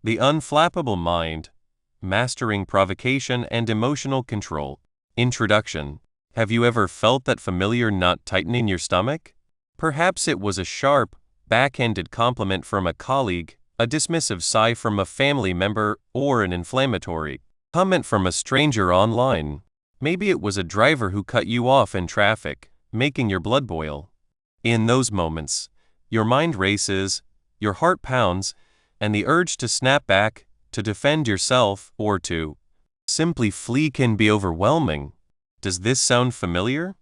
The Unflappable Mind, Mastering Provocation and Emotional Control. Introduction. Have you ever felt that familiar knot tighten in your stomach? Perhaps it was a sharp, backhanded compliment from a colleague, a dismissive sigh from a family member, or an inflammatory comment from a stranger online. Maybe it was a driver who cut you off in traffic, making your blood boil. In those moments, your mind races, your heart pounds, and the urge to snap back, to defend yourself, or to simply flee can be overwhelming. Does this sound familiar?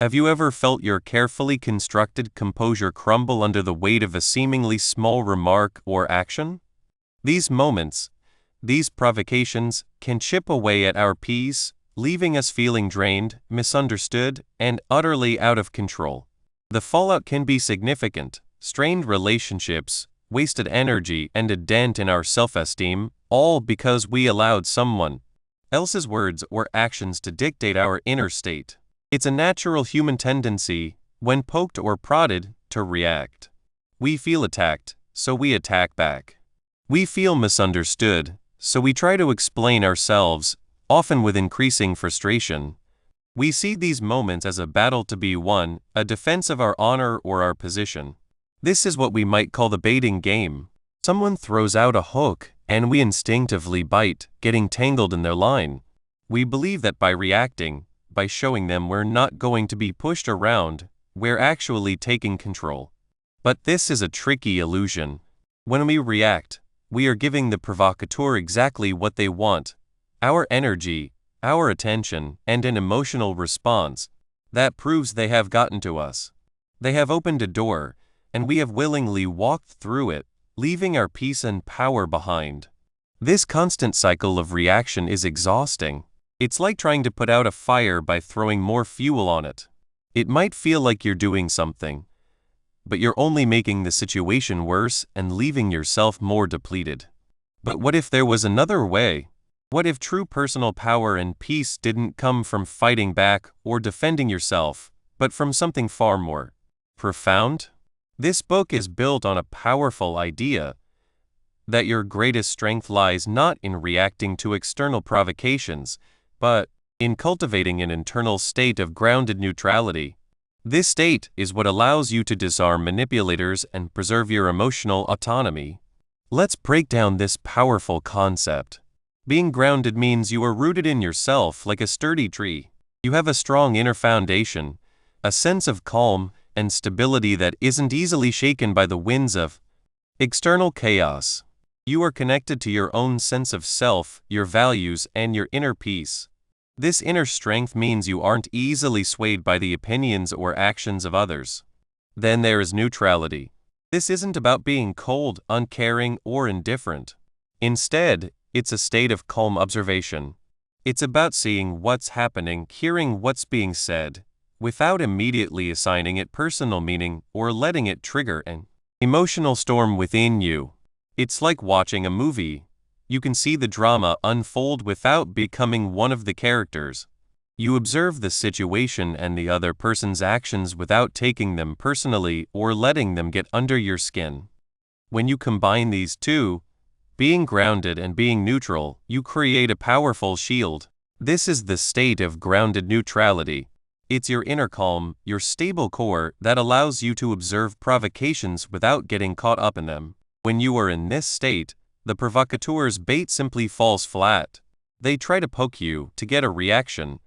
Have you ever felt your carefully constructed composure crumble under the weight of a seemingly small remark or action? These moments, these provocations, can chip away at our peace, leaving us feeling drained, misunderstood, and utterly out of control. The fallout can be significant: strained relationships, wasted energy, and a dent in our self-esteem, all because we allowed someone else's words or actions to dictate our inner state. It's a natural human tendency, when poked or prodded, to react. We feel attacked, so we attack back. We feel misunderstood, so we try to explain ourselves, often with increasing frustration. We see these moments as a battle to be won, a defense of our honor or our position. This is what we might call the baiting game. Someone throws out a hook, and we instinctively bite, getting tangled in their line. We believe that by reacting, by showing them we're not going to be pushed around, we're actually taking control. But this is a tricky illusion. When we react, we are giving the provocateur exactly what they want: our energy, our attention, and an emotional response that proves they have gotten to us. They have opened a door, and we have willingly walked through it, leaving our peace and power behind. This constant cycle of reaction is exhausting. It's like trying to put out a fire by throwing more fuel on it. It might feel like you're doing something, but you're only making the situation worse and leaving yourself more depleted. But what if there was another way? What if true personal power and peace didn't come from fighting back or defending yourself, but from something far more profound? This book is built on a powerful idea that your greatest strength lies not in reacting to external provocations, but in cultivating an internal state of grounded neutrality. This state is what allows you to disarm manipulators and preserve your emotional autonomy. Let's break down this powerful concept. Being grounded means you are rooted in yourself like a sturdy tree. You have a strong inner foundation, a sense of calm and stability that isn't easily shaken by the winds of external chaos. You are connected to your own sense of self, your values, and your inner peace. This inner strength means you aren't easily swayed by the opinions or actions of others. Then there is neutrality. This isn't about being cold, uncaring, or indifferent. Instead, it's a state of calm observation. It's about seeing what's happening, hearing what's being said, without immediately assigning it personal meaning or letting it trigger an emotional storm within you. It's like watching a movie. You can see the drama unfold without becoming one of the characters. You observe the situation and the other person's actions without taking them personally or letting them get under your skin. When you combine these two, being grounded and being neutral, you create a powerful shield. This is the state of grounded neutrality. It's your inner calm, your stable core that allows you to observe provocations without getting caught up in them. When you are in this state, the provocateur's bait simply falls flat. They try to poke you to get a reaction,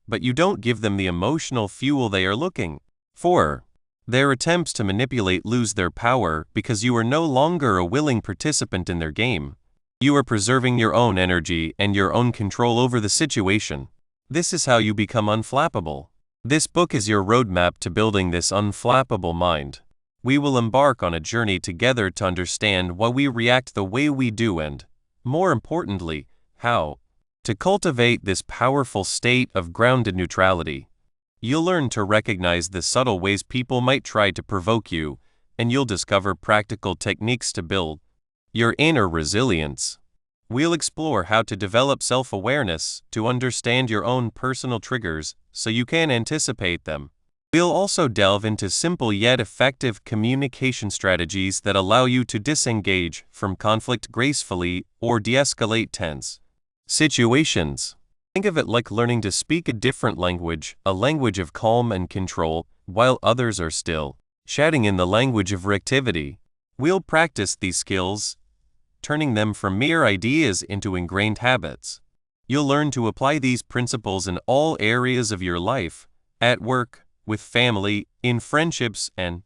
but you don't give them the emotional fuel they are looking for. Their attempts to manipulate lose their power because you are no longer a willing participant in their game. You are preserving your own energy and your own control over the situation. This is how you become unflappable. This book is your roadmap to building this unflappable mind. We will embark on a journey together to understand why we react the way we do and, more importantly, how to cultivate this powerful state of grounded neutrality. You'll learn to recognize the subtle ways people might try to provoke you, and you'll discover practical techniques to build your inner resilience. We'll explore how to develop self-awareness to understand your own personal triggers so you can anticipate them. We'll also delve into simple yet effective communication strategies that allow you to disengage from conflict gracefully or de-escalate tense situations. Think of it like learning to speak a different language, a language of calm and control, while others are still shouting in the language of reactivity. We'll practice these skills, turning them from mere ideas into ingrained habits. You'll learn to apply these principles in all areas of your life, at work, with family, in friendships, and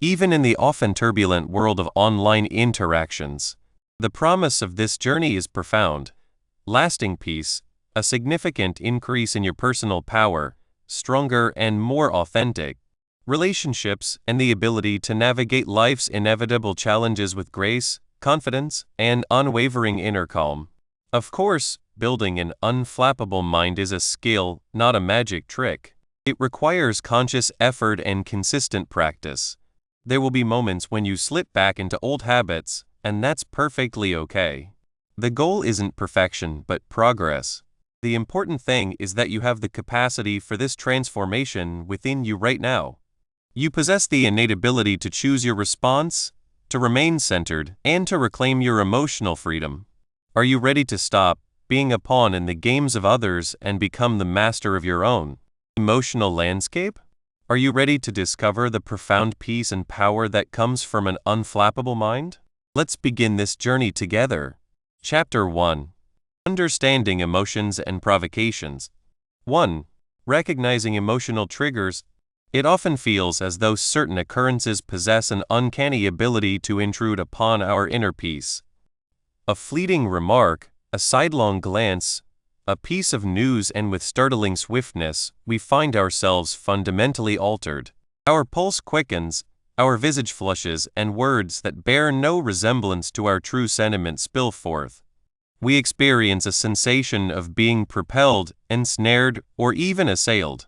even in the often turbulent world of online interactions. The promise of this journey is profound, lasting peace, a significant increase in your personal power, stronger and more authentic relationships, and the ability to navigate life's inevitable challenges with grace, confidence, and unwavering inner calm. Of course, building an unflappable mind is a skill, not a magic trick. It requires conscious effort and consistent practice. There will be moments when you slip back into old habits, and that's perfectly okay. The goal isn't perfection, but progress. The important thing is that you have the capacity for this transformation within you right now. You possess the innate ability to choose your response, to remain centered, and to reclaim your emotional freedom. Are you ready to stop being a pawn in the games of others and become the master of your own emotional landscape? Are you ready to discover the profound peace and power that comes from an unflappable mind? Let's begin this journey together. Chapter 1. Understanding emotions and provocations. 1. Recognizing emotional triggers. It often feels as though certain occurrences possess an uncanny ability to intrude upon our inner peace. A fleeting remark, a sidelong glance, a piece of news, and with startling swiftness, we find ourselves fundamentally altered. Our pulse quickens, our visage flushes, and words that bear no resemblance to our true sentiments spill forth. We experience a sensation of being propelled, ensnared, or even assailed.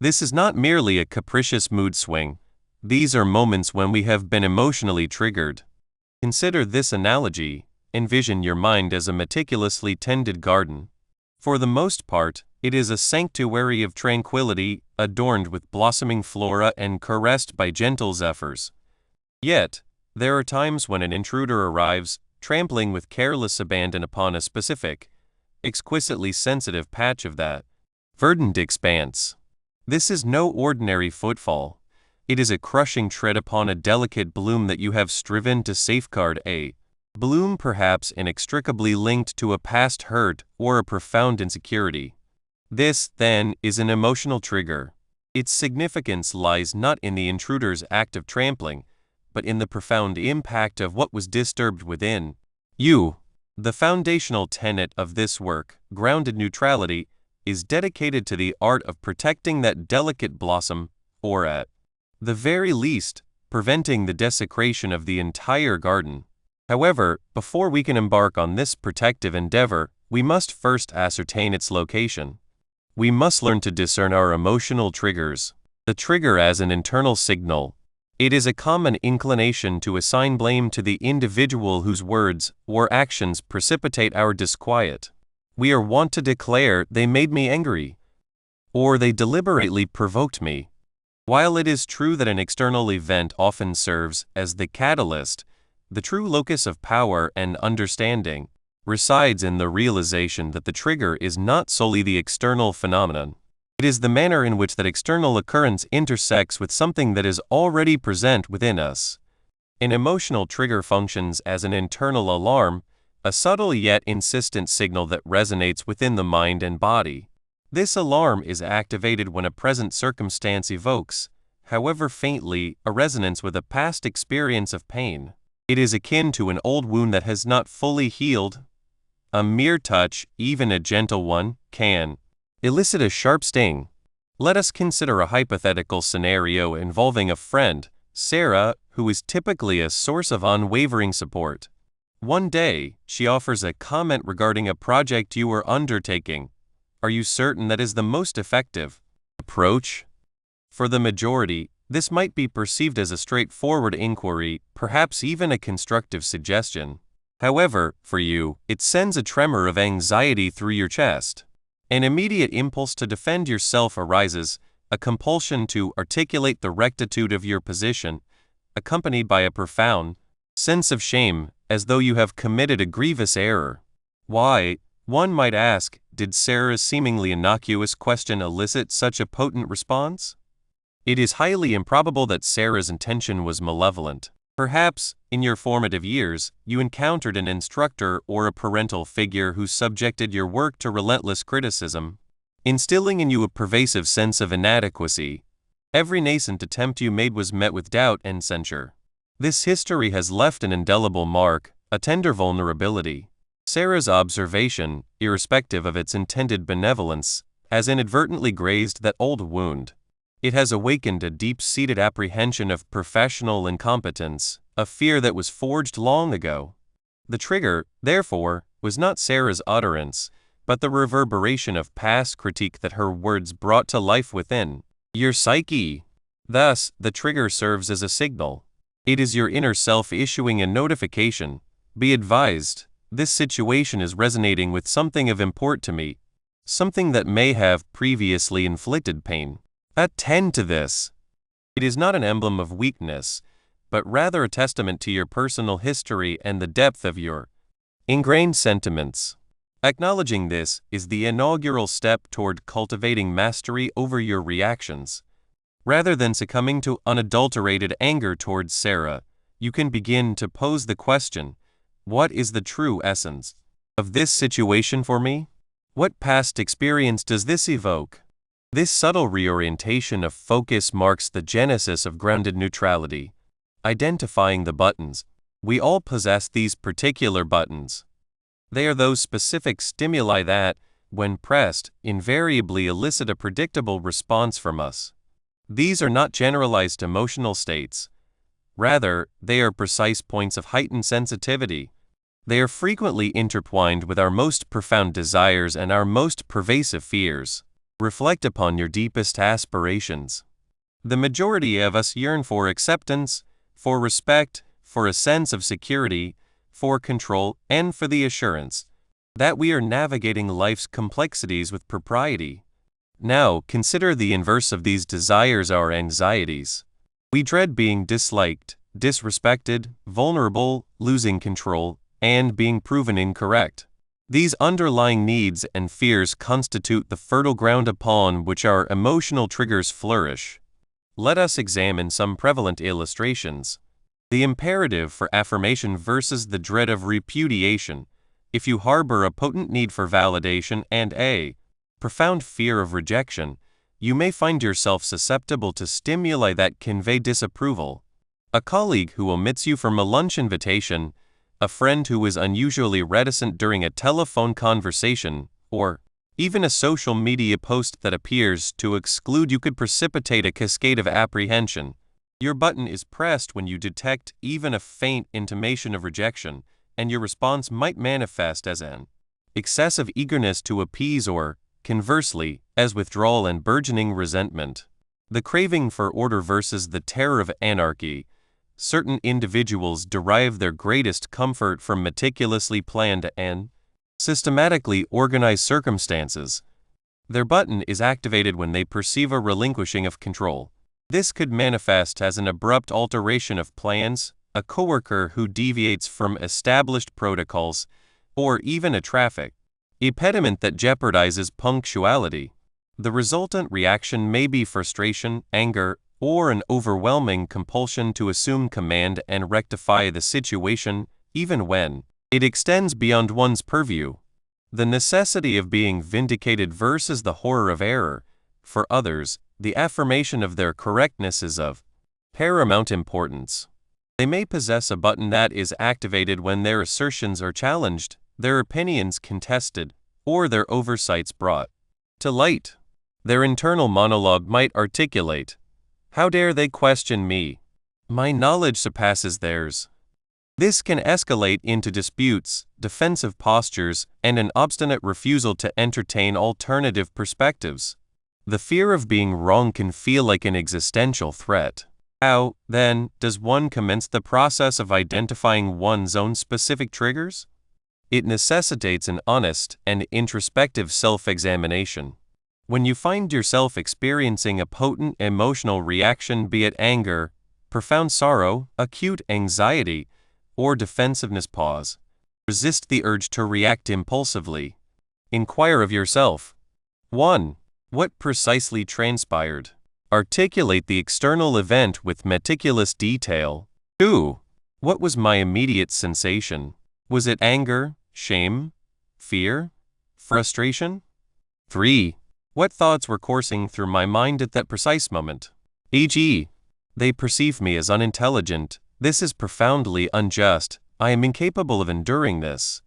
This is not merely a capricious mood swing. These are moments when we have been emotionally triggered. Consider this analogy. Envision your mind as a meticulously tended garden. For the most part, it is a sanctuary of tranquility, adorned with blossoming flora and caressed by gentle zephyrs. Yet, there are times when an intruder arrives, trampling with careless abandon upon a specific, exquisitely sensitive patch of that verdant expanse. This is no ordinary footfall. It is a crushing tread upon a delicate bloom that you have striven to safeguard, a bloom perhaps inextricably linked to a past hurt or a profound insecurity. This, then, is an emotional trigger. Its significance lies not in the intruder's act of trampling, but in the profound impact of what was disturbed within you. The foundational tenet of this work, grounded neutrality, is dedicated to the art of protecting that delicate blossom, or at the very least, preventing the desecration of the entire garden. However, before we can embark on this protective endeavor, we must first ascertain its location. We must learn to discern our emotional triggers. The trigger as an internal signal. It is a common inclination to assign blame to the individual whose words or actions precipitate our disquiet. We are wont to declare, "They made me angry," or "They deliberately provoked me." While it is true that an external event often serves as the catalyst, the true locus of power and understanding resides in the realization that the trigger is not solely the external phenomenon. It is the manner in which that external occurrence intersects with something that is already present within us. An emotional trigger functions as an internal alarm, a subtle yet insistent signal that resonates within the mind and body. This alarm is activated when a present circumstance evokes, however faintly, a resonance with a past experience of pain. It is akin to an old wound that has not fully healed. A mere touch, even a gentle one, can elicit a sharp sting. Let us consider a hypothetical scenario involving a friend, Sarah, who is typically a source of unwavering support. One day, she offers a comment regarding a project you are undertaking. Are you certain that is the most effective approach? For the majority, this might be perceived as a straightforward inquiry, perhaps even a constructive suggestion. However, for you, it sends a tremor of anxiety through your chest. An immediate impulse to defend yourself arises, a compulsion to articulate the rectitude of your position, accompanied by a profound sense of shame, as though you have committed a grievous error. Why, one might ask, did Sarah's seemingly innocuous question elicit such a potent response? It is highly improbable that Sarah's intention was malevolent. Perhaps, in your formative years, you encountered an instructor or a parental figure who subjected your work to relentless criticism, instilling in you a pervasive sense of inadequacy. Every nascent attempt you made was met with doubt and censure. This history has left an indelible mark, a tender vulnerability. Sarah's observation, irrespective of its intended benevolence, has inadvertently grazed that old wound. It has awakened a deep-seated apprehension of professional incompetence, a fear that was forged long ago. The trigger, therefore, was not Sarah's utterance, but the reverberation of past critique that her words brought to life within your psyche. Thus, the trigger serves as a signal. It is your inner self issuing a notification. Be advised, this situation is resonating with something of import to me, something that may have previously inflicted pain. Attend to this. It is not an emblem of weakness, but rather a testament to your personal history and the depth of your ingrained sentiments. Acknowledging this is the inaugural step toward cultivating mastery over your reactions. Rather than succumbing to unadulterated anger towards Sarah, you can begin to pose the question, what is the true essence of this situation for me? What past experience does this evoke? This subtle reorientation of focus marks the genesis of grounded neutrality. Identifying the buttons. We all possess these particular buttons. They are those specific stimuli that, when pressed, invariably elicit a predictable response from us. These are not generalized emotional states. Rather, they are precise points of heightened sensitivity. They are frequently intertwined with our most profound desires and our most pervasive fears. Reflect upon your deepest aspirations. The majority of us yearn for acceptance, for respect, for a sense of security, for control, and for the assurance that we are navigating life's complexities with propriety. Now, consider the inverse of these desires, our anxieties. We dread being disliked, disrespected, vulnerable, losing control, and being proven incorrect. These underlying needs and fears constitute the fertile ground upon which our emotional triggers flourish. Let us examine some prevalent illustrations. The imperative for affirmation versus the dread of repudiation. If you harbor a potent need for validation and a profound fear of rejection, you may find yourself susceptible to stimuli that convey disapproval. A colleague who omits you from a lunch invitation, a friend who is unusually reticent during a telephone conversation, or even a social media post that appears to exclude you could precipitate a cascade of apprehension. Your button is pressed when you detect even a faint intimation of rejection, and your response might manifest as an excessive eagerness to appease or, conversely, as withdrawal and burgeoning resentment. The craving for order versus the terror of anarchy. Certain individuals derive their greatest comfort from meticulously planned and systematically organized circumstances. Their button is activated when they perceive a relinquishing of control. This could manifest as an abrupt alteration of plans, a coworker who deviates from established protocols, or even a traffic impediment that jeopardizes punctuality. The resultant reaction may be frustration, anger, or an overwhelming compulsion to assume command and rectify the situation, even when it extends beyond one's purview. The necessity of being vindicated versus the horror of error. For others, the affirmation of their correctness is of paramount importance. They may possess a button that is activated when their assertions are challenged, their opinions contested, or their oversights brought to light. Their internal monologue might articulate, "How dare they question me? My knowledge surpasses theirs." This can escalate into disputes, defensive postures, and an obstinate refusal to entertain alternative perspectives. The fear of being wrong can feel like an existential threat. How, then, does one commence the process of identifying one's own specific triggers? It necessitates an honest and introspective self-examination. When you find yourself experiencing a potent emotional reaction, be it anger, profound sorrow, acute anxiety, or defensiveness, pause. Resist the urge to react impulsively. Inquire of yourself. 1. What precisely transpired? Articulate the external event with meticulous detail. 2. What was my immediate sensation? Was it anger, shame, fear, frustration? 3. What thoughts were coursing through my mind at that precise moment? E.g., they perceive me as unintelligent. This is profoundly unjust. I am incapable of enduring this.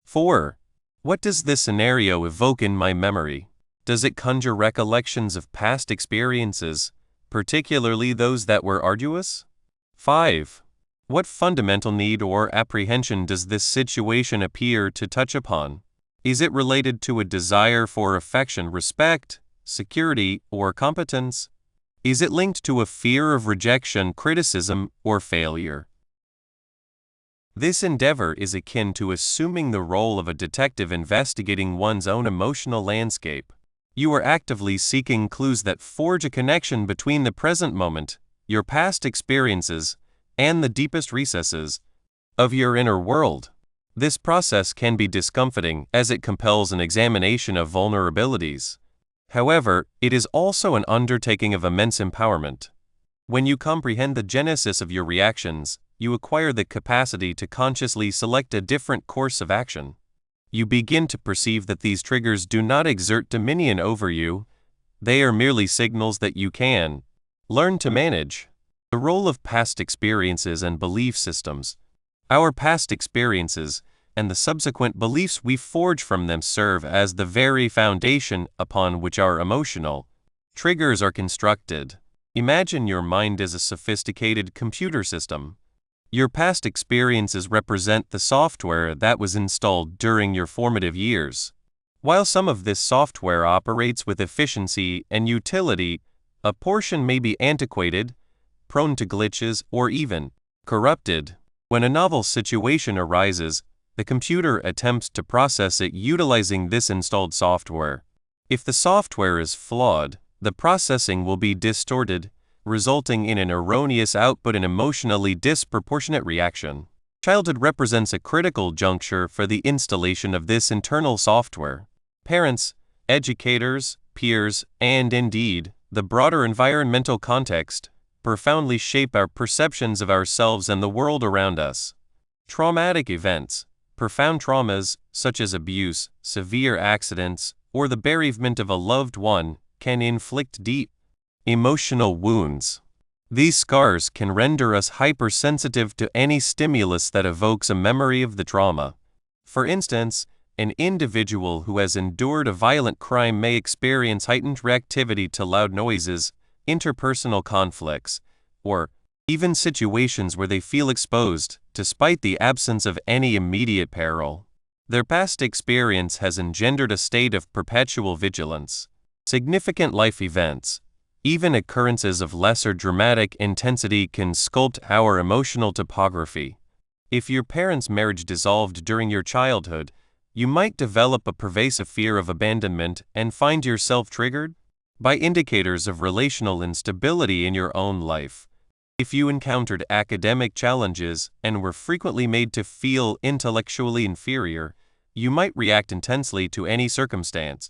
4. What does this scenario evoke in my memory? Does it conjure recollections of past experiences, particularly those that were arduous? 5. What fundamental need or apprehension does this situation appear to touch upon? Is it related to a desire for affection, respect, security, or competence? Is it linked to a fear of rejection, criticism, or failure? This endeavor is akin to assuming the role of a detective investigating one's own emotional landscape. You are actively seeking clues that forge a connection between the present moment, your past experiences, and the deepest recesses of your inner world. This process can be discomforting as it compels an examination of vulnerabilities. However, it is also an undertaking of immense empowerment. When you comprehend the genesis of your reactions, you acquire the capacity to consciously select a different course of action. You begin to perceive that these triggers do not exert dominion over you. They are merely signals that you can learn to manage. The role of past experiences and belief systems. Our past experiences and the subsequent beliefs we forge from them serve as the very foundation upon which our emotional triggers are constructed. Imagine your mind as a sophisticated computer system. Your past experiences represent the software that was installed during your formative years. While some of this software operates with efficiency and utility, a portion may be antiquated, prone to glitches, or even corrupted. When a novel situation arises, the computer attempts to process it utilizing this installed software. If the software is flawed, the processing will be distorted, resulting in an erroneous output and emotionally disproportionate reaction. Childhood represents a critical juncture for the installation of this internal software. Parents, educators, peers, and indeed, the broader environmental context, profoundly shape our perceptions of ourselves and the world around us. Traumatic events, profound traumas such as abuse, severe accidents, or the bereavement of a loved one, can inflict deep emotional wounds. These scars can render us hypersensitive to any stimulus that evokes a memory of the trauma. For instance, an individual who has endured a violent crime may experience heightened reactivity to loud noises, interpersonal conflicts, or even situations where they feel exposed, despite the absence of any immediate peril. Their past experience has engendered a state of perpetual vigilance. Significant life events, even occurrences of lesser dramatic intensity, can sculpt our emotional topography. If your parents' marriage dissolved during your childhood, you might develop a pervasive fear of abandonment and find yourself triggered by indicators of relational instability in your own life. If you encountered academic challenges and were frequently made to feel intellectually inferior, you might react intensely to any circumstance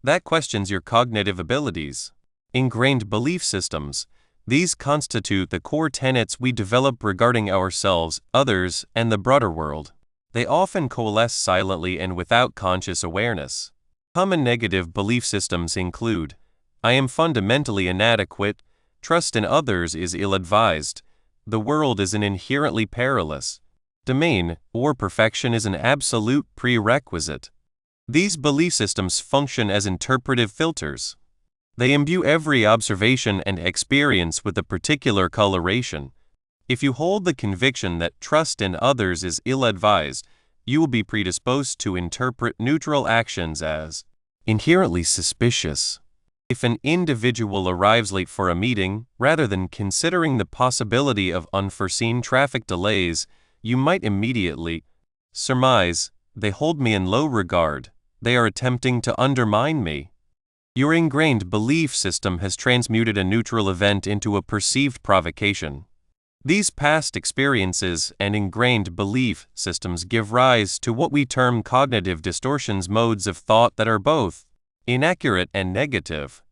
that questions your cognitive abilities. Ingrained belief systems. These constitute the core tenets we develop regarding ourselves, others, and the broader world. They often coalesce silently and without conscious awareness. Common negative belief systems include: I am fundamentally inadequate, trust in others is ill-advised, the world is an inherently perilous domain, or perfection is an absolute prerequisite. These belief systems function as interpretive filters. They imbue every observation and experience with a particular coloration. If you hold the conviction that trust in others is ill-advised, you will be predisposed to interpret neutral actions as inherently suspicious. If an individual arrives late for a meeting, rather than considering the possibility of unforeseen traffic delays, you might immediately surmise, they hold me in low regard, they are attempting to undermine me. Your ingrained belief system has transmuted a neutral event into a perceived provocation. These past experiences and ingrained belief systems give rise to what we term cognitive distortions, modes of thought that are both inaccurate and negative.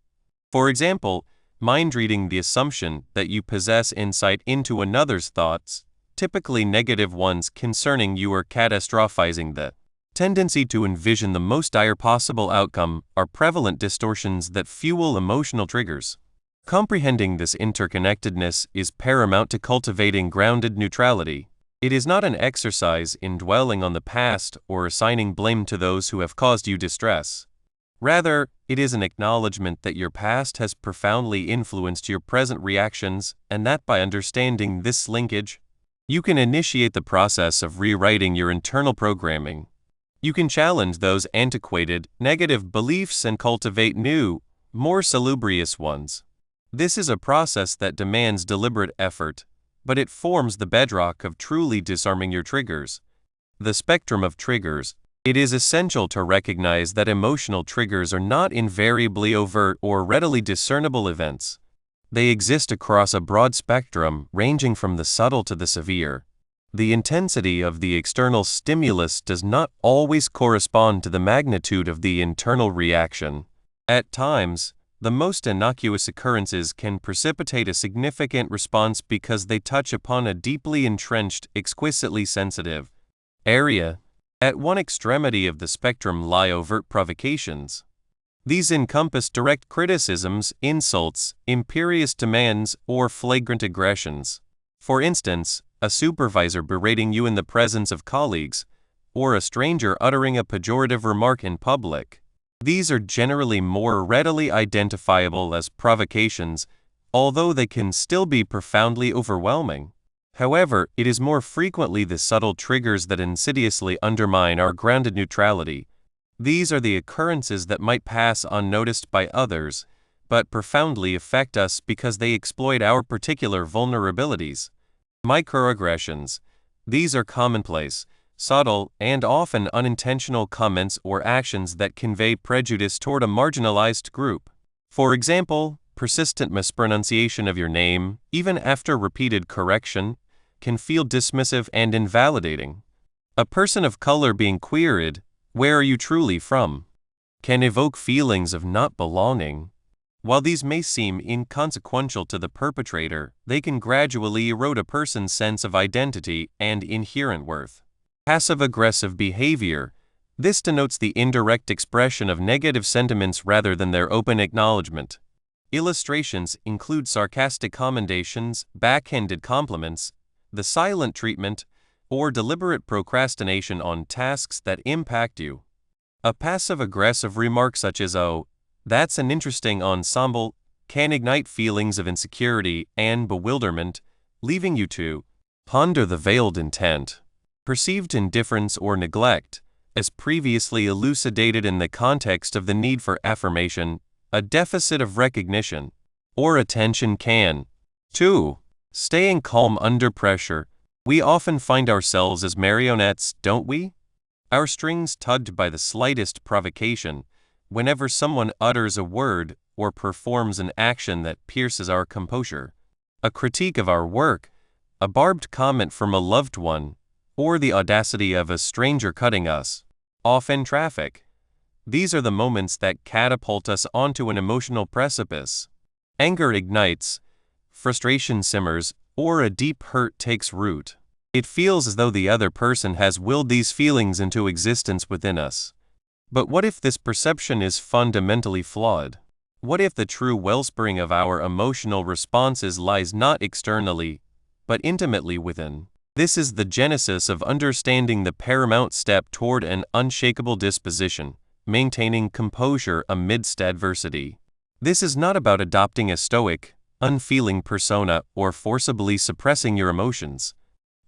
For example, mind reading, the assumption that you possess insight into another's thoughts, typically negative ones concerning you, or catastrophizing the tendency to envision the most dire possible outcome, are prevalent distortions that fuel emotional triggers. Comprehending this interconnectedness is paramount to cultivating grounded neutrality. It is not an exercise in dwelling on the past or assigning blame to those who have caused you distress. Rather, it is an acknowledgement that your past has profoundly influenced your present reactions, and that by understanding this linkage, you can initiate the process of rewriting your internal programming. You can challenge those antiquated, negative beliefs and cultivate new, more salubrious ones. This is a process that demands deliberate effort, but it forms the bedrock of truly disarming your triggers. The spectrum of triggers. It is essential to recognize that emotional triggers are not invariably overt or readily discernible events. They exist across a broad spectrum, ranging from the subtle to the severe. The intensity of the external stimulus does not always correspond to the magnitude of the internal reaction. At times, the most innocuous occurrences can precipitate a significant response because they touch upon a deeply entrenched, exquisitely sensitive area. At one extremity of the spectrum lie overt provocations. These encompass direct criticisms, insults, imperious demands, or flagrant aggressions. For instance, a supervisor berating you in the presence of colleagues, or a stranger uttering a pejorative remark in public. These are generally more readily identifiable as provocations, although they can still be profoundly overwhelming. However, it is more frequently the subtle triggers that insidiously undermine our grounded neutrality. These are the occurrences that might pass unnoticed by others, but profoundly affect us because they exploit our particular vulnerabilities. Microaggressions. These are commonplace, subtle, and often unintentional comments or actions that convey prejudice toward a marginalized group. For example, persistent mispronunciation of your name, even after repeated correction, can feel dismissive and invalidating. A person of color being queried, "Where are you truly from?" can evoke feelings of not belonging. While these may seem inconsequential to the perpetrator, they can gradually erode a person's sense of identity and inherent worth. Passive-aggressive behavior. This denotes the indirect expression of negative sentiments rather than their open acknowledgement. Illustrations include sarcastic commendations, backhanded compliments, the silent treatment, or deliberate procrastination on tasks that impact you. A passive-aggressive remark such as, "Oh, that's an interesting ensemble," can ignite feelings of insecurity and bewilderment, leaving you to ponder the veiled intent. Perceived indifference or neglect, as previously elucidated in the context of the need for affirmation, a deficit of recognition or attention can. 2. Staying calm under pressure. We often find ourselves as marionettes, don't we? Our strings tugged by the slightest provocation, whenever someone utters a word or performs an action that pierces our composure. A critique of our work, a barbed comment from a loved one, or the audacity of a stranger cutting us off in traffic. These are the moments that catapult us onto an emotional precipice. Anger ignites, frustration simmers, or a deep hurt takes root. It feels as though the other person has willed these feelings into existence within us. But what if this perception is fundamentally flawed? What if the true wellspring of our emotional responses lies not externally, but intimately within? This is the genesis of understanding the paramount step toward an unshakable disposition, maintaining composure amidst adversity. This is not about adopting a stoic, unfeeling persona or forcibly suppressing your emotions.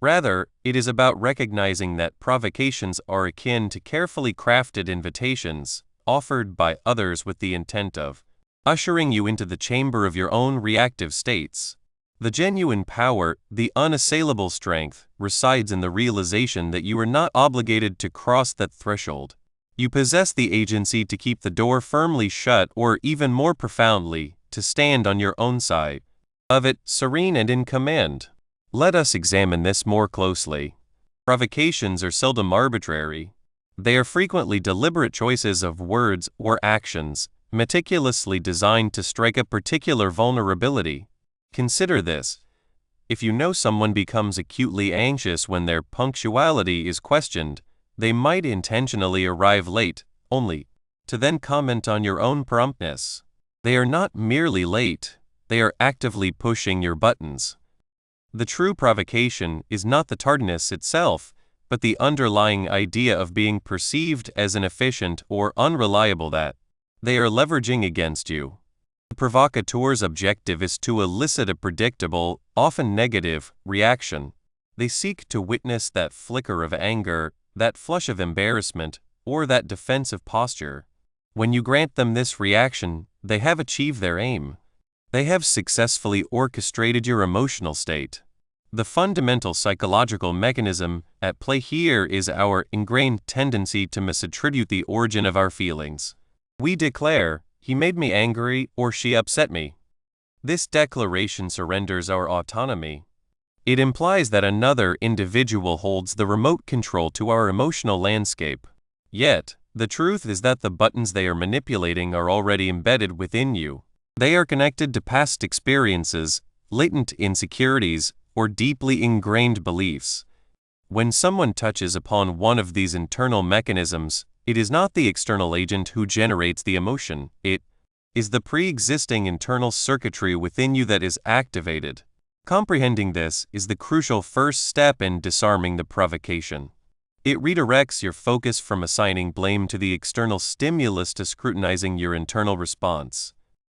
Rather, it is about recognizing that provocations are akin to carefully crafted invitations, offered by others with the intent of ushering you into the chamber of your own reactive states. The genuine power, the unassailable strength, resides in the realization that you are not obligated to cross that threshold. You possess the agency to keep the door firmly shut, or even more profoundly, to stand on your own side of it, serene and in command. Let us examine this more closely. Provocations are seldom arbitrary. They are frequently deliberate choices of words or actions, meticulously designed to strike a particular vulnerability. Consider this. If you know someone becomes acutely anxious when their punctuality is questioned, they might intentionally arrive late, only to then comment on your own promptness. They are not merely late, they are actively pushing your buttons. The true provocation is not the tardiness itself, but the underlying idea of being perceived as inefficient or unreliable that they are leveraging against you. The provocateur's objective is to elicit a predictable, often negative, reaction. They seek to witness that flicker of anger, that flush of embarrassment, or that defensive posture. When you grant them this reaction, they have achieved their aim. They have successfully orchestrated your emotional state. The fundamental psychological mechanism at play here is our ingrained tendency to misattribute the origin of our feelings. We declare, "He made me angry," or "She upset me." This declaration surrenders our autonomy. It implies that another individual holds the remote control to our emotional landscape. Yet, the truth is that the buttons they are manipulating are already embedded within you. They are connected to past experiences, latent insecurities, or deeply ingrained beliefs. When someone touches upon one of these internal mechanisms, it is not the external agent who generates the emotion, it is the pre-existing internal circuitry within you that is activated. Comprehending this is the crucial first step in disarming the provocation. It redirects your focus from assigning blame to the external stimulus to scrutinizing your internal response.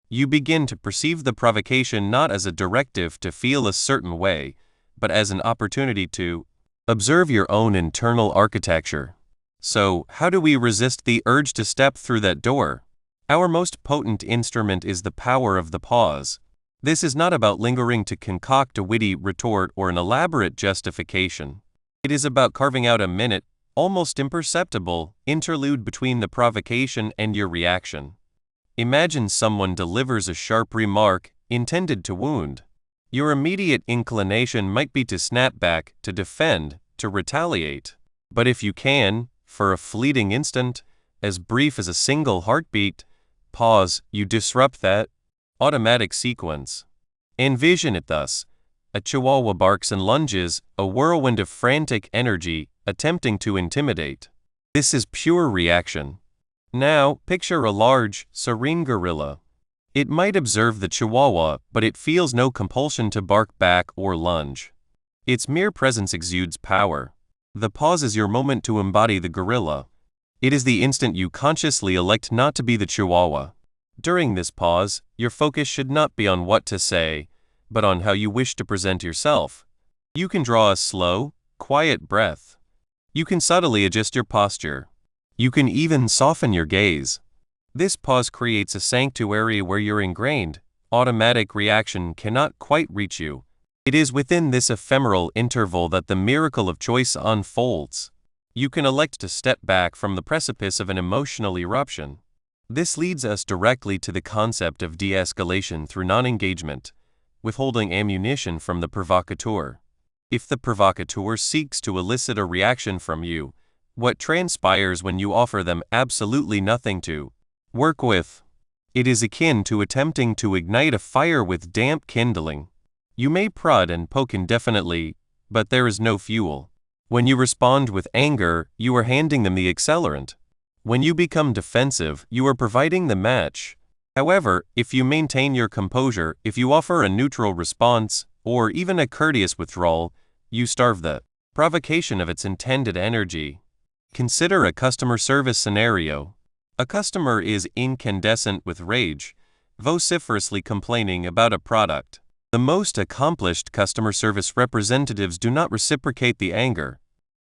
You begin to perceive the provocation not as a directive to feel a certain way, but as an opportunity to observe your own internal architecture. So, how do we resist the urge to step through that door? Our most potent instrument is the power of the pause. This is not about lingering to concoct a witty retort or an elaborate justification. It is about carving out a minute, almost imperceptible, interlude between the provocation and your reaction. Imagine someone delivers a sharp remark intended to wound. Your immediate inclination might be to snap back, to defend, to retaliate. But if you can, for a fleeting instant, as brief as a single heartbeat, pause, you disrupt that automatic sequence. Envision it thus. A chihuahua barks and lunges, a whirlwind of frantic energy, attempting to intimidate. This is pure reaction. Now, picture a large, serene gorilla. It might observe the chihuahua, but it feels no compulsion to bark back or lunge. Its mere presence exudes power. The pause is your moment to embody the gorilla. It is the instant you consciously elect not to be the chihuahua. During this pause, your focus should not be on what to say, but on how you wish to present yourself. You can draw a slow, quiet breath. You can subtly adjust your posture. You can even soften your gaze. This pause creates a sanctuary where your ingrained, automatic reaction cannot quite reach you. It is within this ephemeral interval that the miracle of choice unfolds. You can elect to step back from the precipice of an emotional eruption. This leads us directly to the concept of de-escalation through non-engagement, withholding ammunition from the provocateur. If the provocateur seeks to elicit a reaction from you, what transpires when you offer them absolutely nothing to work with? It is akin to attempting to ignite a fire with damp kindling. You may prod and poke indefinitely, but there is no fuel. When you respond with anger, you are handing them the accelerant. When you become defensive, you are providing the match. However, if you maintain your composure, if you offer a neutral response, or even a courteous withdrawal, you starve the provocation of its intended energy. Consider a customer service scenario. A customer is incandescent with rage, vociferously complaining about a product. The most accomplished customer service representatives do not reciprocate the anger.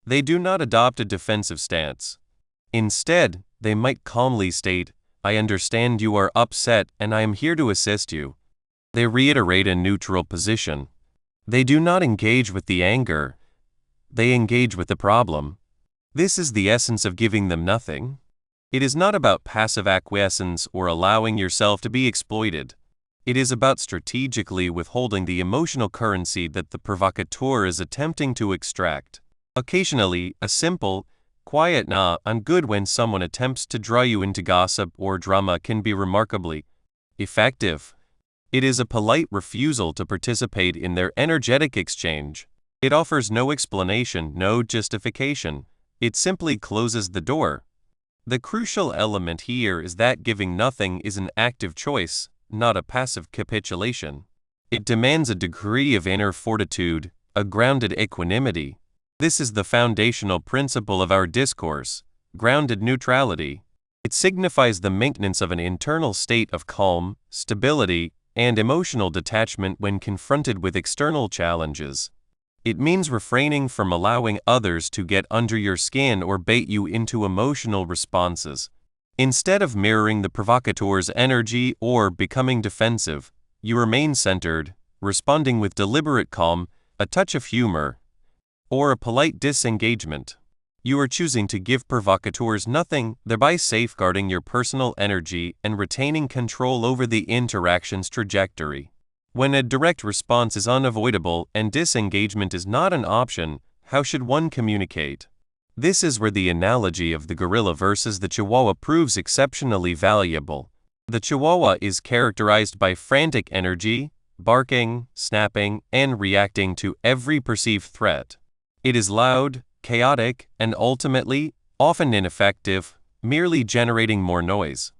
They do not adopt a defensive stance. Instead, they might calmly state, "I understand you are upset and I am here to assist you." They reiterate a neutral position. They do not engage with the anger. They engage with the problem. This is the essence of giving them nothing. It is not about passive acquiescence or allowing yourself to be exploited. It is about strategically withholding the emotional currency that the provocateur is attempting to extract. Occasionally, a simple, quiet "nah, I'm good" when someone attempts to draw you into gossip or drama can be remarkably effective. It is a polite refusal to participate in their energetic exchange. It offers no explanation, no justification. It simply closes the door. The crucial element here is that giving nothing is an active choice, not a passive capitulation. It demands a degree of inner fortitude, a grounded equanimity. This is the foundational principle of our discourse, grounded neutrality. It signifies the maintenance of an internal state of calm, stability, and emotional detachment when confronted with external challenges. It means refraining from allowing others to get under your skin or bait you into emotional responses. Instead of mirroring the provocateur's energy or becoming defensive, you remain centered, responding with deliberate calm, a touch of humor, or a polite disengagement. You are choosing to give provocateurs nothing, thereby safeguarding your personal energy and retaining control over the interaction's trajectory. When a direct response is unavoidable and disengagement is not an option, how should one communicate? This is where the analogy of the gorilla versus the chihuahua proves exceptionally valuable. The chihuahua is characterized by frantic energy, barking, snapping, and reacting to every perceived threat. It is loud, chaotic, and ultimately, often ineffective, merely generating more noise.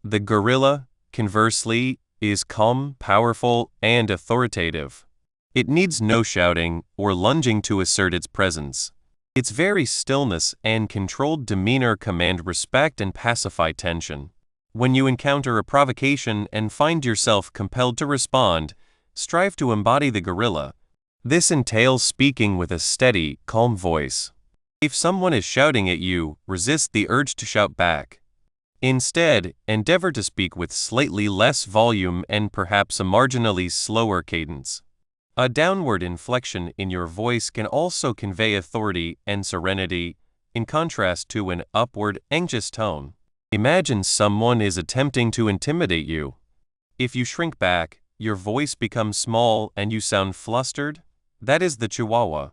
The gorilla, conversely, is calm, powerful, and authoritative. It needs no shouting or lunging to assert its presence. Its very stillness and controlled demeanor command respect and pacify tension. When you encounter a provocation and find yourself compelled to respond, strive to embody the gorilla. This entails speaking with a steady, calm voice. If someone is shouting at you, resist the urge to shout back. Instead, endeavor to speak with slightly less volume and perhaps a marginally slower cadence. A downward inflection in your voice can also convey authority and serenity, in contrast to an upward, anxious tone. Imagine someone is attempting to intimidate you. If you shrink back, your voice becomes small and you sound flustered. That is the chihuahua.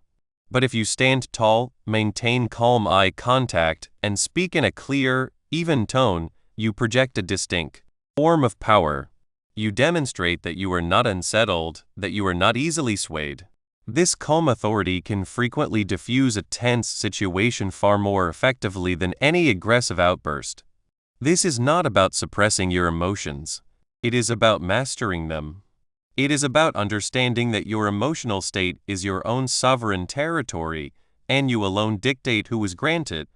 But if you stand tall, maintain calm eye contact, and speak in a clear, even tone, you project a distinct form of power. You demonstrate that you are not unsettled, that you are not easily swayed. This calm authority can frequently diffuse a tense situation far more effectively than any aggressive outburst. This is not about suppressing your emotions. It is about mastering them. It is about understanding that your emotional state is your own sovereign territory, and you alone dictate who is granted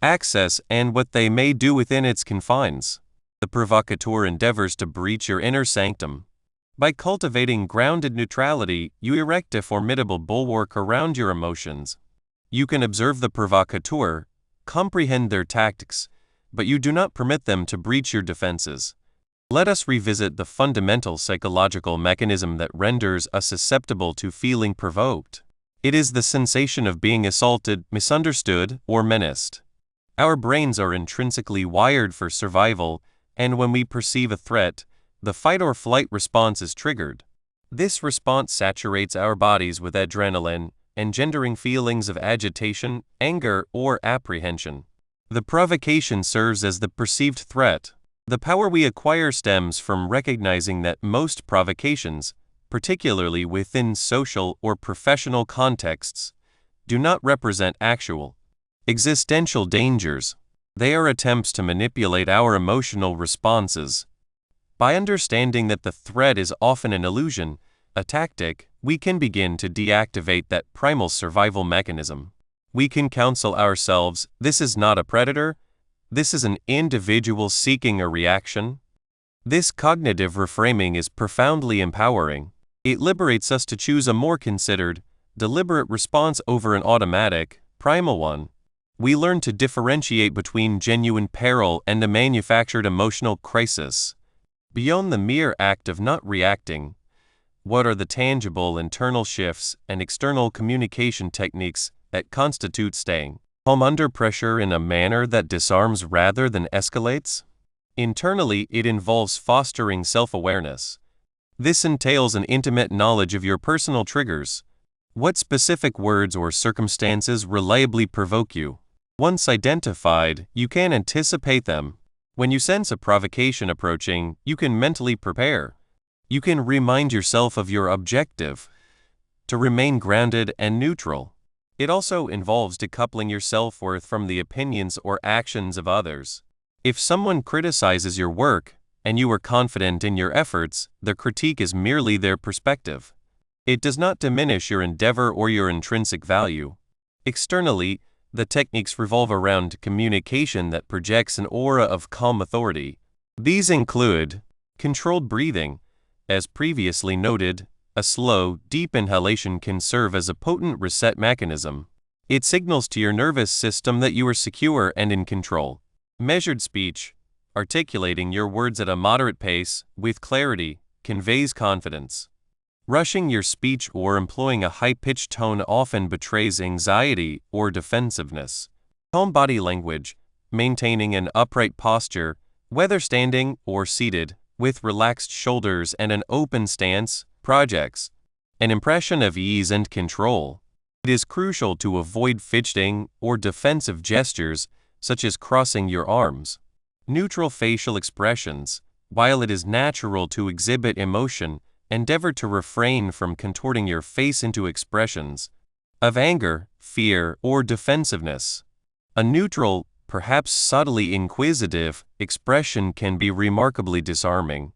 access and what they may do within its confines. The provocateur endeavors to breach your inner sanctum. By cultivating grounded neutrality, you erect a formidable bulwark around your emotions. You can observe the provocateur, comprehend their tactics, but you do not permit them to breach your defenses. Let us revisit the fundamental psychological mechanism that renders us susceptible to feeling provoked. It is the sensation of being assaulted, misunderstood, or menaced. Our brains are intrinsically wired for survival, and when we perceive a threat, the fight or flight response is triggered. This response saturates our bodies with adrenaline, engendering feelings of agitation, anger, or apprehension. The provocation serves as the perceived threat. The power we acquire stems from recognizing that most provocations, particularly within social or professional contexts, do not represent actual, existential dangers. They are attempts to manipulate our emotional responses. By understanding that the threat is often an illusion, a tactic, we can begin to deactivate that primal survival mechanism. We can counsel ourselves, this is not a predator, this is an individual seeking a reaction. This cognitive reframing is profoundly empowering. It liberates us to choose a more considered, deliberate response over an automatic, primal one. We learn to differentiate between genuine peril and a manufactured emotional crisis. Beyond the mere act of not reacting, what are the tangible internal shifts and external communication techniques that constitute staying Calm under pressure in a manner that disarms rather than escalates? Internally, it involves fostering self-awareness. This entails an intimate knowledge of your personal triggers. What specific words or circumstances reliably provoke you? Once identified, you can anticipate them. When you sense a provocation approaching, you can mentally prepare. You can remind yourself of your objective, to remain grounded and neutral. It also involves decoupling your self-worth from the opinions or actions of others. If someone criticizes your work, and you are confident in your efforts, their critique is merely their perspective. It does not diminish your endeavor or your intrinsic value. Externally, the techniques revolve around communication that projects an aura of calm authority. These include controlled breathing. As previously noted, a slow, deep inhalation can serve as a potent reset mechanism. It signals to your nervous system that you are secure and in control. Measured speech, articulating your words at a moderate pace, with clarity, conveys confidence. Rushing your speech or employing a high-pitched tone often betrays anxiety or defensiveness. Calm body language, maintaining an upright posture, whether standing or seated, with relaxed shoulders and an open stance, projects an impression of ease and control. It is crucial to avoid fidgeting or defensive gestures, such as crossing your arms. Neutral facial expressions. While it is natural to exhibit emotion, endeavor to refrain from contorting your face into expressions of anger, fear, or defensiveness. A neutral, perhaps subtly inquisitive, expression can be remarkably disarming.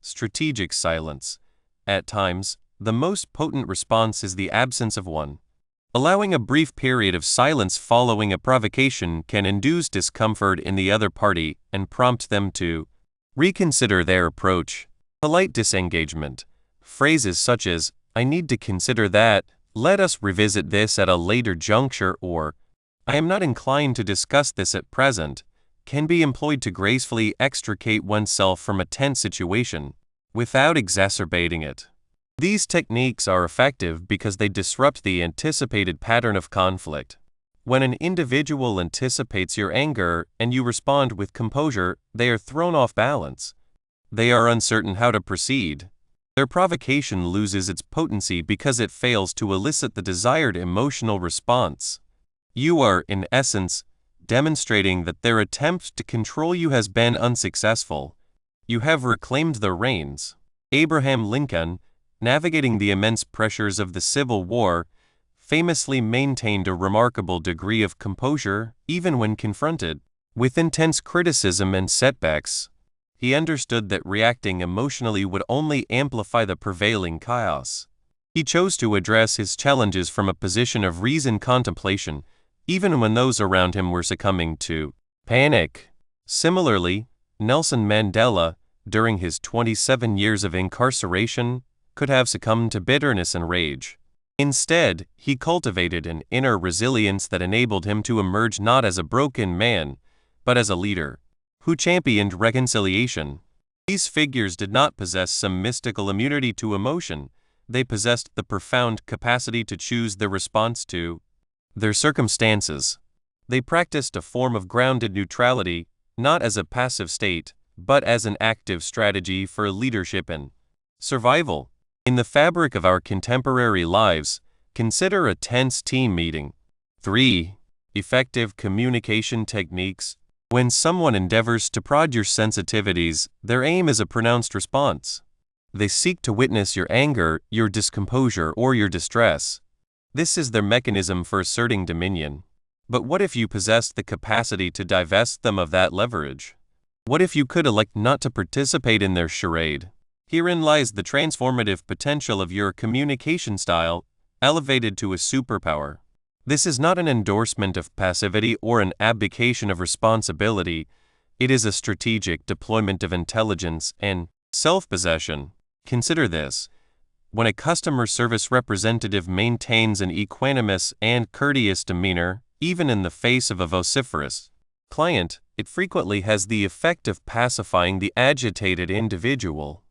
Strategic silence. At times, the most potent response is the absence of one. Allowing a brief period of silence following a provocation can induce discomfort in the other party and prompt them to reconsider their approach. Polite disengagement. Phrases such as, "I need to consider that," "Let us revisit this at a later juncture," or "I am not inclined to discuss this at present," can be employed to gracefully extricate oneself from a tense situation, without exacerbating it. These techniques are effective because they disrupt the anticipated pattern of conflict. When an individual anticipates your anger and you respond with composure, they are thrown off balance. They are uncertain how to proceed. Their provocation loses its potency because it fails to elicit the desired emotional response. You are, in essence, demonstrating that their attempt to control you has been unsuccessful. You have reclaimed the reins. Abraham Lincoln, navigating the immense pressures of the Civil War, famously maintained a remarkable degree of composure even when confronted with intense criticism and setbacks. He understood that reacting emotionally would only amplify the prevailing chaos. He chose to address his challenges from a position of reasoned contemplation, even when those around him were succumbing to panic. Similarly, Nelson Mandela, during his 27 years of incarceration, could have succumbed to bitterness and rage. Instead, he cultivated an inner resilience that enabled him to emerge not as a broken man, but as a leader who championed reconciliation. These figures did not possess some mystical immunity to emotion. They possessed the profound capacity to choose their response to their circumstances. They practiced a form of grounded neutrality, not as a passive state, but as an active strategy for leadership and survival. In the fabric of our contemporary lives, consider a tense team meeting. 3. Effective communication techniques. When someone endeavors to prod your sensitivities, their aim is a pronounced response. They seek to witness your anger, your discomposure, or your distress. This is their mechanism for asserting dominion. But what if you possessed the capacity to divest them of that leverage? What if you could elect not to participate in their charade? Herein lies the transformative potential of your communication style, elevated to a superpower. This is not an endorsement of passivity or an abdication of responsibility. It is a strategic deployment of intelligence and self-possession. Consider this. When a customer service representative maintains an equanimous and courteous demeanor, even in the face of a vociferous client, it frequently has the effect of pacifying the agitated individual.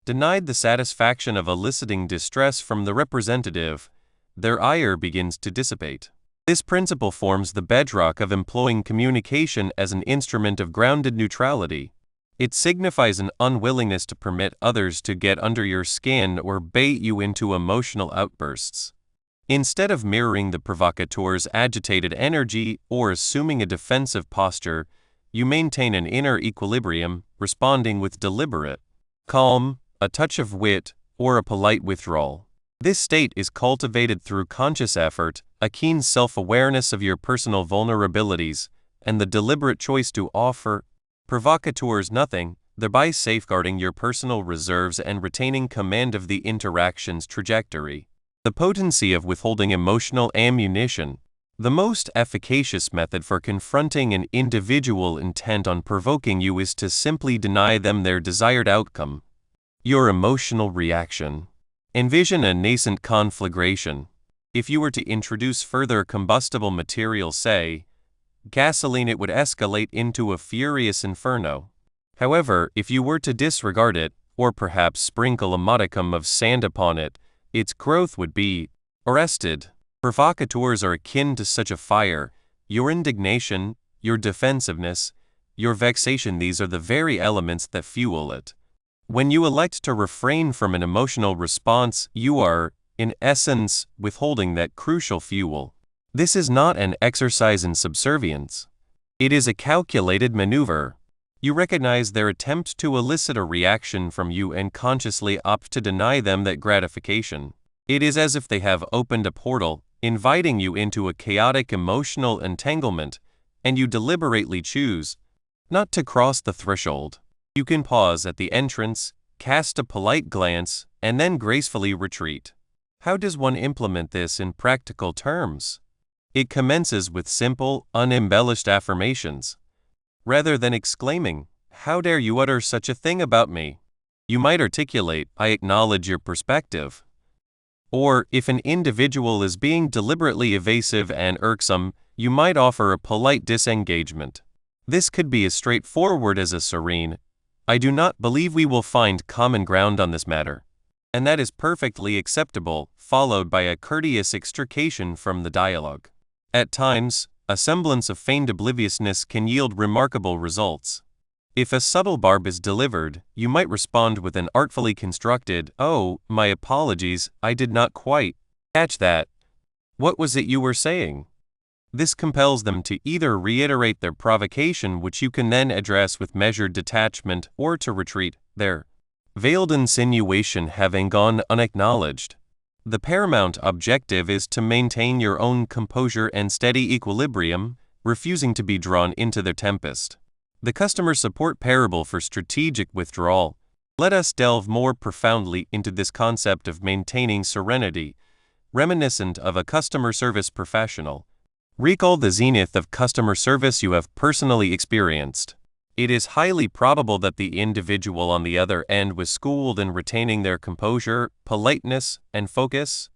Denied the satisfaction of eliciting distress from the representative, their ire begins to dissipate. This principle forms the bedrock of employing communication as an instrument of grounded neutrality. It signifies an unwillingness to permit others to get under your skin or bait you into emotional outbursts. Instead of mirroring the provocateur's agitated energy or assuming a defensive posture, you maintain an inner equilibrium, responding with deliberate calm, a touch of wit, or a polite withdrawal. This state is cultivated through conscious effort, a keen self-awareness of your personal vulnerabilities, and the deliberate choice to offer provocateurs nothing, thereby safeguarding your personal reserves and retaining command of the interaction's trajectory. The potency of withholding emotional ammunition. The most efficacious method for confronting an individual intent on provoking you is to simply deny them their desired outcome. Your emotional reaction. Envision a nascent conflagration. If you were to introduce further combustible material, say gasoline, it would escalate into a furious inferno. However, if you were to disregard it, or perhaps sprinkle a modicum of sand upon it, its growth would be arrested. Provocateurs are akin to such a fire. Your indignation, your defensiveness, your vexation, these are the very elements that fuel it. When you elect to refrain from an emotional response, you are, in essence, withholding that crucial fuel. This is not an exercise in subservience. It is a calculated maneuver. You recognize their attempt to elicit a reaction from you and consciously opt to deny them that gratification. It is as if they have opened a portal, inviting you into a chaotic emotional entanglement, and you deliberately choose not to cross the threshold. You can pause at the entrance, cast a polite glance, and then gracefully retreat. How does one implement this in practical terms? It commences with simple, unembellished affirmations. Rather than exclaiming, "How dare you utter such a thing about me?" you might articulate, "I acknowledge your perspective." Or, if an individual is being deliberately evasive and irksome, you might offer a polite disengagement. This could be as straightforward as a serene, "I do not believe we will find common ground on this matter," and that is perfectly acceptable, followed by a courteous extrication from the dialogue. At times, a semblance of feigned obliviousness can yield remarkable results. If a subtle barb is delivered, you might respond with an artfully constructed, "Oh, my apologies, I did not quite catch that. What was it you were saying?" This compels them to either reiterate their provocation, which you can then address with measured detachment, or to retreat, their veiled insinuation having gone unacknowledged. The paramount objective is to maintain your own composure and steady equilibrium, refusing to be drawn into their tempest. The customer support parable for strategic withdrawal. Let us delve more profoundly into this concept of maintaining serenity, reminiscent of a customer service professional. Recall the zenith of customer service you have personally experienced. It is highly probable that the individual on the other end was schooled in retaining their composure, politeness, and focus.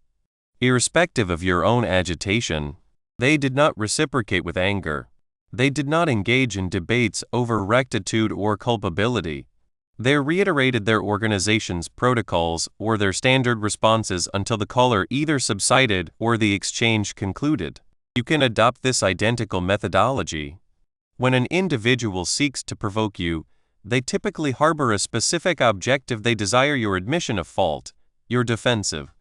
Irrespective of your own agitation, they did not reciprocate with anger. They did not engage in debates over rectitude or culpability. They reiterated their organization's protocols or their standard responses until the caller either subsided or the exchange concluded. You can adopt this identical methodology. When an individual seeks to provoke you, they typically harbor a specific objective. They desire your admission of fault, your defensive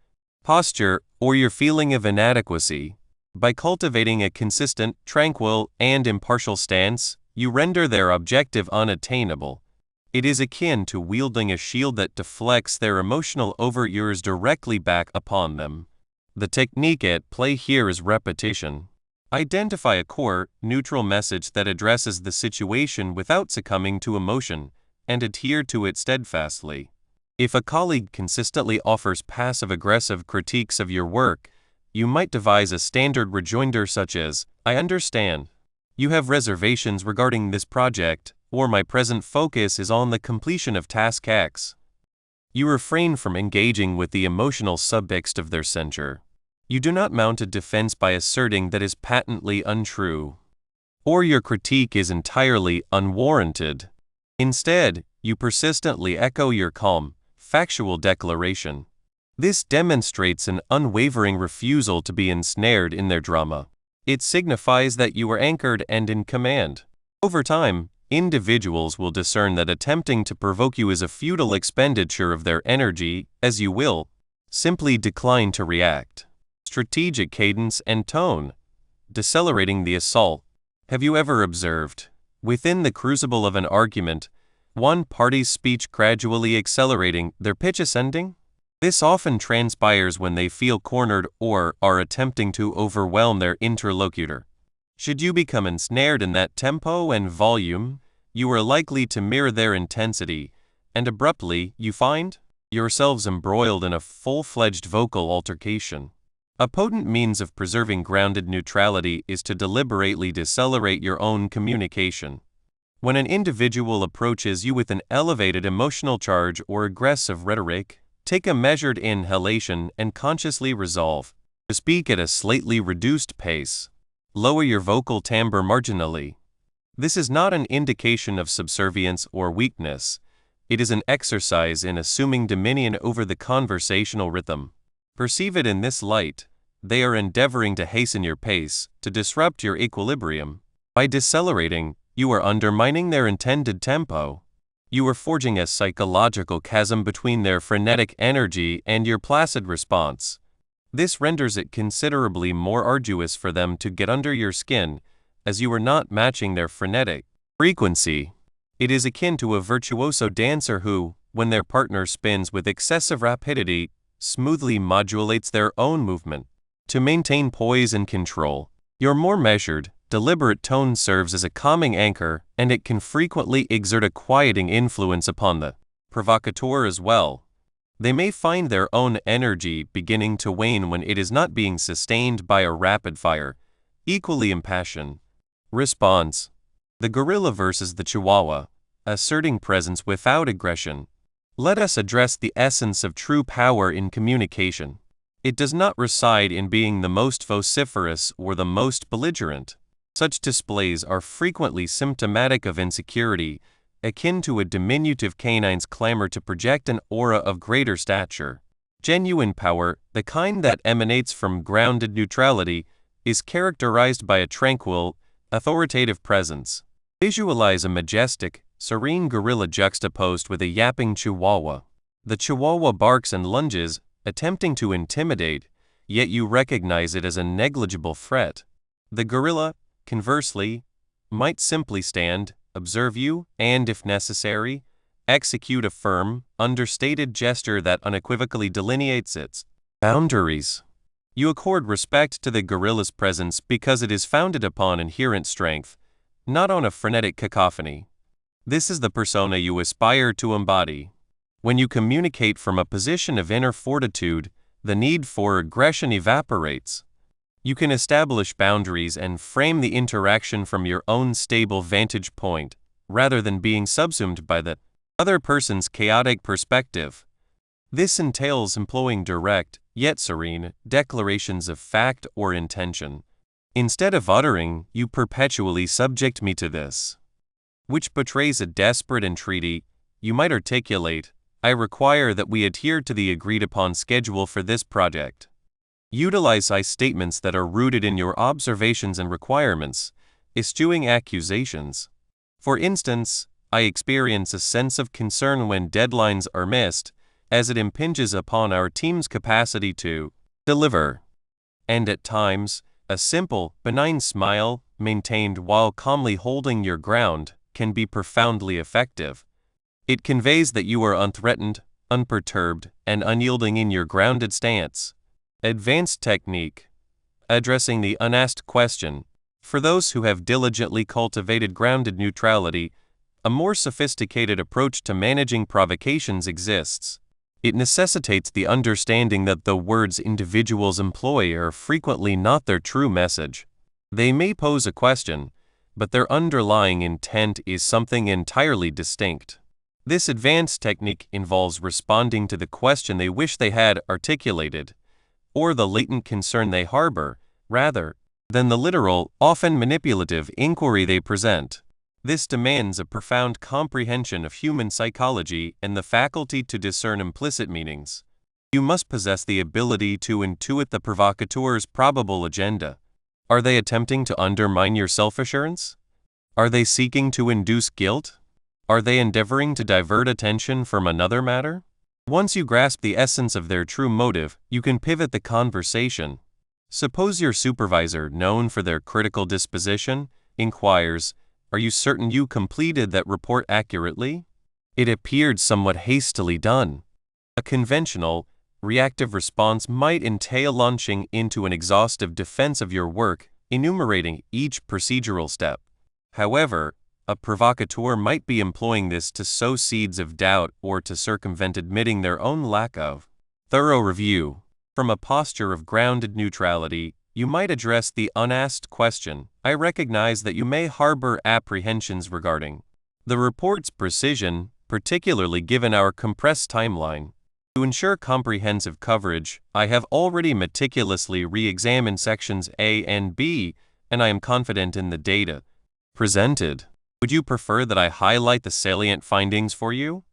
posture, or your feeling of inadequacy. By cultivating a consistent, tranquil, and impartial stance, you render their objective unattainable. It is akin to wielding a shield that deflects their emotional overtures directly back upon them. The technique at play here is repetition. Identify a core, neutral message that addresses the situation without succumbing to emotion, and adhere to it steadfastly. If a colleague consistently offers passive-aggressive critiques of your work, you might devise a standard rejoinder such as, "I understand. You have reservations regarding this project, or my present focus is on the completion of task X." You refrain from engaging with the emotional subtext of their censure. You do not mount a defense by asserting that is patently untrue, or your critique is entirely unwarranted. Instead, you persistently echo your calm, factual declaration. This demonstrates an unwavering refusal to be ensnared in their drama. It signifies that you are anchored and in command. Over time, individuals will discern that attempting to provoke you is a futile expenditure of their energy, as you will simply decline to react. Strategic cadence and tone. Decelerating the assault. Have you ever observed, within the crucible of an argument, one party's speech gradually accelerating, their pitch ascending? This often transpires when they feel cornered or are attempting to overwhelm their interlocutor. Should you become ensnared in that tempo and volume, you are likely to mirror their intensity, and abruptly you find yourselves embroiled in a full-fledged vocal altercation. A potent means of preserving grounded neutrality is to deliberately decelerate your own communication. When an individual approaches you with an elevated emotional charge or aggressive rhetoric, take a measured inhalation and consciously resolve to speak at a slightly reduced pace. Lower your vocal timbre marginally. This is not an indication of subservience or weakness. It is an exercise in assuming dominion over the conversational rhythm. Perceive it in this light. They are endeavoring to hasten your pace, to disrupt your equilibrium. By decelerating, you are undermining their intended tempo. You are forging a psychological chasm between their frenetic energy and your placid response. This renders it considerably more arduous for them to get under your skin, as you are not matching their frenetic frequency. It is akin to a virtuoso dancer who, when their partner spins with excessive rapidity, smoothly modulates their own movement. To maintain poise and control, your more measured, deliberate tone serves as a calming anchor, and it can frequently exert a quieting influence upon the provocateur as well. They may find their own energy beginning to wane when it is not being sustained by a rapid-fire, equally impassioned response. The gorilla versus the chihuahua, asserting presence without aggression. Let us address the essence of true power in communication. It does not reside in being the most vociferous or the most belligerent. Such displays are frequently symptomatic of insecurity, akin to a diminutive canine's clamor to project an aura of greater stature. Genuine power, the kind that emanates from grounded neutrality, is characterized by a tranquil, authoritative presence. Visualize a majestic, serene gorilla juxtaposed with a yapping chihuahua. The chihuahua barks and lunges, attempting to intimidate, yet you recognize it as a negligible threat. The gorilla, conversely, might simply stand, observe you, and, if necessary, execute a firm, understated gesture that unequivocally delineates its boundaries. You accord respect to the gorilla's presence because it is founded upon inherent strength, not on a frenetic cacophony. This is the persona you aspire to embody. When you communicate from a position of inner fortitude, the need for aggression evaporates. You can establish boundaries and frame the interaction from your own stable vantage point, rather than being subsumed by the other person's chaotic perspective. This entails employing direct, yet serene, declarations of fact or intention. Instead of uttering, "You perpetually subject me to this," which betrays a desperate entreaty, you might articulate, "I require that we adhere to the agreed-upon schedule for this project." Utilize I statements that are rooted in your observations and requirements, eschewing accusations. For instance, I experience a sense of concern when deadlines are missed, as it impinges upon our team's capacity to deliver. And at times, a simple, benign smile, maintained while calmly holding your ground, can be profoundly effective. It conveys that you are unthreatened, unperturbed, and unyielding in your grounded stance. Advanced technique. Addressing the unasked question. For those who have diligently cultivated grounded neutrality, a more sophisticated approach to managing provocations exists. It necessitates the understanding that the words individuals employ are frequently not their true message. They may pose a question, but their underlying intent is something entirely distinct. This advanced technique involves responding to the question they wish they had articulated, or the latent concern they harbor, rather than the literal, often manipulative inquiry they present. This demands a profound comprehension of human psychology and the faculty to discern implicit meanings. You must possess the ability to intuit the provocateur's probable agenda. Are they attempting to undermine your self-assurance? Are they seeking to induce guilt? Are they endeavoring to divert attention from another matter? Once you grasp the essence of their true motive, you can pivot the conversation. Suppose your supervisor, known for their critical disposition, inquires, "Are you certain you completed that report accurately? It appeared somewhat hastily done." A conventional, reactive response might entail launching into an exhaustive defense of your work, enumerating each procedural step. However, a provocateur might be employing this to sow seeds of doubt or to circumvent admitting their own lack of thorough review. From a posture of grounded neutrality, you might address the unasked question, "I recognize that you may harbor apprehensions regarding the report's precision, particularly given our compressed timeline. To ensure comprehensive coverage, I have already meticulously re-examined sections A and B, and I am confident in the data presented. Would you prefer that I highlight the salient findings for you?"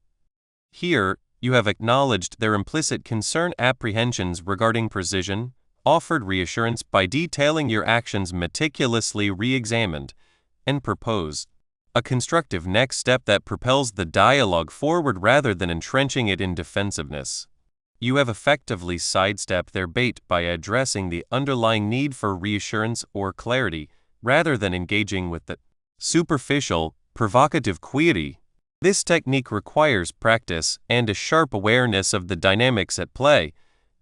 Here, you have acknowledged their implicit concern apprehensions regarding precision, offered reassurance by detailing your actions meticulously re-examined, and proposed a constructive next step that propels the dialogue forward rather than entrenching it in defensiveness. You have effectively sidestepped their bait by addressing the underlying need for reassurance or clarity rather than engaging with the superficial, provocative query. This technique requires practice and a sharp awareness of the dynamics at play,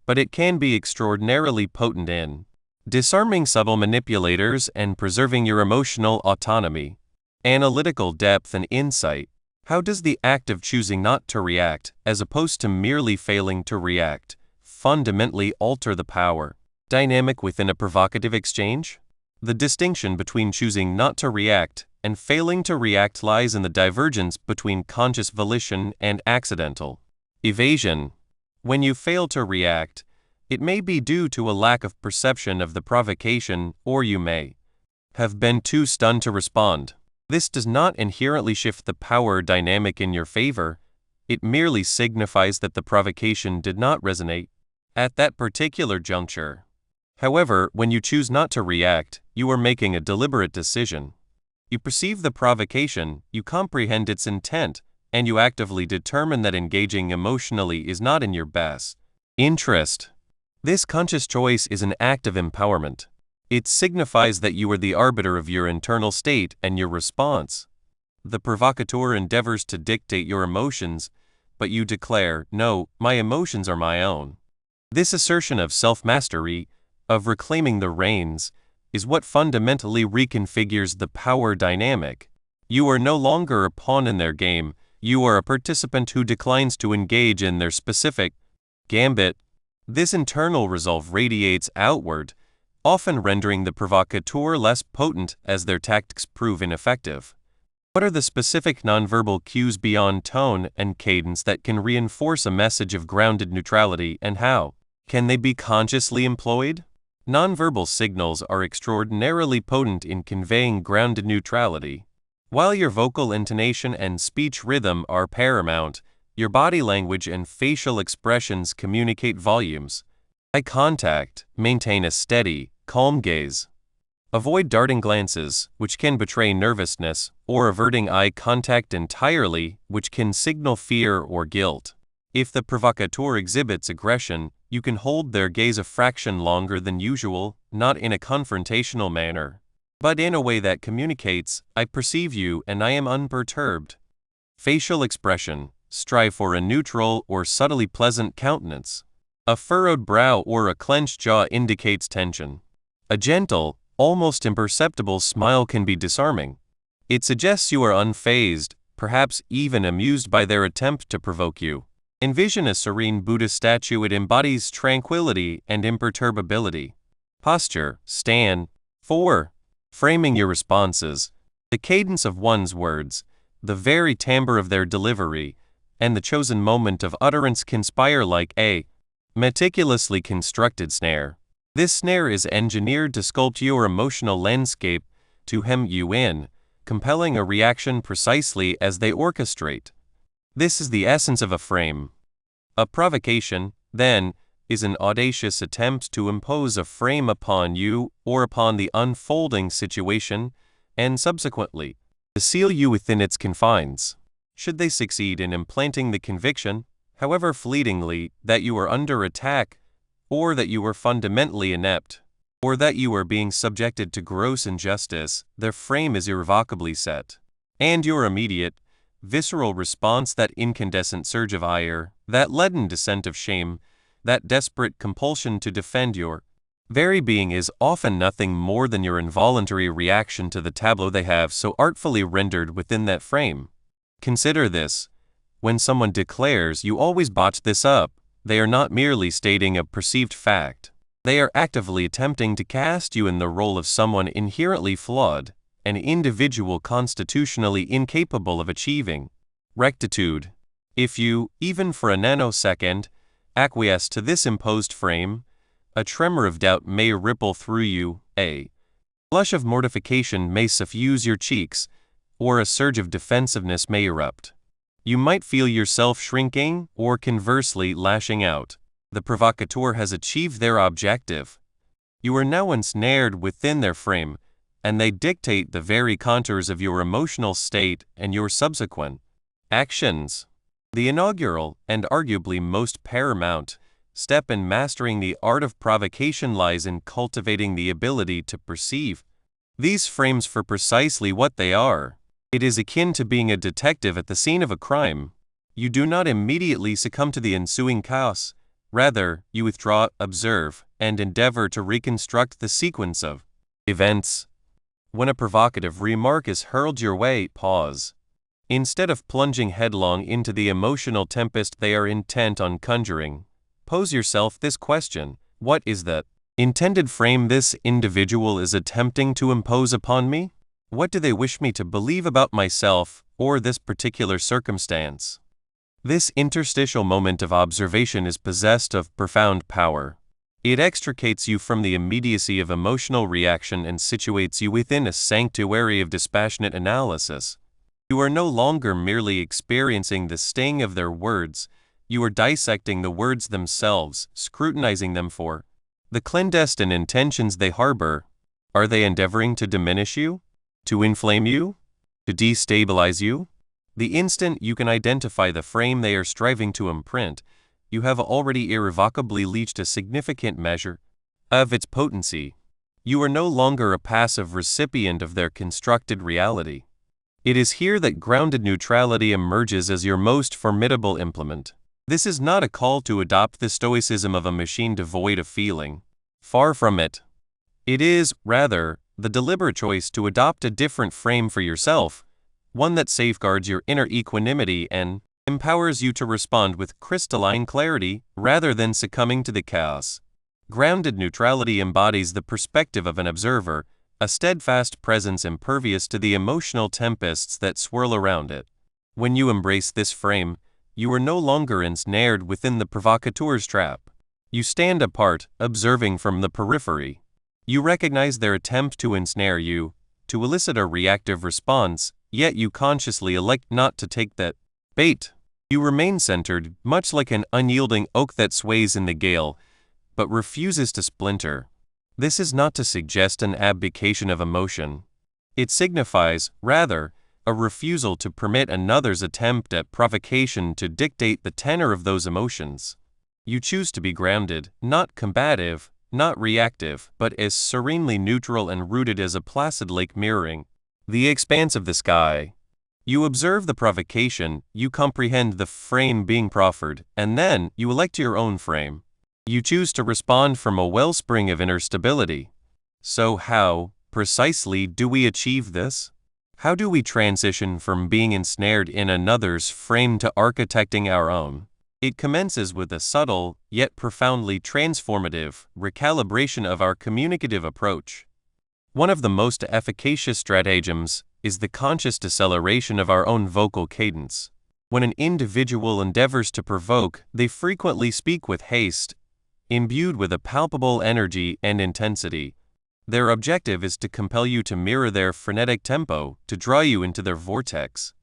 but it can be extraordinarily potent in disarming subtle manipulators and preserving your emotional autonomy. Analytical depth and insight. How does the act of choosing not to react, as opposed to merely failing to react, fundamentally alter the power dynamic within a provocative exchange? The distinction between choosing not to react and failing to react lies in the divergence between conscious volition and accidental evasion. When you fail to react, it may be due to a lack of perception of the provocation, or you may have been too stunned to respond. This does not inherently shift the power dynamic in your favor. It merely signifies that the provocation did not resonate at that particular juncture. However, when you choose not to react, you are making a deliberate decision. You perceive the provocation, you comprehend its intent, and you actively determine that engaging emotionally is not in your best interest. This conscious choice is an act of empowerment. It signifies that you are the arbiter of your internal state and your response. The provocateur endeavors to dictate your emotions, but you declare, "No, my emotions are my own." This assertion of self-mastery, of reclaiming the reins, is what fundamentally reconfigures the power dynamic. You are no longer a pawn in their game, you are a participant who declines to engage in their specific gambit. This internal resolve radiates outward, often rendering the provocateur less potent as their tactics prove ineffective. What are the specific nonverbal cues beyond tone and cadence that can reinforce a message of grounded neutrality, and how can they be consciously employed? Nonverbal signals are extraordinarily potent in conveying grounded neutrality. While your vocal intonation and speech rhythm are paramount, your body language and facial expressions communicate volumes. Eye contact. Maintain a steady, calm gaze. Avoid darting glances, which can betray nervousness, or averting eye contact entirely, which can signal fear or guilt. If the provocateur exhibits aggression, you can hold their gaze a fraction longer than usual, not in a confrontational manner, but in a way that communicates, "I perceive you and I am unperturbed." Facial expression. Strive for a neutral or subtly pleasant countenance. A furrowed brow or a clenched jaw indicates tension. A gentle, almost imperceptible smile can be disarming. It suggests you are unfazed, perhaps even amused by their attempt to provoke you. Envision a serene Buddha statue. It embodies tranquility and imperturbability. Posture. Stand. 4. Framing your responses. The cadence of one's words, the very timbre of their delivery, and the chosen moment of utterance conspire like a meticulously constructed snare. This snare is engineered to sculpt your emotional landscape, to hem you in, compelling a reaction precisely as they orchestrate. This is the essence of a frame. A provocation, then, is an audacious attempt to impose a frame upon you or upon the unfolding situation, and subsequently, to seal you within its confines. Should they succeed in implanting the conviction, however fleetingly, that you are under attack, or that you are fundamentally inept, or that you are being subjected to gross injustice, their frame is irrevocably set. And your immediate, visceral response, that incandescent surge of ire, that leaden descent of shame, that desperate compulsion to defend your very being, is often nothing more than your involuntary reaction to the tableau they have so artfully rendered within that frame. Consider this. When someone declares, "You always botch this up," they are not merely stating a perceived fact. They are actively attempting to cast you in the role of someone inherently flawed, an individual constitutionally incapable of achieving rectitude. If you, even for a nanosecond, acquiesce to this imposed frame, a tremor of doubt may ripple through you, a blush of mortification may suffuse your cheeks, or a surge of defensiveness may erupt. You might feel yourself shrinking, or conversely lashing out. The provocateur has achieved their objective. You are now ensnared within their frame, and they dictate the very contours of your emotional state and your subsequent actions. The inaugural, and arguably most paramount, step in mastering the art of provocation lies in cultivating the ability to perceive these frames for precisely what they are. It is akin to being a detective at the scene of a crime. You do not immediately succumb to the ensuing chaos. Rather, you withdraw, observe, and endeavor to reconstruct the sequence of events. When a provocative remark is hurled your way, pause. Instead of plunging headlong into the emotional tempest they are intent on conjuring, pose yourself this question: what is the intended frame this individual is attempting to impose upon me? What do they wish me to believe about myself or this particular circumstance? This interstitial moment of observation is possessed of profound power. It extricates you from the immediacy of emotional reaction and situates you within a sanctuary of dispassionate analysis. You are no longer merely experiencing the sting of their words, you are dissecting the words themselves, scrutinizing them for the clandestine intentions they harbor. Are they endeavoring to diminish you? To inflame you? To destabilize you? The instant you can identify the frame they are striving to imprint, you have already irrevocably reached a significant measure of its potency. You are no longer a passive recipient of their constructed reality. It is here that grounded neutrality emerges as your most formidable implement. This is not a call to adopt the stoicism of a machine devoid of feeling. Far from it. It is, rather, the deliberate choice to adopt a different frame for yourself, one that safeguards your inner equanimity and empowers you to respond with crystalline clarity rather than succumbing to the chaos. Grounded neutrality embodies the perspective of an observer, a steadfast presence impervious to the emotional tempests that swirl around it. When you embrace this frame, you are no longer ensnared within the provocateur's trap. You stand apart, observing from the periphery. You recognize their attempt to ensnare you, to elicit a reactive response, yet you consciously elect not to take that bait. You remain centered, much like an unyielding oak that sways in the gale, but refuses to splinter. This is not to suggest an abdication of emotion. It signifies, rather, a refusal to permit another's attempt at provocation to dictate the tenor of those emotions. You choose to be grounded, not combative, not reactive, but as serenely neutral and rooted as a placid lake mirroring the expanse of the sky. You observe the provocation, you comprehend the frame being proffered, and then you elect your own frame. You choose to respond from a wellspring of inner stability. So how, precisely, do we achieve this? How do we transition from being ensnared in another's frame to architecting our own? It commences with a subtle, yet profoundly transformative, recalibration of our communicative approach. One of the most efficacious stratagems is the conscious deceleration of our own vocal cadence. When an individual endeavors to provoke, they frequently speak with haste, imbued with a palpable energy and intensity. Their objective is to compel you to mirror their frenetic tempo, to draw you into their vortex.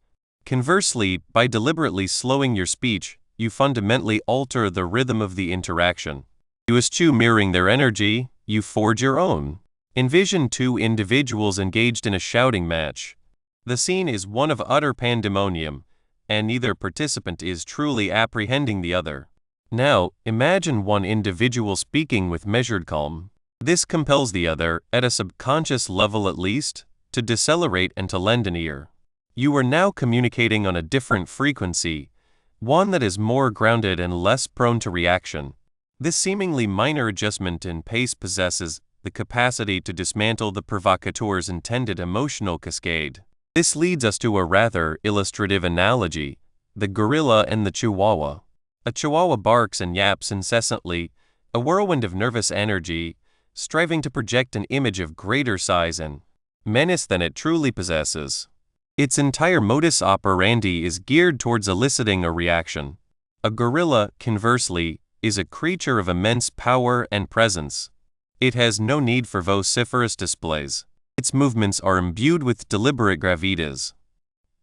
Conversely, by deliberately slowing your speech, you fundamentally alter the rhythm of the interaction. You eschew mirroring their energy, you forge your own. Envision two individuals engaged in a shouting match. The scene is one of utter pandemonium, and neither participant is truly apprehending the other. Now, imagine one individual speaking with measured calm. This compels the other, at a subconscious level at least, to decelerate and to lend an ear. You are now communicating on a different frequency, one that is more grounded and less prone to reaction. This seemingly minor adjustment in pace possesses the capacity to dismantle the provocateur's intended emotional cascade. This leads us to a rather illustrative analogy: the gorilla and the chihuahua. A chihuahua barks and yaps incessantly, a whirlwind of nervous energy, striving to project an image of greater size and menace than it truly possesses. Its entire modus operandi is geared towards eliciting a reaction. A gorilla, conversely, is a creature of immense power and presence. It has no need for vociferous displays. Its movements are imbued with deliberate gravitas.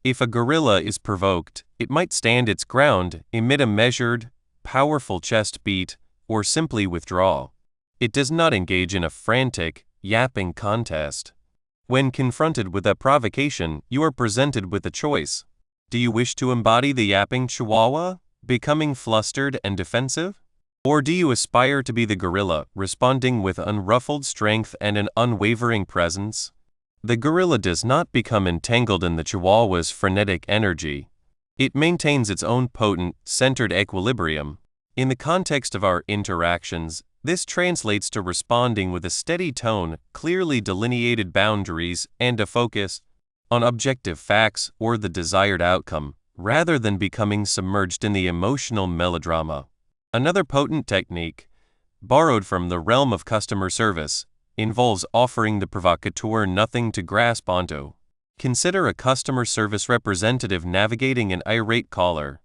If a gorilla is provoked, it might stand its ground, emit a measured, powerful chest beat, or simply withdraw. It does not engage in a frantic, yapping contest. When confronted with a provocation, you are presented with a choice. Do you wish to embody the yapping chihuahua, becoming flustered and defensive? Or do you aspire to be the gorilla, responding with unruffled strength and an unwavering presence? The gorilla does not become entangled in the chihuahua's frenetic energy. It maintains its own potent, centered equilibrium. In the context of our interactions, this translates to responding with a steady tone, clearly delineated boundaries, and a focus on objective facts or the desired outcome, rather than becoming submerged in the emotional melodrama. Another potent technique, borrowed from the realm of customer service, involves offering the provocateur nothing to grasp onto. Consider a customer service representative navigating an irate caller.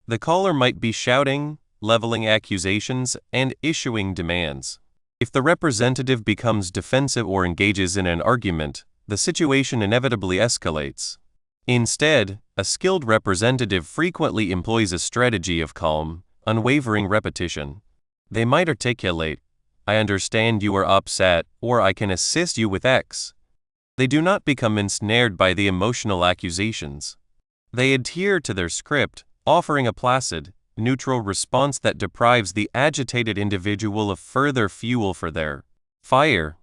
The caller might be shouting, leveling accusations, and issuing demands. If the representative becomes defensive or engages in an argument, the situation inevitably escalates. Instead, a skilled representative frequently employs a strategy of calm, unwavering repetition. They might articulate, "I understand you are upset," or "I can assist you with X." They do not become ensnared by the emotional accusations. They adhere to their script, offering a placid, neutral response that deprives the agitated individual of further fuel for their fire.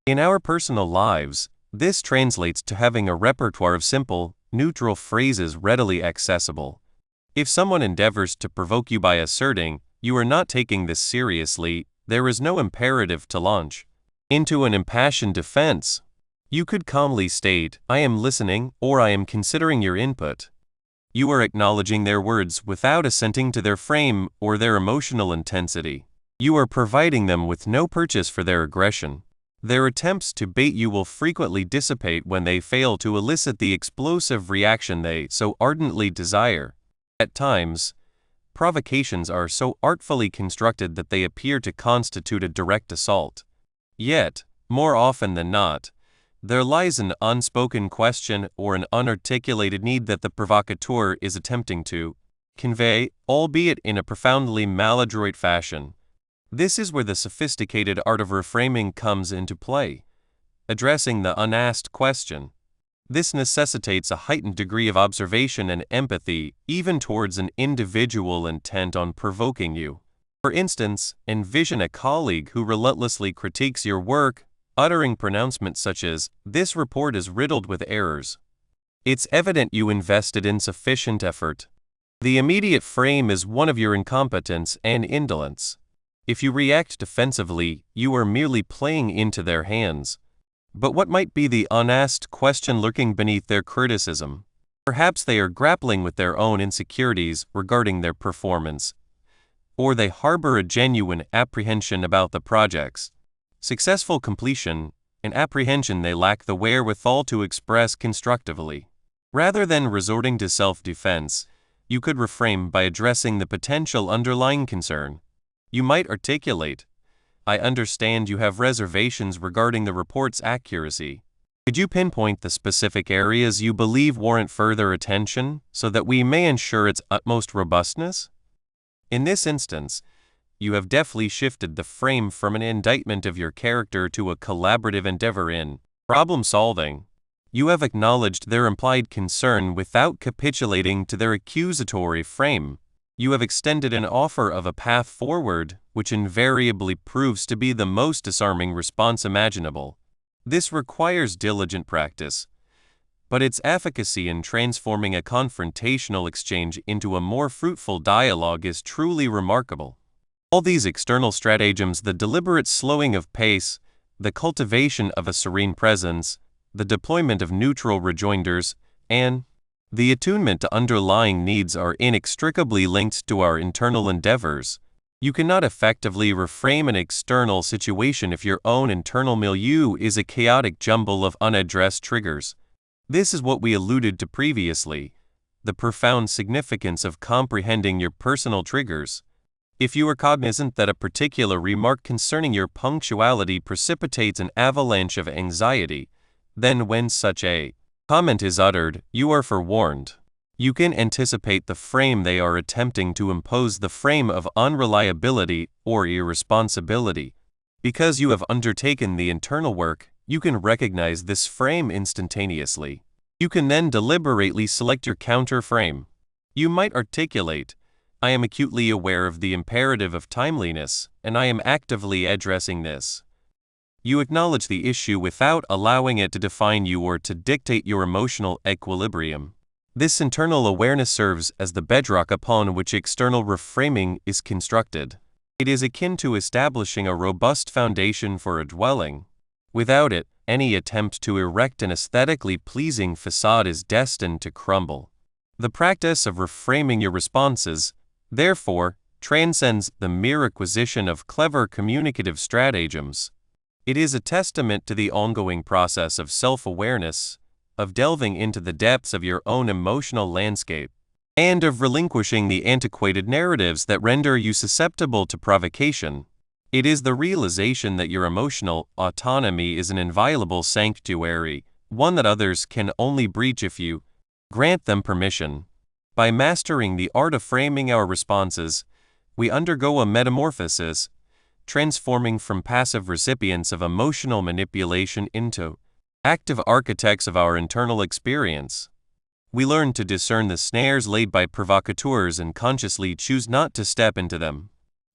In our personal lives, this translates to having a repertoire of simple, neutral phrases readily accessible. If someone endeavors to provoke you by asserting, "You are not taking this seriously," there is no imperative to launch into an impassioned defense. You could calmly state, "I am listening," or "I am considering your input." You are acknowledging their words without assenting to their frame or their emotional intensity. You are providing them with no purchase for their aggression. Their attempts to bait you will frequently dissipate when they fail to elicit the explosive reaction they so ardently desire. At times, provocations are so artfully constructed that they appear to constitute a direct assault. Yet, more often than not, there lies an unspoken question or an unarticulated need that the provocateur is attempting to convey, albeit in a profoundly maladroit fashion. This is where the sophisticated art of reframing comes into play, addressing the unasked question. This necessitates a heightened degree of observation and empathy, even towards an individual intent on provoking you. For instance, envision a colleague who relentlessly critiques your work, uttering pronouncements such as, "This report is riddled with errors. It's evident you invested insufficient effort." The immediate frame is one of your incompetence and indolence. If you react defensively, you are merely playing into their hands. But what might be the unasked question lurking beneath their criticism? Perhaps they are grappling with their own insecurities regarding their performance, or they harbor a genuine apprehension about the project's successful completion, an apprehension they lack the wherewithal to express constructively. Rather than resorting to self-defense, you could reframe by addressing the potential underlying concern. You might articulate, "I understand you have reservations regarding the report's accuracy. Could you pinpoint the specific areas you believe warrant further attention so that we may ensure its utmost robustness?" In this instance, you have deftly shifted the frame from an indictment of your character to a collaborative endeavor in problem solving. You have acknowledged their implied concern without capitulating to their accusatory frame. You have extended an offer of a path forward, which invariably proves to be the most disarming response imaginable. This requires diligent practice, but its efficacy in transforming a confrontational exchange into a more fruitful dialogue is truly remarkable. All these external stratagems, the deliberate slowing of pace, the cultivation of a serene presence, the deployment of neutral rejoinders, and the attunement to underlying needs are inextricably linked to our internal endeavors. You cannot effectively reframe an external situation if your own internal milieu is a chaotic jumble of unaddressed triggers. This is what we alluded to previously, the profound significance of comprehending your personal triggers. If you are cognizant that a particular remark concerning your punctuality precipitates an avalanche of anxiety, then when such a comment is uttered, you are forewarned. You can anticipate the frame they are attempting to impose, the frame of unreliability or irresponsibility. Because you have undertaken the internal work, you can recognize this frame instantaneously. You can then deliberately select your counter frame. You might articulate, "I am acutely aware of the imperative of timeliness, and I am actively addressing this." You acknowledge the issue without allowing it to define you or to dictate your emotional equilibrium. This internal awareness serves as the bedrock upon which external reframing is constructed. It is akin to establishing a robust foundation for a dwelling. Without it, any attempt to erect an aesthetically pleasing facade is destined to crumble. The practice of reframing your responses, therefore, transcends the mere acquisition of clever communicative stratagems. It is a testament to the ongoing process of self-awareness, of delving into the depths of your own emotional landscape, and of relinquishing the antiquated narratives that render you susceptible to provocation. It is the realization that your emotional autonomy is an inviolable sanctuary, one that others can only breach if you grant them permission. By mastering the art of framing our responses, we undergo a metamorphosis, transforming from passive recipients of emotional manipulation into active architects of our internal experience. We learn to discern the snares laid by provocateurs and consciously choose not to step into them.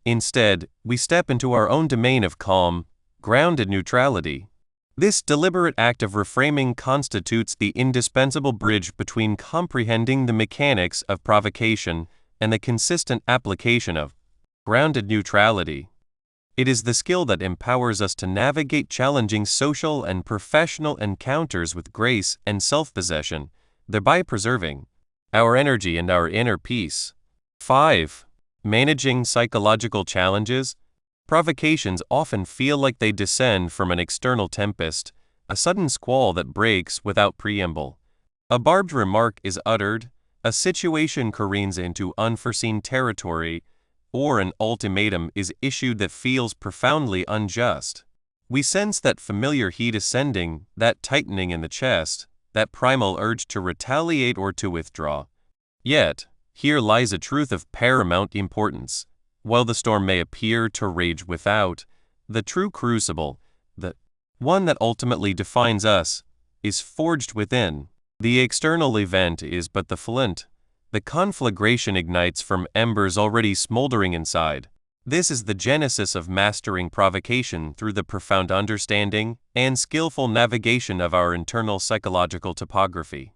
Instead, we step into our own domain of calm, grounded neutrality. This deliberate act of reframing constitutes the indispensable bridge between comprehending the mechanics of provocation and the consistent application of grounded neutrality. It is the skill that empowers us to navigate challenging social and professional encounters with grace and self-possession, thereby preserving our energy and our inner peace. 5. Managing psychological challenges. Provocations often feel like they descend from an external tempest, a sudden squall that breaks without preamble. A barbed remark is uttered, a situation careens into unforeseen territory, or an ultimatum is issued that feels profoundly unjust. We sense that familiar heat ascending, that tightening in the chest, that primal urge to retaliate or to withdraw. Yet, here lies a truth of paramount importance. While the storm may appear to rage without, the true crucible, the one that ultimately defines us, is forged within. The external event is but the flint. The conflagration ignites from embers already smoldering inside. This is the genesis of mastering provocation through the profound understanding and skillful navigation of our internal psychological topography.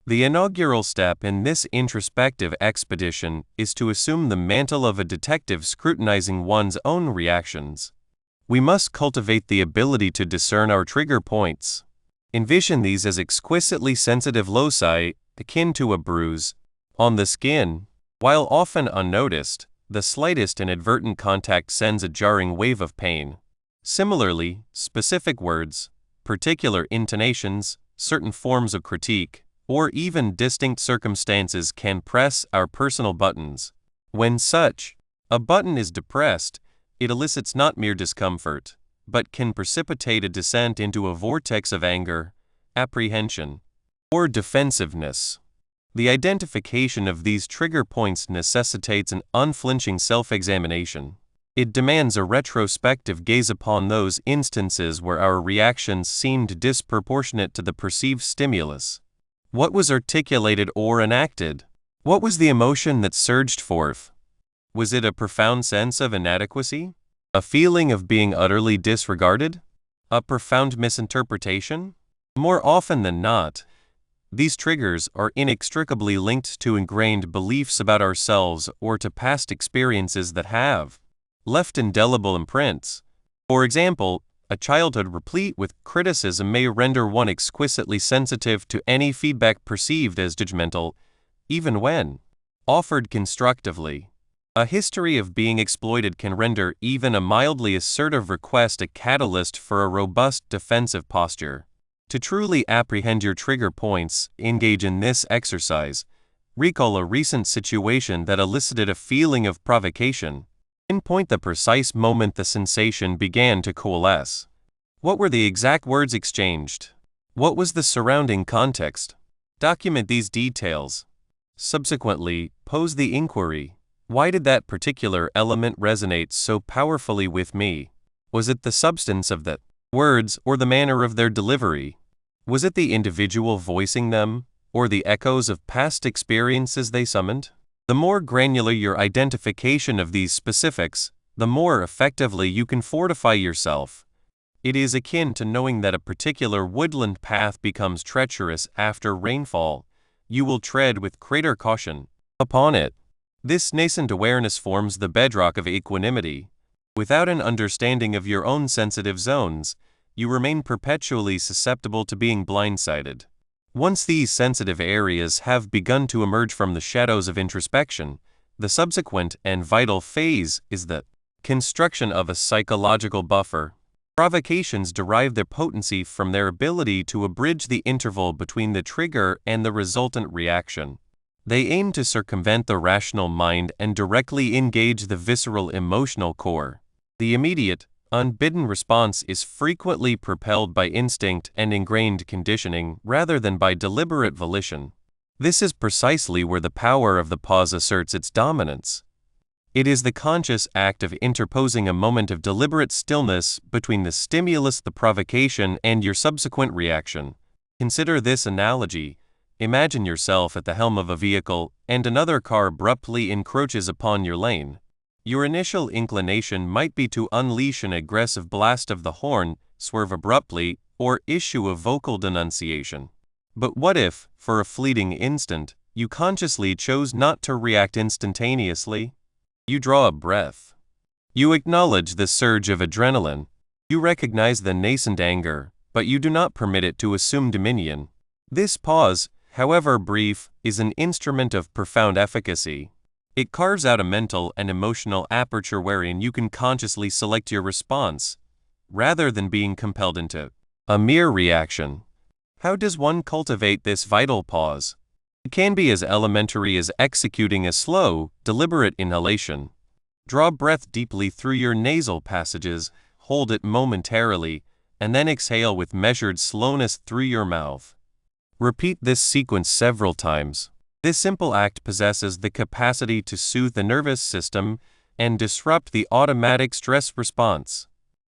The inaugural step in this introspective expedition is to assume the mantle of a detective scrutinizing one's own reactions. We must cultivate the ability to discern our trigger points. Envision these as exquisitely sensitive loci, akin to a bruise on the skin. While often unnoticed, the slightest inadvertent contact sends a jarring wave of pain. Similarly, specific words, particular intonations, certain forms of critique, or even distinct circumstances can press our personal buttons. When such a button is depressed, it elicits not mere discomfort, but can precipitate a descent into a vortex of anger, apprehension, or defensiveness. The identification of these trigger points necessitates an unflinching self-examination. It demands a retrospective gaze upon those instances where our reactions seemed disproportionate to the perceived stimulus. What was articulated or enacted? What was the emotion that surged forth? Was it a profound sense of inadequacy? A feeling of being utterly disregarded? A profound misinterpretation? More often than not, these triggers are inextricably linked to ingrained beliefs about ourselves or to past experiences that have left indelible imprints. For example, a childhood replete with criticism may render one exquisitely sensitive to any feedback perceived as judgmental, even when offered constructively. A history of being exploited can render even a mildly assertive request a catalyst for a robust defensive posture. To truly apprehend your trigger points, engage in this exercise. Recall a recent situation that elicited a feeling of provocation. Pinpoint the precise moment the sensation began to coalesce. What were the exact words exchanged? What was the surrounding context? Document these details. Subsequently, pose the inquiry. Why did that particular element resonate so powerfully with me? Was it the substance of the words or the manner of their delivery? Was it the individual voicing them, or the echoes of past experiences they summoned? The more granular your identification of these specifics, the more effectively you can fortify yourself. It is akin to knowing that a particular woodland path becomes treacherous after rainfall. You will tread with greater caution upon it. This nascent awareness forms the bedrock of equanimity. Without an understanding of your own sensitive zones, you remain perpetually susceptible to being blindsided. Once these sensitive areas have begun to emerge from the shadows of introspection, the subsequent and vital phase is the construction of a psychological buffer. Provocations derive their potency from their ability to abridge the interval between the trigger and the resultant reaction. They aim to circumvent the rational mind and directly engage the visceral emotional core. The immediate, unbidden response is frequently propelled by instinct and ingrained conditioning rather than by deliberate volition. This is precisely where the power of the pause asserts its dominance. It is the conscious act of interposing a moment of deliberate stillness between the stimulus, the provocation, and your subsequent reaction. Consider this analogy. Imagine yourself at the helm of a vehicle, and another car abruptly encroaches upon your lane. Your initial inclination might be to unleash an aggressive blast of the horn, swerve abruptly, or issue a vocal denunciation. But what if, for a fleeting instant, you consciously chose not to react instantaneously? You draw a breath. You acknowledge the surge of adrenaline. You recognize the nascent anger, but you do not permit it to assume dominion. This pause, however brief, is an instrument of profound efficacy. It carves out a mental and emotional aperture wherein you can consciously select your response, rather than being compelled into a mere reaction. How does one cultivate this vital pause? It can be as elementary as executing a slow, deliberate inhalation. Draw breath deeply through your nasal passages, hold it momentarily, and then exhale with measured slowness through your mouth. Repeat this sequence several times. This simple act possesses the capacity to soothe the nervous system and disrupt the automatic stress response.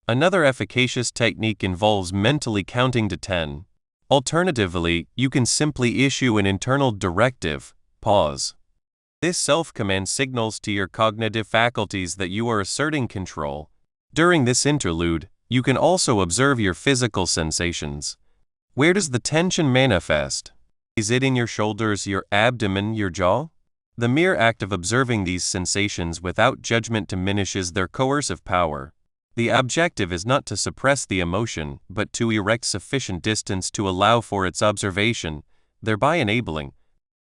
Another efficacious technique involves mentally counting to 10. Alternatively, you can simply issue an internal directive, pause. This self-command signals to your cognitive faculties that you are asserting control. During this interlude, you can also observe your physical sensations. Where does the tension manifest? Is it in your shoulders, your abdomen, your jaw? The mere act of observing these sensations without judgment diminishes their coercive power. The objective is not to suppress the emotion, but to erect sufficient distance to allow for its observation, thereby enabling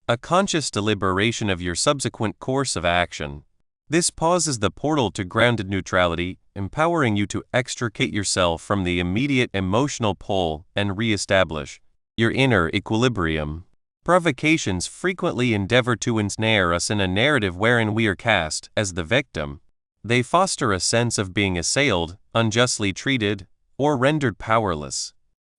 a conscious deliberation of your subsequent course of action. This pause is the portal to grounded neutrality, empowering you to extricate yourself from the immediate emotional pull and re-establish your inner equilibrium. Provocations frequently endeavor to ensnare us in a narrative wherein we are cast as the victim. They foster a sense of being assailed, unjustly treated, or rendered powerless.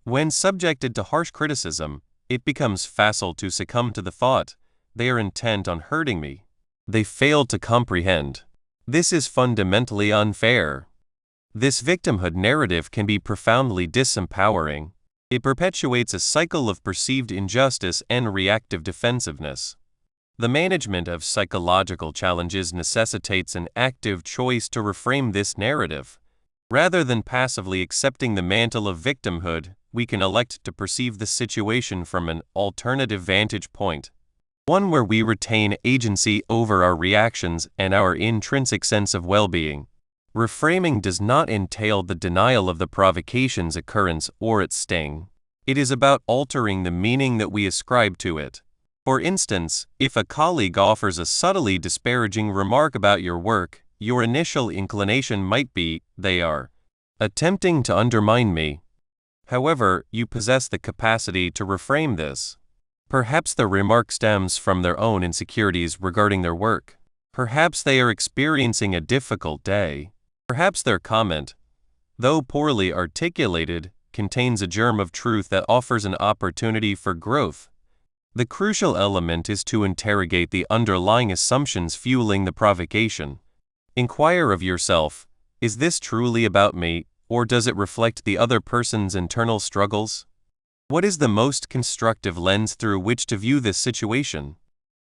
When subjected to harsh criticism, it becomes facile to succumb to the thought, "They are intent on hurting me." They fail to comprehend This is fundamentally unfair. This victimhood narrative can be profoundly disempowering. It perpetuates a cycle of perceived injustice and reactive defensiveness. The management of psychological challenges necessitates an active choice to reframe this narrative. Rather than passively accepting the mantle of victimhood, we can elect to perceive the situation from an alternative vantage point, one where we retain agency over our reactions and our intrinsic sense of well-being. Reframing does not entail the denial of the provocation's occurrence or its sting. It is about altering the meaning that we ascribe to it. For instance, if a colleague offers a subtly disparaging remark about your work, your initial inclination might be, "They are attempting to undermine me." However, you possess the capacity to reframe this. Perhaps the remark stems from their own insecurities regarding their work. Perhaps they are experiencing a difficult day. Perhaps their comment, though poorly articulated, contains a germ of truth that offers an opportunity for growth. The crucial element is to interrogate the underlying assumptions fueling the provocation. Inquire of yourself, is this truly about me, or does it reflect the other person's internal struggles? What is the most constructive lens through which to view this situation?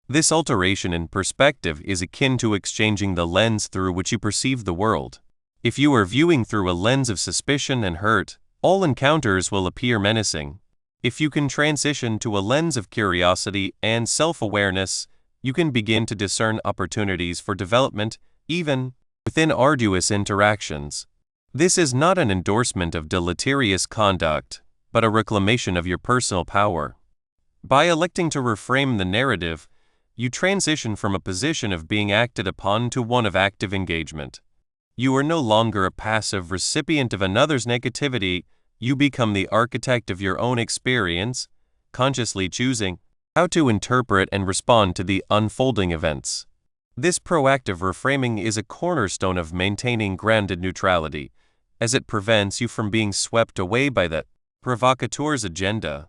This alteration in perspective is akin to exchanging the lens through which you perceive the world. If you are viewing through a lens of suspicion and hurt, all encounters will appear menacing. If you can transition to a lens of curiosity and self-awareness, you can begin to discern opportunities for development, even within arduous interactions. This is not an endorsement of deleterious conduct, but a reclamation of your personal power. By electing to reframe the narrative, you transition from a position of being acted upon to one of active engagement. You are no longer a passive recipient of another's negativity. You become the architect of your own experience, consciously choosing how to interpret and respond to the unfolding events. This proactive reframing is a cornerstone of maintaining grounded neutrality, as it prevents you from being swept away by the provocateur's agenda.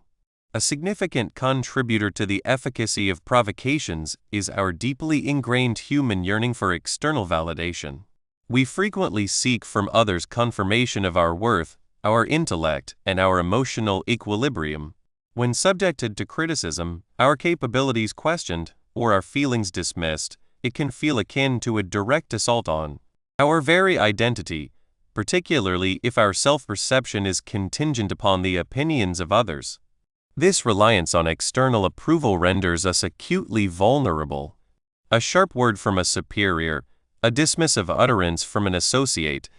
A significant contributor to the efficacy of provocations is our deeply ingrained human yearning for external validation. We frequently seek from others confirmation of our worth, our intellect, and our emotional equilibrium. When subjected to criticism, our capabilities questioned, or our feelings dismissed, it can feel akin to a direct assault on our very identity, particularly if our self-perception is contingent upon the opinions of others. This reliance on external approval renders us acutely vulnerable. A sharp word from a superior, a dismissive utterance from an associate,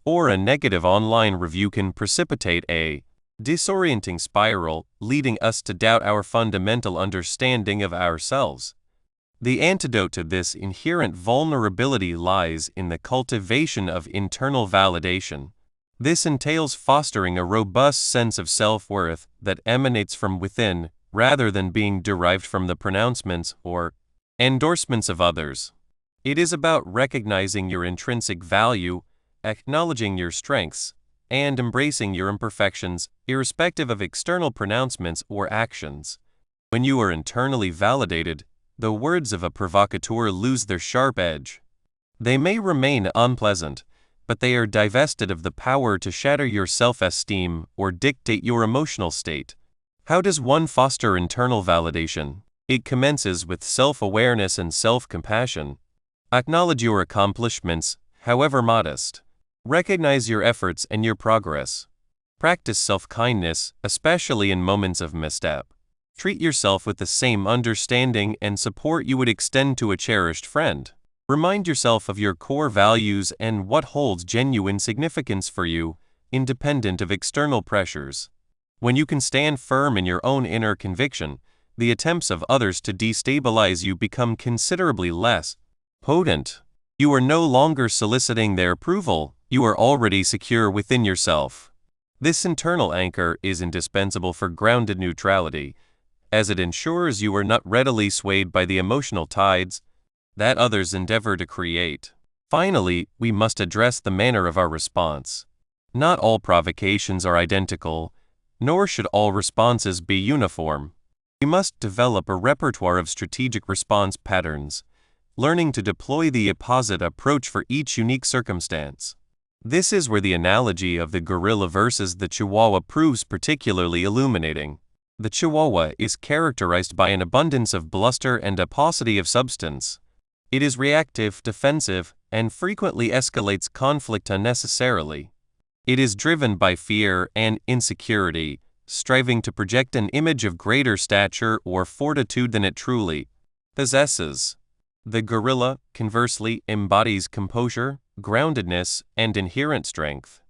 or a negative online review can precipitate a disorienting spiral, leading us to doubt our fundamental understanding of ourselves. The antidote to this inherent vulnerability lies in the cultivation of internal validation. This entails fostering a robust sense of self-worth that emanates from within, rather than being derived from the pronouncements or endorsements of others. It is about recognizing your intrinsic value, acknowledging your strengths, and embracing your imperfections, irrespective of external pronouncements or actions. When you are internally validated, the words of a provocateur lose their sharp edge. They may remain unpleasant, but they are divested of the power to shatter your self-esteem or dictate your emotional state. How does one foster internal validation? It commences with self-awareness and self-compassion. Acknowledge your accomplishments, however modest. Recognize your efforts and your progress. Practice self-kindness, especially in moments of misstep. Treat yourself with the same understanding and support you would extend to a cherished friend. Remind yourself of your core values and what holds genuine significance for you, independent of external pressures. When you can stand firm in your own inner conviction, the attempts of others to destabilize you become considerably less potent. You are no longer soliciting their approval, you are already secure within yourself. This internal anchor is indispensable for grounded neutrality, as it ensures you are not readily swayed by the emotional tides that others endeavor to create. Finally, we must address the manner of our response. Not all provocations are identical, nor should all responses be uniform. We must develop a repertoire of strategic response patterns, learning to deploy the opposite approach for each unique circumstance. This is where the analogy of the gorilla versus the chihuahua proves particularly illuminating. The chihuahua is characterized by an abundance of bluster and a paucity of substance. It is reactive, defensive, and frequently escalates conflict unnecessarily. It is driven by fear and insecurity, striving to project an image of greater stature or fortitude than it truly possesses. The gorilla, conversely, embodies composure, groundedness, and inherent strength.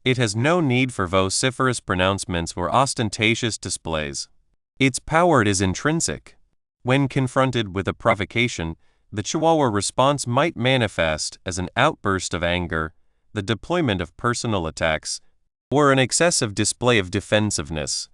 It has no need for vociferous pronouncements or ostentatious displays. Its power is intrinsic. When confronted with a provocation, the chihuahua response might manifest as an outburst of anger, the deployment of personal attacks, or an excessive display of defensiveness.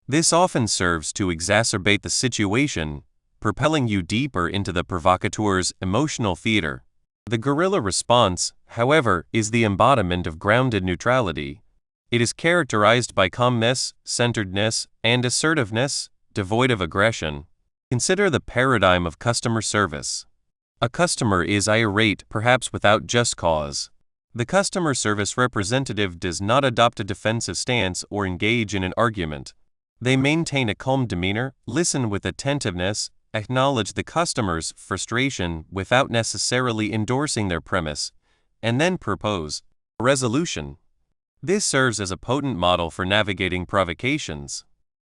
This often serves to exacerbate the situation, propelling you deeper into the provocateur's emotional theater. The gorilla response, however, is the embodiment of grounded neutrality. It is characterized by calmness, centeredness, and assertiveness, devoid of aggression. Consider the paradigm of customer service. A customer is irate, perhaps without just cause. The customer service representative does not adopt a defensive stance or engage in an argument. They maintain a calm demeanor, listen with attentiveness, acknowledge the customer's frustration without necessarily endorsing their premise, and then propose a resolution. This serves as a potent model for navigating provocations.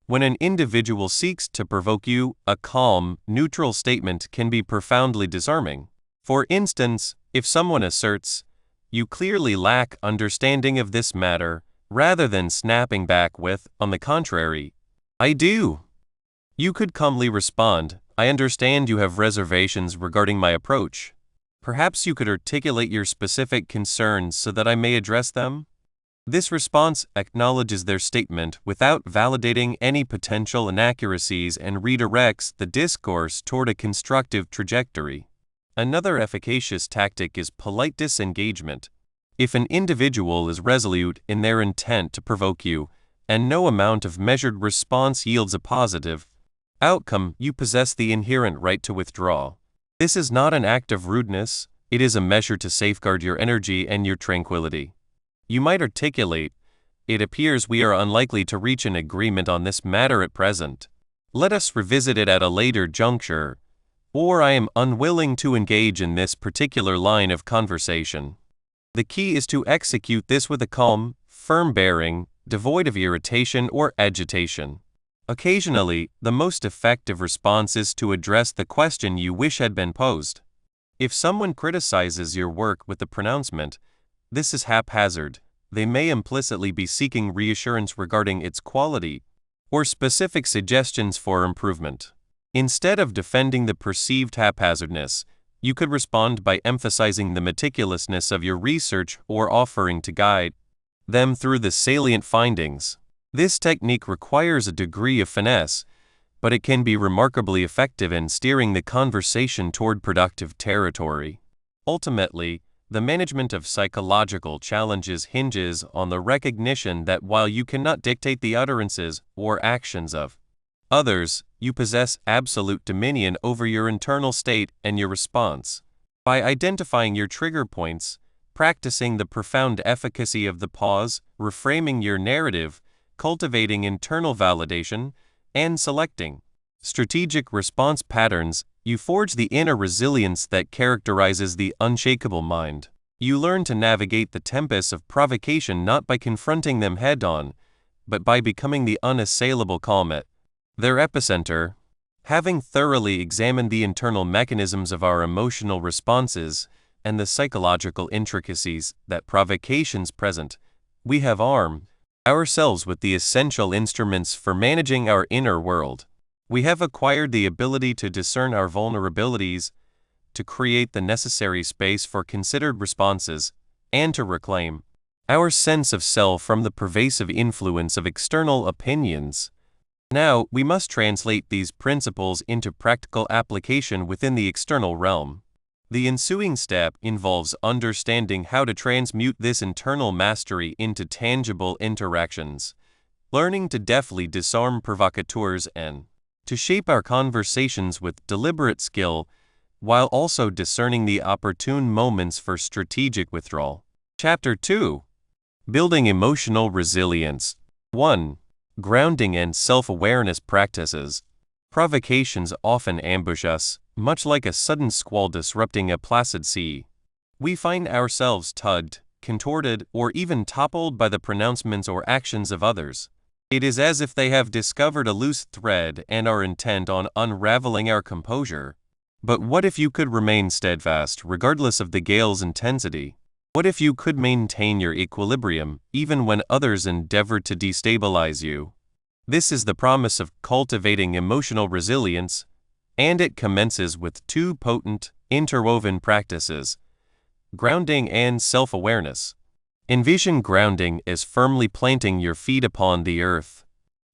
When an individual seeks to provoke you, a calm, neutral statement can be profoundly disarming. For instance, if someone asserts, "You clearly lack understanding of this matter," rather than snapping back with, "On the contrary, I do," you could calmly respond, "I understand you have reservations regarding my approach. Perhaps you could articulate your specific concerns so that I may address them?" This response acknowledges their statement without validating any potential inaccuracies and redirects the discourse toward a constructive trajectory. Another efficacious tactic is polite disengagement. If an individual is resolute in their intent to provoke you, and no amount of measured response yields a positive outcome, you possess the inherent right to withdraw. This is not an act of rudeness, it is a measure to safeguard your energy and your tranquility. You might articulate, "It appears we are unlikely to reach an agreement on this matter at present. Let us revisit it at a later juncture," or "I am unwilling to engage in this particular line of conversation." The key is to execute this with a calm, firm bearing, devoid of irritation or agitation. Occasionally, the most effective response is to address the question you wish had been posed. If someone criticizes your work with the pronouncement, "This is haphazard," they may implicitly be seeking reassurance regarding its quality or specific suggestions for improvement. Instead of defending the perceived haphazardness, you could respond by emphasizing the meticulousness of your research or offering to guide them through the salient findings. This technique requires a degree of finesse, but it can be remarkably effective in steering the conversation toward productive territory. Ultimately, the management of psychological challenges hinges on the recognition that while you cannot dictate the utterances or actions of others, you possess absolute dominion over your internal state and your response. By identifying your trigger points, practicing the profound efficacy of the pause, reframing your narrative, cultivating internal validation, and selecting strategic response patterns, you forge the inner resilience that characterizes the unshakable mind. You learn to navigate the tempests of provocation not by confronting them head-on, but by becoming the unassailable calm at their epicenter. Having thoroughly examined the internal mechanisms of our emotional responses and the psychological intricacies that provocations present, we have armed ourselves with the essential instruments for managing our inner world. We have acquired the ability to discern our vulnerabilities, to create the necessary space for considered responses, and to reclaim our sense of self from the pervasive influence of external opinions. Now, we must translate these principles into practical application within the external realm. The ensuing step involves understanding how to transmute this internal mastery into tangible interactions, learning to deftly disarm provocateurs and to shape our conversations with deliberate skill while also discerning the opportune moments for strategic withdrawal. Chapter 2. Building Emotional Resilience. 1. Grounding and self-awareness practices. Provocations often ambush us, much like a sudden squall disrupting a placid sea. We find ourselves tugged, contorted, or even toppled by the pronouncements or actions of others. It is as if they have discovered a loose thread and are intent on unraveling our composure. But what if you could remain steadfast regardless of the gale's intensity? What if you could maintain your equilibrium even when others endeavor to destabilize you? This is the promise of cultivating emotional resilience, and it commences with two potent, interwoven practices: grounding and self-awareness. Envision grounding as firmly planting your feet upon the earth.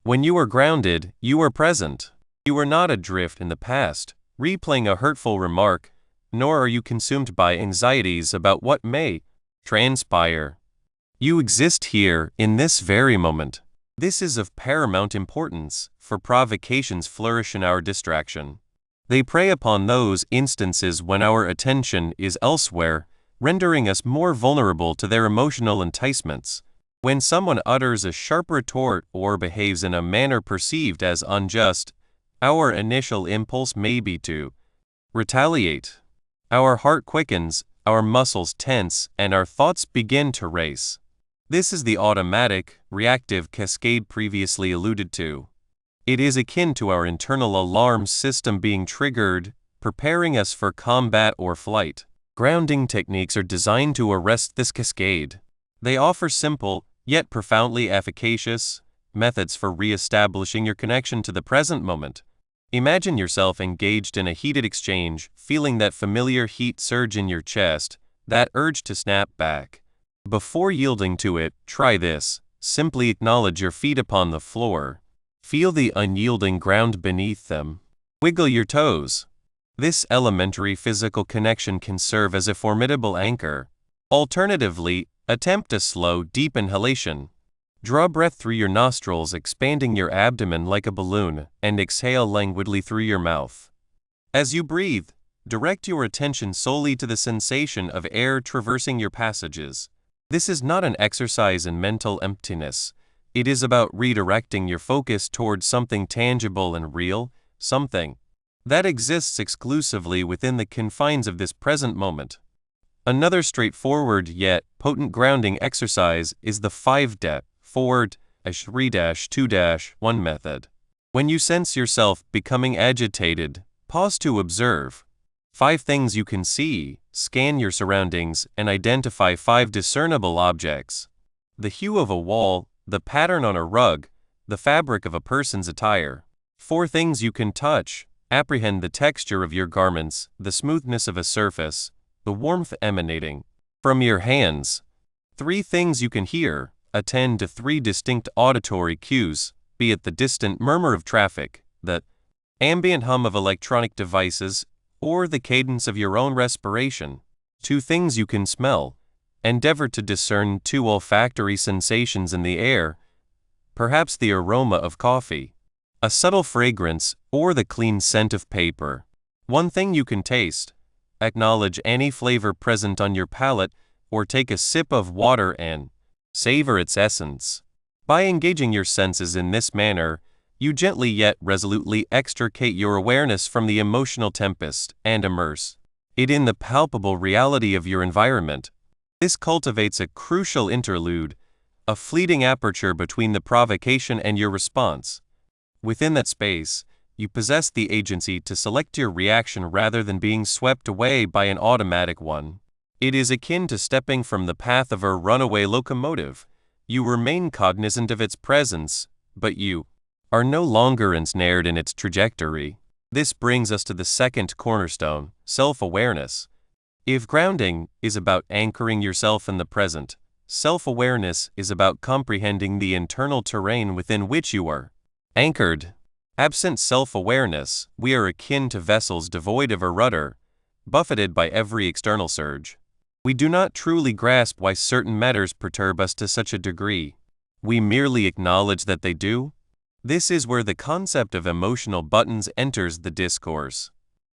When you are grounded, you are present. You are not adrift in the past, replaying a hurtful remark, nor are you consumed by anxieties about what may transpire. You exist here in this very moment. This is of paramount importance, for provocations flourish in our distraction. They prey upon those instances when our attention is elsewhere, rendering us more vulnerable to their emotional enticements. When someone utters a sharp retort or behaves in a manner perceived as unjust, our initial impulse may be to retaliate. Our heart quickens, our muscles tense, and our thoughts begin to race. This is the automatic, reactive cascade previously alluded to. It is akin to our internal alarm system being triggered, preparing us for combat or flight. Grounding techniques are designed to arrest this cascade. They offer simple, yet profoundly efficacious, methods for re-establishing your connection to the present moment. Imagine yourself engaged in a heated exchange, feeling that familiar heat surge in your chest, that urge to snap back. Before yielding to it, try this. Simply acknowledge your feet upon the floor. Feel the unyielding ground beneath them. Wiggle your toes. This elementary physical connection can serve as a formidable anchor. Alternatively, attempt a slow, deep inhalation. Draw breath through your nostrils, expanding your abdomen like a balloon, and exhale languidly through your mouth. As you breathe, direct your attention solely to the sensation of air traversing your passages. This is not an exercise in mental emptiness. It is about redirecting your focus towards something tangible and real, something that exists exclusively within the confines of this present moment. Another straightforward yet potent grounding exercise is the 5-4-3-2-1 method. When you sense yourself becoming agitated, pause to observe 5 things you can see, scan your surroundings, and identify 5 discernible objects: the hue of a wall, the pattern on a rug, the fabric of a person's attire. 4 things you can touch. Apprehend the texture of your garments, the smoothness of a surface, the warmth emanating from your hands. 3 things you can hear. Attend to 3 distinct auditory cues, be it the distant murmur of traffic, the ambient hum of electronic devices, or the cadence of your own respiration. 2 things you can smell. Endeavor to discern 2 olfactory sensations in the air, perhaps the aroma of coffee, a subtle fragrance, or the clean scent of paper. 1 thing you can taste. Acknowledge any flavor present on your palate, or take a sip of water and savor its essence. By engaging your senses in this manner, you gently yet resolutely extricate your awareness from the emotional tempest and immerse it in the palpable reality of your environment. This cultivates a crucial interlude, a fleeting aperture between the provocation and your response. Within that space, you possess the agency to select your reaction rather than being swept away by an automatic one. It is akin to stepping from the path of a runaway locomotive. You remain cognizant of its presence, but you are no longer ensnared in its trajectory. This brings us to the second cornerstone, self-awareness. If grounding is about anchoring yourself in the present, self-awareness is about comprehending the internal terrain within which you are anchored. Absent self-awareness, we are akin to vessels devoid of a rudder, buffeted by every external surge. We do not truly grasp why certain matters perturb us to such a degree. We merely acknowledge that they do. This is where the concept of emotional buttons enters the discourse.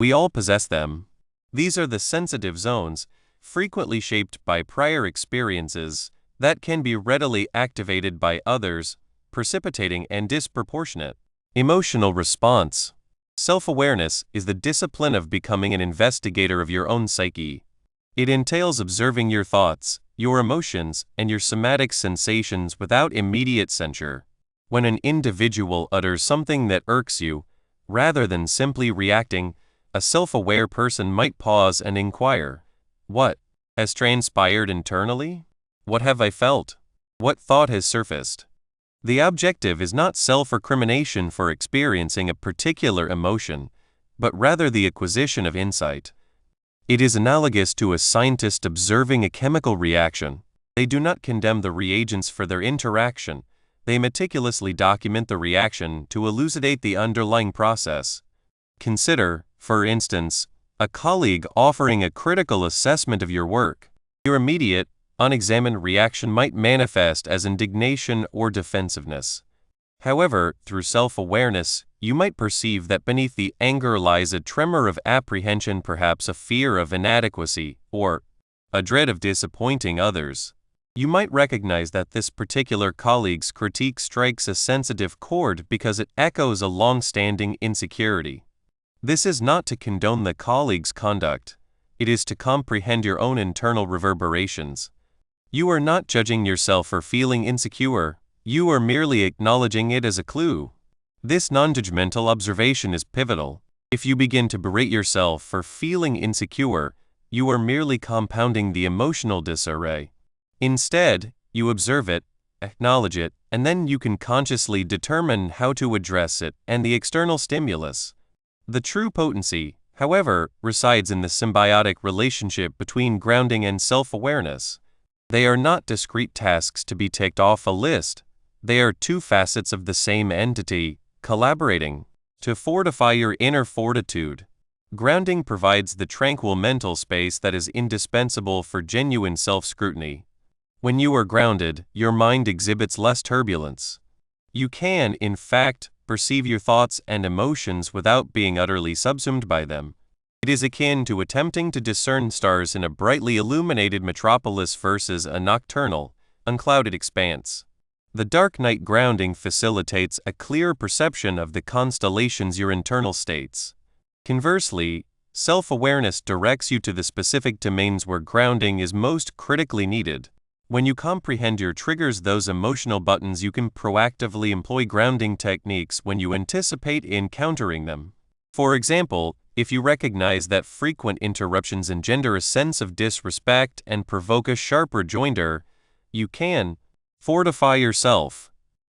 We all possess them, These are the sensitive zones, frequently shaped by prior experiences, that can be readily activated by others, precipitating and disproportionate emotional response. Self-awareness is the discipline of becoming an investigator of your own psyche. It entails observing your thoughts, your emotions, and your somatic sensations without immediate censure. When an individual utters something that irks you, rather than simply reacting, a self-aware person might pause and inquire, "What has transpired internally? What have I felt? What thought has surfaced?" The objective is not self-recrimination for experiencing a particular emotion, but rather the acquisition of insight. It is analogous to a scientist observing a chemical reaction. They do not condemn the reagents for their interaction. They meticulously document the reaction to elucidate the underlying process. Consider, for instance, a colleague offering a critical assessment of your work. Your immediate, unexamined reaction might manifest as indignation or defensiveness. However, through self-awareness, you might perceive that beneath the anger lies a tremor of apprehension, perhaps a fear of inadequacy, or a dread of disappointing others. You might recognize that this particular colleague's critique strikes a sensitive chord because it echoes a long-standing insecurity. This is not to condone the colleague's conduct. It is to comprehend your own internal reverberations. You are not judging yourself for feeling insecure. You are merely acknowledging it as a clue. This non-judgmental observation is pivotal. If you begin to berate yourself for feeling insecure, you are merely compounding the emotional disarray. Instead, you observe it, acknowledge it, and then you can consciously determine how to address it and the external stimulus. The true potency, however, resides in the symbiotic relationship between grounding and self-awareness. They are not discrete tasks to be ticked off a list. They are two facets of the same entity, collaborating to fortify your inner fortitude. Grounding provides the tranquil mental space that is indispensable for genuine self-scrutiny. When you are grounded, your mind exhibits less turbulence. You can, in fact, perceive your thoughts and emotions without being utterly subsumed by them. It is akin to attempting to discern stars in a brightly illuminated metropolis versus a nocturnal, unclouded expanse. The dark night grounding facilitates a clear perception of the constellations, your internal states. Conversely, self-awareness directs you to the specific domains where grounding is most critically needed. When you comprehend your triggers, those emotional buttons, you can proactively employ grounding techniques when you anticipate encountering them. For example, if you recognize that frequent interruptions engender a sense of disrespect and provoke a sharp rejoinder, you can fortify yourself.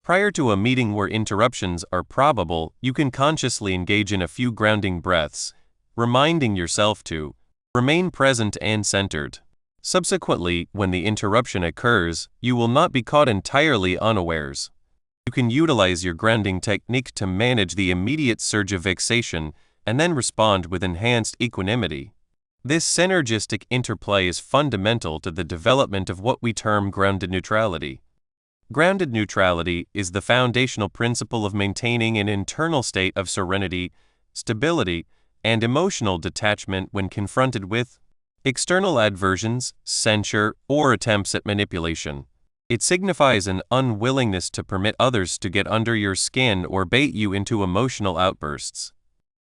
Prior to a meeting where interruptions are probable, you can consciously engage in a few grounding breaths, reminding yourself to remain present and centered. Subsequently, when the interruption occurs, you will not be caught entirely unawares. You can utilize your grounding technique to manage the immediate surge of vexation and then respond with enhanced equanimity. This synergistic interplay is fundamental to the development of what we term grounded neutrality. Grounded neutrality is the foundational principle of maintaining an internal state of serenity, stability, and emotional detachment when confronted with external adversions, censure, or attempts at manipulation. It signifies an unwillingness to permit others to get under your skin or bait you into emotional outbursts.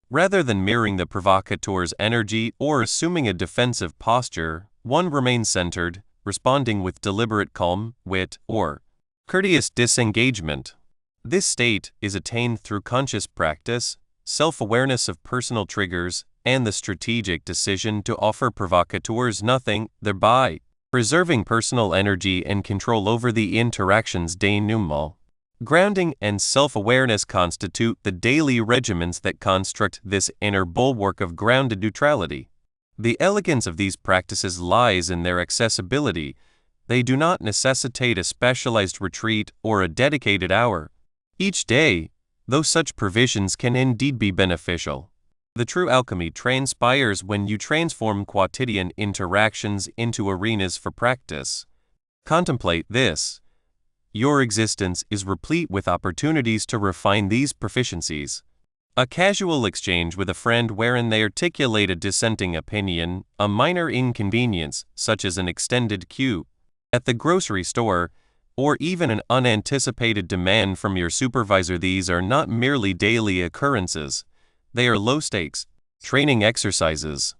Rather than mirroring the provocateur's energy or assuming a defensive posture, one remains centered, responding with deliberate calm, wit, or courteous disengagement. This state is attained through conscious practice, self-awareness of personal triggers, and the strategic decision to offer provocateurs nothing, thereby preserving personal energy and control over the interactions denouement. Grounding and self-awareness constitute the daily regimens that construct this inner bulwark of grounded neutrality. The elegance of these practices lies in their accessibility. They do not necessitate a specialized retreat or a dedicated hour each day, though such provisions can indeed be beneficial. The true alchemy transpires when you transform quotidian interactions into arenas for practice. Contemplate this. Your existence is replete with opportunities to refine these proficiencies. A casual exchange with a friend wherein they articulate a dissenting opinion, a minor inconvenience such as an extended queue at the grocery store, or even an unanticipated demand from your supervisor. These are not merely daily occurrences, they are low-stakes training exercises.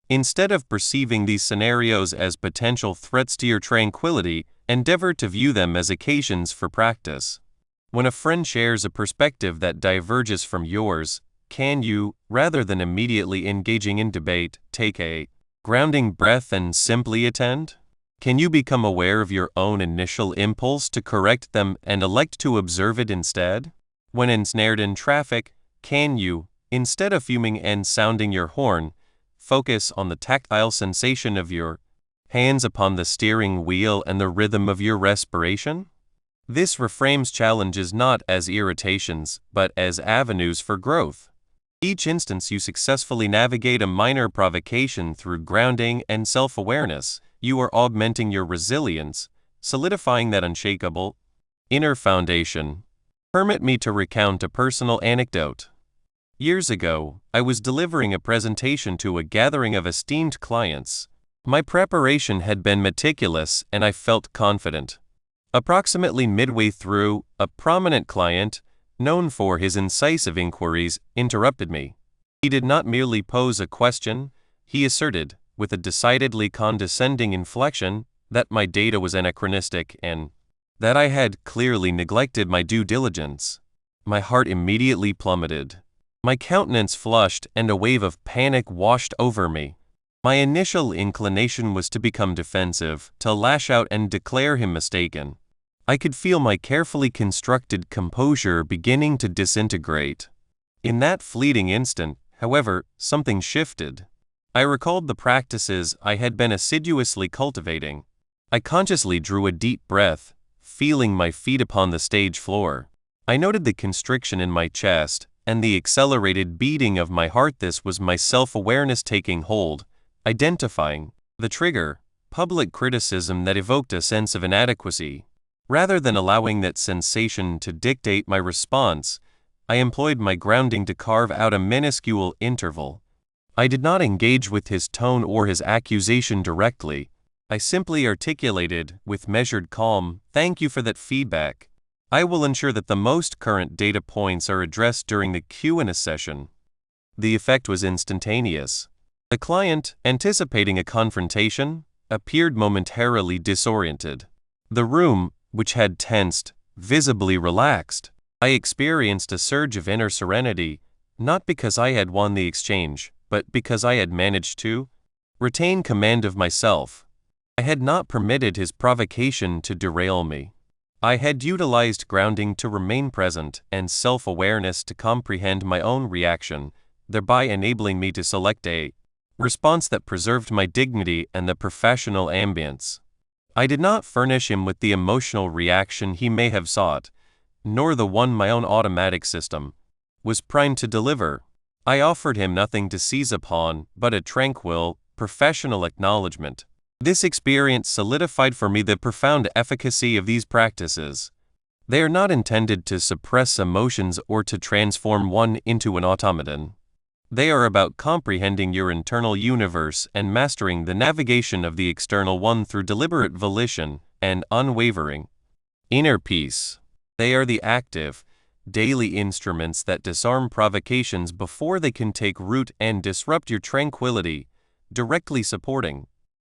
Instead of perceiving these scenarios as potential threats to your tranquility, endeavor to view them as occasions for practice. When a friend shares a perspective that diverges from yours, can you, rather than immediately engaging in debate, take a grounding breath and simply attend? Can you become aware of your own initial impulse to correct them and elect to observe it instead? When ensnared in traffic, can you, instead of fuming and sounding your horn, focus on the tactile sensation of your hands upon the steering wheel and the rhythm of your respiration? This reframes challenges not as irritations, but as avenues for growth. Each instance you successfully navigate a minor provocation through grounding and self-awareness, you are augmenting your resilience, solidifying that unshakable inner foundation. Permit me to recount a personal anecdote. Years ago, I was delivering a presentation to a gathering of esteemed clients. My preparation had been meticulous and I felt confident. Approximately midway through, a prominent client, known for his incisive inquiries, interrupted me. He did not merely pose a question, he asserted, with a decidedly condescending inflection, that my data was anachronistic and that I had clearly neglected my due diligence. My heart immediately plummeted. My countenance flushed and a wave of panic washed over me. My initial inclination was to become defensive, to lash out and declare him mistaken. I could feel my carefully constructed composure beginning to disintegrate. In that fleeting instant, however, something shifted. I recalled the practices I had been assiduously cultivating. I consciously drew a deep breath, feeling my feet upon the stage floor. I noted the constriction in my chest and the accelerated beating of my heart. This was my self-awareness taking hold, identifying the trigger, public criticism that evoked a sense of inadequacy. Rather than allowing that sensation to dictate my response, I employed my grounding to carve out a minuscule interval. I did not engage with his tone or his accusation directly. I simply articulated, with measured calm, "Thank you for that feedback. I will ensure that the most current data points are addressed during the Q&A session." The effect was instantaneous. The client, anticipating a confrontation, appeared momentarily disoriented. The room, which had tensed, visibly relaxed. I experienced a surge of inner serenity, not because I had won the exchange, but because I had managed to retain command of myself. I had not permitted his provocation to derail me. I had utilized grounding to remain present and self-awareness to comprehend my own reaction, thereby enabling me to select a response that preserved my dignity and the professional ambience. I did not furnish him with the emotional reaction he may have sought, nor the one my own automatic system was primed to deliver. I offered him nothing to seize upon but a tranquil, professional acknowledgement. This experience solidified for me the profound efficacy of these practices. They are not intended to suppress emotions or to transform one into an automaton. They are about comprehending your internal universe and mastering the navigation of the external one through deliberate volition and unwavering inner peace. They are the active, daily instruments that disarm provocations before they can take root and disrupt your tranquility, directly supporting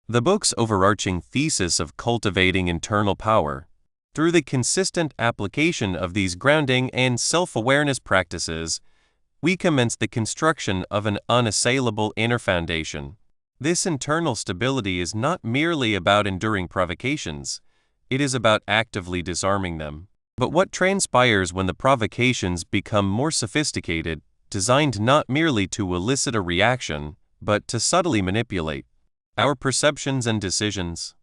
the book's overarching thesis of cultivating internal power. Through the consistent application of these grounding and self-awareness practices, we commence the construction of an unassailable inner foundation. This internal stability is not merely about enduring provocations, it is about actively disarming them. But what transpires when the provocations become more sophisticated, designed not merely to elicit a reaction, but to subtly manipulate our perceptions and decisions?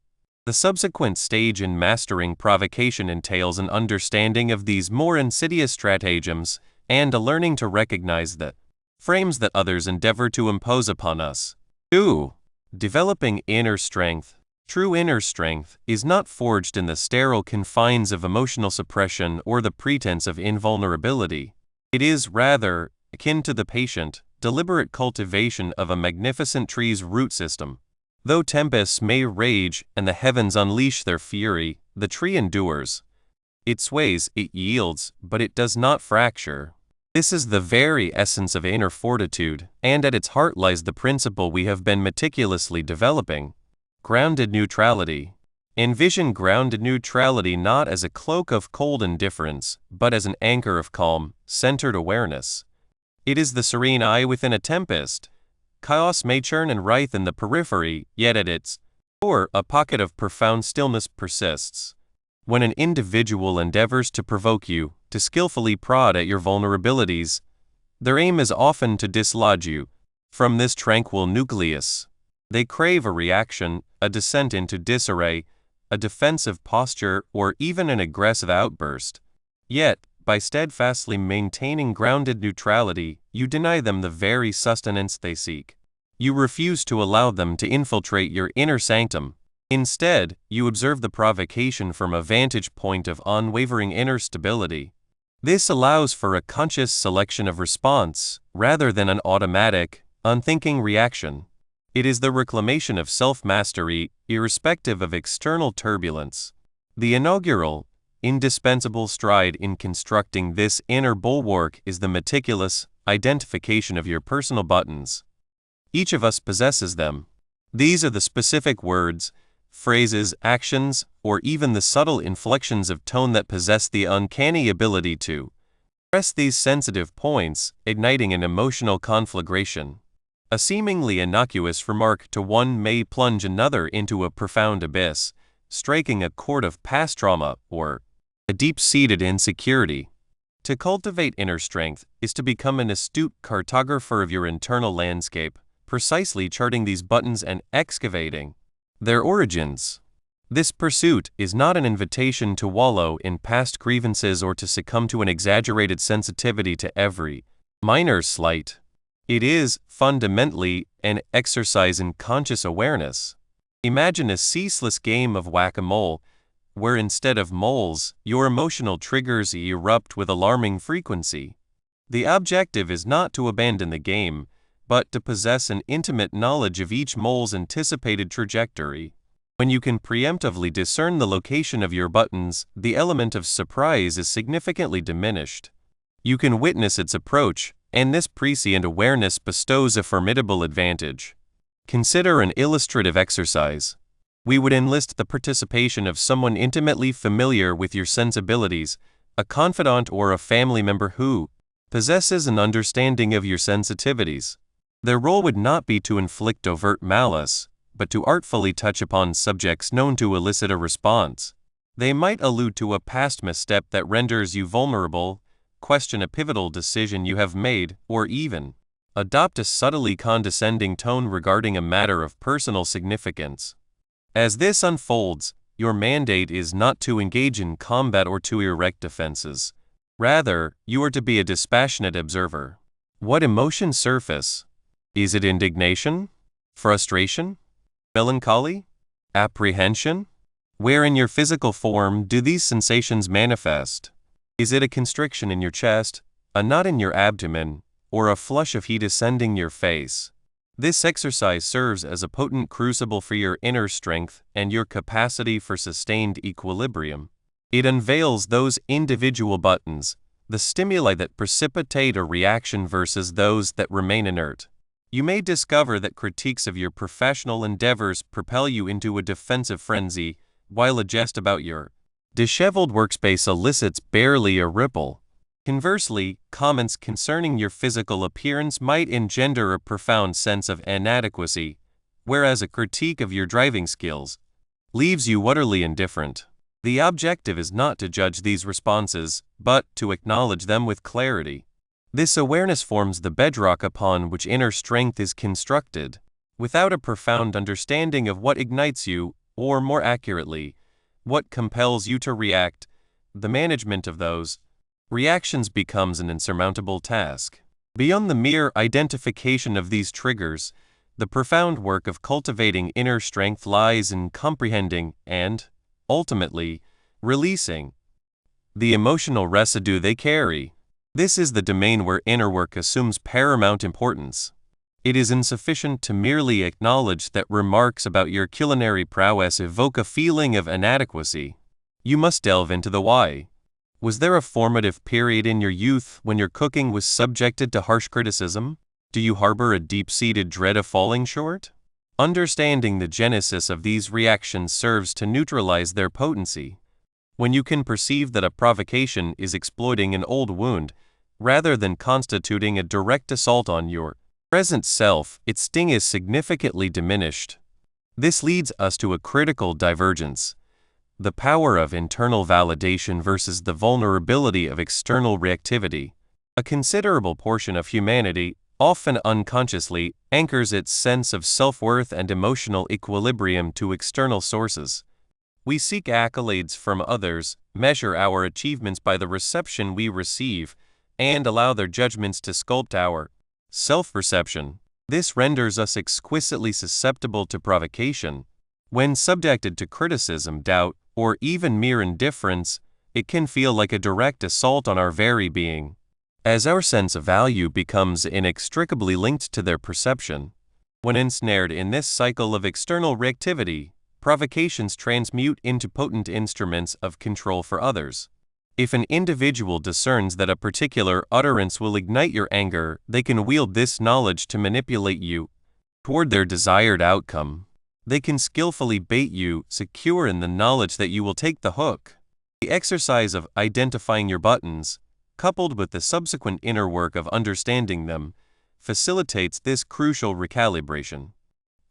The subsequent stage in mastering provocation entails an understanding of these more insidious stratagems and a learning to recognize the frames that others endeavor to impose upon us. 2. Developing inner strength. True inner strength is not forged in the sterile confines of emotional suppression or the pretense of invulnerability. It is, rather, akin to the patient, deliberate cultivation of a magnificent tree's root system. Though tempests may rage and the heavens unleash their fury, the tree endures. It sways, it yields, but it does not fracture. This is the very essence of inner fortitude, and at its heart lies the principle we have been meticulously developing: grounded neutrality. Envision grounded neutrality not as a cloak of cold indifference, but as an anchor of calm, centered awareness. It is the serene eye within a tempest. Chaos may churn and writhe in the periphery, yet at its core a pocket of profound stillness persists. When an individual endeavors to provoke you, to skillfully prod at your vulnerabilities, their aim is often to dislodge you from this tranquil nucleus. They crave a reaction, a descent into disarray, a defensive posture, or even an aggressive outburst. Yet, by steadfastly maintaining grounded neutrality, you deny them the very sustenance they seek. You refuse to allow them to infiltrate your inner sanctum. Instead, you observe the provocation from a vantage point of unwavering inner stability. This allows for a conscious selection of response, rather than an automatic, unthinking reaction. It is the reclamation of self-mastery, irrespective of external turbulence. The inaugural, indispensable stride in constructing this inner bulwark is the meticulous identification of your personal buttons. Each of us possesses them. These are the specific words, phrases, actions, or even the subtle inflections of tone that possess the uncanny ability to press these sensitive points, igniting an emotional conflagration. A seemingly innocuous remark to one may plunge another into a profound abyss, striking a chord of past trauma or a deep-seated insecurity. To cultivate inner strength is to become an astute cartographer of your internal landscape, precisely charting these buttons and excavating their origins. This pursuit is not an invitation to wallow in past grievances or to succumb to an exaggerated sensitivity to every minor slight. It is, fundamentally, an exercise in conscious awareness. Imagine a ceaseless game of whack-a-mole, where instead of moles, your emotional triggers erupt with alarming frequency. The objective is not to abandon the game, but to possess an intimate knowledge of each mole's anticipated trajectory. When you can preemptively discern the location of your buttons, the element of surprise is significantly diminished. You can witness its approach, and this prescient awareness bestows a formidable advantage. Consider an illustrative exercise. We would enlist the participation of someone intimately familiar with your sensibilities, a confidant or a family member who possesses an understanding of your sensitivities. Their role would not be to inflict overt malice, but to artfully touch upon subjects known to elicit a response. They might allude to a past misstep that renders you vulnerable, question a pivotal decision you have made, or even adopt a subtly condescending tone regarding a matter of personal significance. As this unfolds, your mandate is not to engage in combat or to erect defenses. Rather, you are to be a dispassionate observer. What emotions surface? Is it indignation? Frustration? Melancholy? Apprehension? Where in your physical form do these sensations manifest? Is it a constriction in your chest, a knot in your abdomen, or a flush of heat ascending your face? This exercise serves as a potent crucible for your inner strength and your capacity for sustained equilibrium. It unveils those individual buttons, the stimuli that precipitate a reaction versus those that remain inert. You may discover that critiques of your professional endeavors propel you into a defensive frenzy, while a jest about your disheveled workspace elicits barely a ripple. Conversely, comments concerning your physical appearance might engender a profound sense of inadequacy, whereas a critique of your driving skills leaves you utterly indifferent. The objective is not to judge these responses, but to acknowledge them with clarity. This awareness forms the bedrock upon which inner strength is constructed. Without a profound understanding of what ignites you, or more accurately, what compels you to react, the management of those reactions becomes an insurmountable task. Beyond the mere identification of these triggers, the profound work of cultivating inner strength lies in comprehending and, ultimately, releasing the emotional residue they carry. This is the domain where inner work assumes paramount importance. It is insufficient to merely acknowledge that remarks about your culinary prowess evoke a feeling of inadequacy. You must delve into the why. Was there a formative period in your youth when your cooking was subjected to harsh criticism? Do you harbor a deep-seated dread of falling short? Understanding the genesis of these reactions serves to neutralize their potency. When you can perceive that a provocation is exploiting an old wound, rather than constituting a direct assault on your present self, its sting is significantly diminished. This leads us to a critical divergence: the power of internal validation versus the vulnerability of external reactivity. A considerable portion of humanity, often unconsciously, anchors its sense of self-worth and emotional equilibrium to external sources. We seek accolades from others, measure our achievements by the reception we receive, and allow their judgments to sculpt our self-perception. This renders us exquisitely susceptible to provocation. When subjected to criticism, doubt, or even mere indifference, it can feel like a direct assault on our very being. As our sense of value becomes inextricably linked to their perception, when ensnared in this cycle of external reactivity, provocations transmute into potent instruments of control for others. If an individual discerns that a particular utterance will ignite your anger, they can wield this knowledge to manipulate you toward their desired outcome. They can skillfully bait you, secure in the knowledge that you will take the hook. The exercise of identifying your buttons, coupled with the subsequent inner work of understanding them, facilitates this crucial recalibration.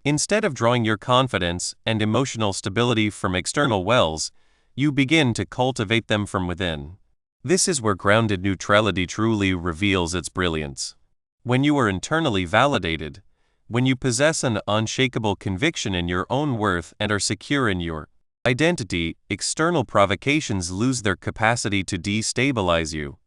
Instead of drawing your confidence and emotional stability from external wells, you begin to cultivate them from within. This is where grounded neutrality truly reveals its brilliance. When you are internally validated, when you possess an unshakable conviction in your own worth and are secure in your identity, external provocations lose their capacity to destabilize you.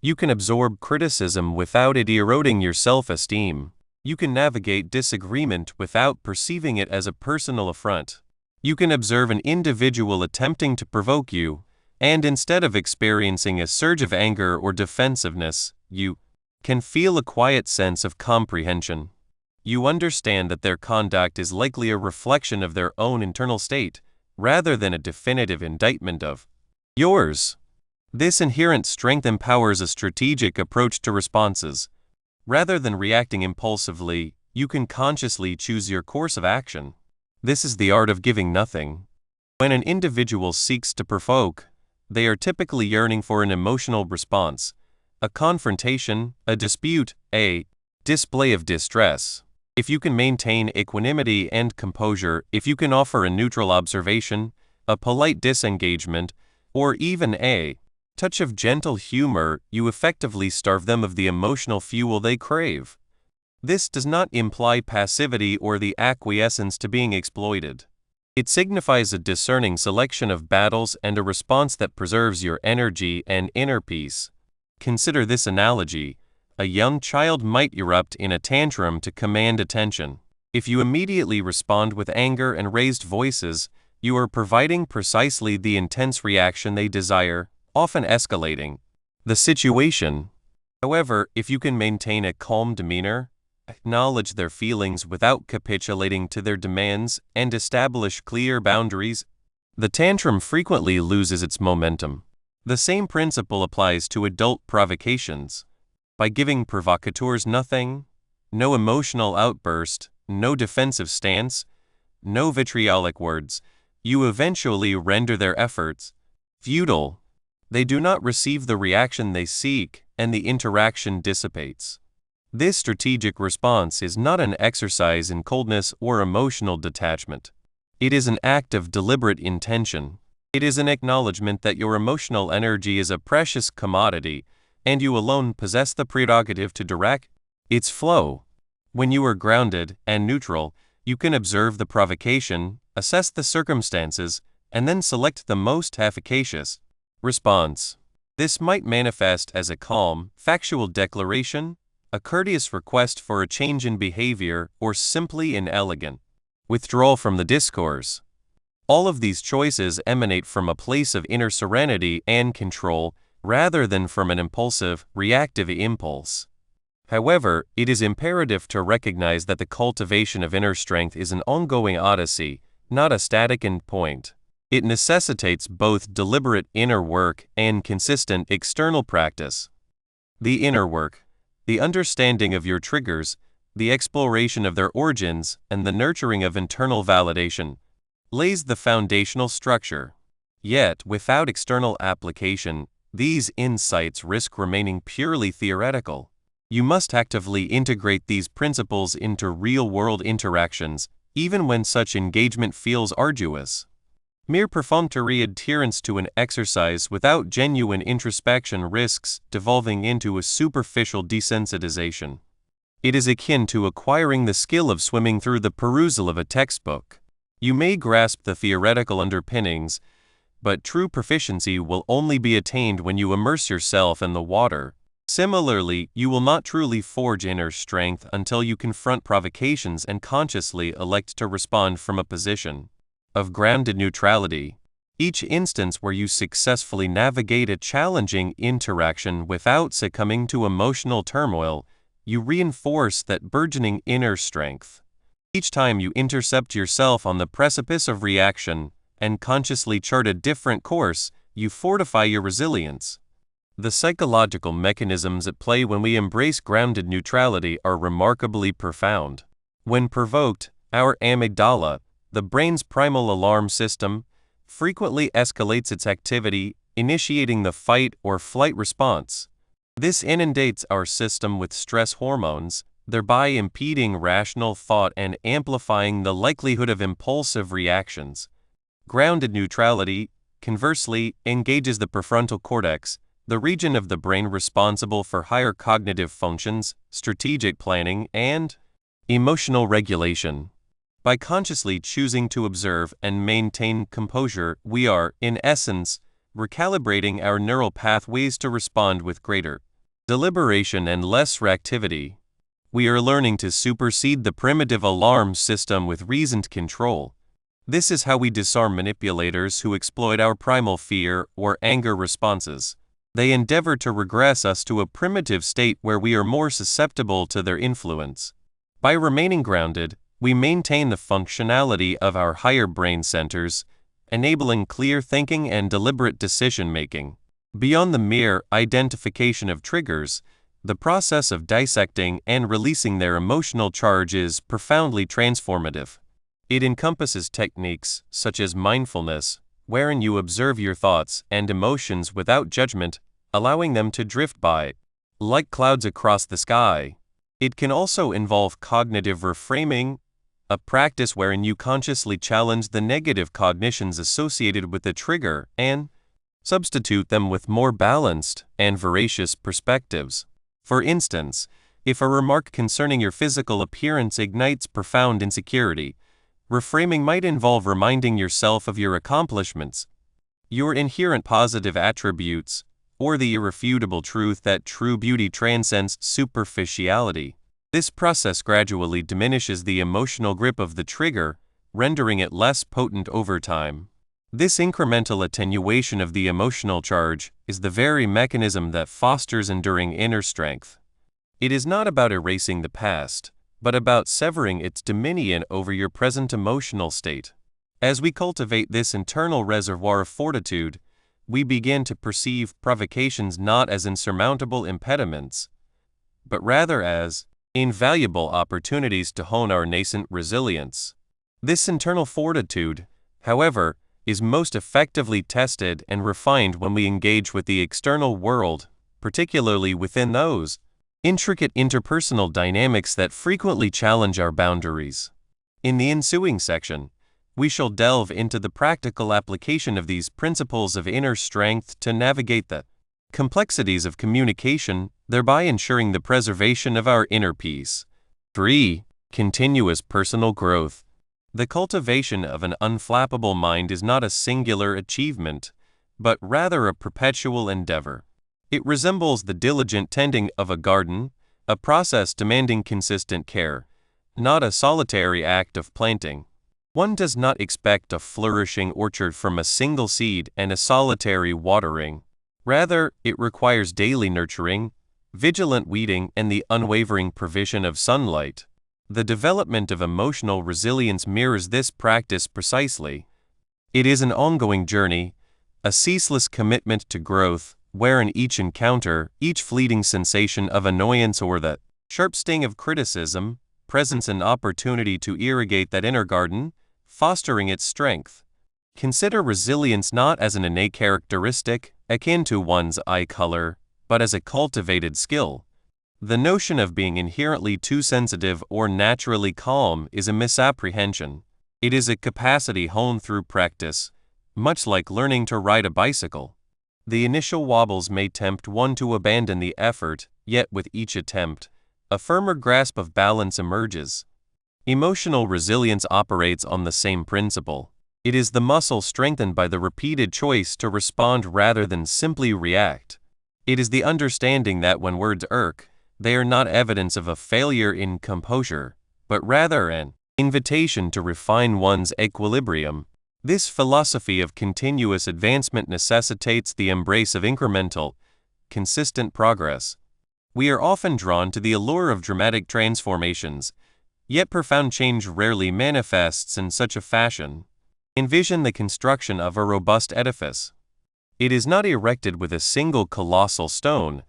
You can absorb criticism without it eroding your self-esteem. You can navigate disagreement without perceiving it as a personal affront. You can observe an individual attempting to provoke you, and instead of experiencing a surge of anger or defensiveness, you can feel a quiet sense of comprehension. You understand that their conduct is likely a reflection of their own internal state, rather than a definitive indictment of yours. This inherent strength empowers a strategic approach to responses. Rather than reacting impulsively, you can consciously choose your course of action. This is the art of giving nothing. When an individual seeks to provoke, they are typically yearning for an emotional response, a confrontation, a dispute, a display of distress. If you can maintain equanimity and composure, if you can offer a neutral observation, a polite disengagement, or even a touch of gentle humor, you effectively starve them of the emotional fuel they crave. This does not imply passivity or the acquiescence to being exploited. It signifies a discerning selection of battles and a response that preserves your energy and inner peace. Consider this analogy. A young child might erupt in a tantrum to command attention. If you immediately respond with anger and raised voices, you are providing precisely the intense reaction they desire, often escalating the situation. However, if you can maintain a calm demeanor, acknowledge their feelings without capitulating to their demands, and establish clear boundaries, the tantrum frequently loses its momentum. The same principle applies to adult provocations. By giving provocateurs nothing, no emotional outburst, no defensive stance, no vitriolic words, you eventually render their efforts futile. They do not receive the reaction they seek, and the interaction dissipates. This strategic response is not an exercise in coldness or emotional detachment. It is an act of deliberate intention. It is an acknowledgement that your emotional energy is a precious commodity, and you alone possess the prerogative to direct its flow. When you are grounded and neutral, you can observe the provocation, assess the circumstances, and then select the most efficacious response. This might manifest as a calm, factual declaration, a courteous request for a change in behavior, or simply an elegant withdrawal from the discourse. All of these choices emanate from a place of inner serenity and control, rather than from an impulsive, reactive impulse. However, it is imperative to recognize that the cultivation of inner strength is an ongoing odyssey, not a static endpoint. It necessitates both deliberate inner work and consistent external practice. The inner work, the understanding of your triggers, the exploration of their origins, and the nurturing of internal validation, lays the foundational structure. Yet, without external application, these insights risk remaining purely theoretical. You must actively integrate these principles into real-world interactions, even when such engagement feels arduous. Mere perfunctory adherence to an exercise without genuine introspection risks devolving into a superficial desensitization. It is akin to acquiring the skill of swimming through the perusal of a textbook. You may grasp the theoretical underpinnings, but true proficiency will only be attained when you immerse yourself in the water. Similarly, you will not truly forge inner strength until you confront provocations and consciously elect to respond from a position of grounded neutrality. Each instance where you successfully navigate a challenging interaction without succumbing to emotional turmoil, you reinforce that burgeoning inner strength. Each time you intercept yourself on the precipice of reaction and consciously chart a different course, you fortify your resilience. The psychological mechanisms at play when we embrace grounded neutrality are remarkably profound. When provoked, our amygdala, the brain's primal alarm system, frequently escalates its activity, initiating the fight or flight response. This inundates our system with stress hormones, thereby impeding rational thought and amplifying the likelihood of impulsive reactions. Grounded neutrality, conversely, engages the prefrontal cortex, the region of the brain responsible for higher cognitive functions, strategic planning, and emotional regulation. By consciously choosing to observe and maintain composure, we are, in essence, recalibrating our neural pathways to respond with greater deliberation and less reactivity. We are learning to supersede the primitive alarm system with reasoned control. This is how we disarm manipulators who exploit our primal fear or anger responses. They endeavor to regress us to a primitive state where we are more susceptible to their influence. By remaining grounded, we maintain the functionality of our higher brain centers, enabling clear thinking and deliberate decision-making. Beyond the mere identification of triggers, the process of dissecting and releasing their emotional charge is profoundly transformative. It encompasses techniques such as mindfulness, wherein you observe your thoughts and emotions without judgment, allowing them to drift by, like clouds across the sky. It can also involve cognitive reframing, a practice wherein you consciously challenge the negative cognitions associated with the trigger and substitute them with more balanced and veracious perspectives. For instance, if a remark concerning your physical appearance ignites profound insecurity, reframing might involve reminding yourself of your accomplishments, your inherent positive attributes, or the irrefutable truth that true beauty transcends superficiality. This process gradually diminishes the emotional grip of the trigger, rendering it less potent over time. This incremental attenuation of the emotional charge is the very mechanism that fosters enduring inner strength. It is not about erasing the past, but about severing its dominion over your present emotional state. As we cultivate this internal reservoir of fortitude, we begin to perceive provocations not as insurmountable impediments, but rather as invaluable opportunities to hone our nascent resilience. This internal fortitude, however, is most effectively tested and refined when we engage with the external world, particularly within those intricate interpersonal dynamics that frequently challenge our boundaries. In the ensuing section, we shall delve into the practical application of these principles of inner strength to navigate the complexities of communication, thereby ensuring the preservation of our inner peace. 3. Continuous personal growth. The cultivation of an unflappable mind is not a singular achievement, but rather a perpetual endeavor. It resembles the diligent tending of a garden, a process demanding consistent care, not a solitary act of planting. One does not expect a flourishing orchard from a single seed and a solitary watering. Rather, it requires daily nurturing, vigilant weeding, and the unwavering provision of sunlight. The development of emotional resilience mirrors this practice precisely. It is an ongoing journey, a ceaseless commitment to growth, wherein each encounter, each fleeting sensation of annoyance or the sharp sting of criticism, presents an opportunity to irrigate that inner garden, fostering its strength. Consider resilience not as an innate characteristic, akin to one's eye color, but as a cultivated skill. The notion of being inherently too sensitive or naturally calm is a misapprehension. It is a capacity honed through practice, much like learning to ride a bicycle. The initial wobbles may tempt one to abandon the effort, yet with each attempt, a firmer grasp of balance emerges. Emotional resilience operates on the same principle. It is the muscle strengthened by the repeated choice to respond rather than simply react. It is the understanding that when words irk, they are not evidence of a failure in composure, but rather an invitation to refine one's equilibrium. This philosophy of continuous advancement necessitates the embrace of incremental, consistent progress. We are often drawn to the allure of dramatic transformations, yet profound change rarely manifests in such a fashion. Envision the construction of a robust edifice. It is not erected with a single colossal stone,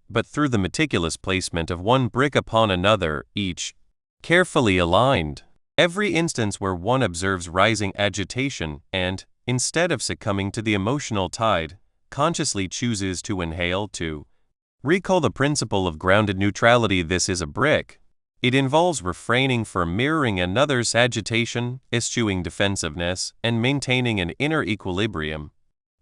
but through the meticulous placement of one brick upon another, each carefully aligned. Every instance where one observes rising agitation and, instead of succumbing to the emotional tide, consciously chooses to inhale to recall the principle of grounded neutrality. This is a brick. It involves refraining from mirroring another's agitation, eschewing defensiveness, and maintaining an inner equilibrium.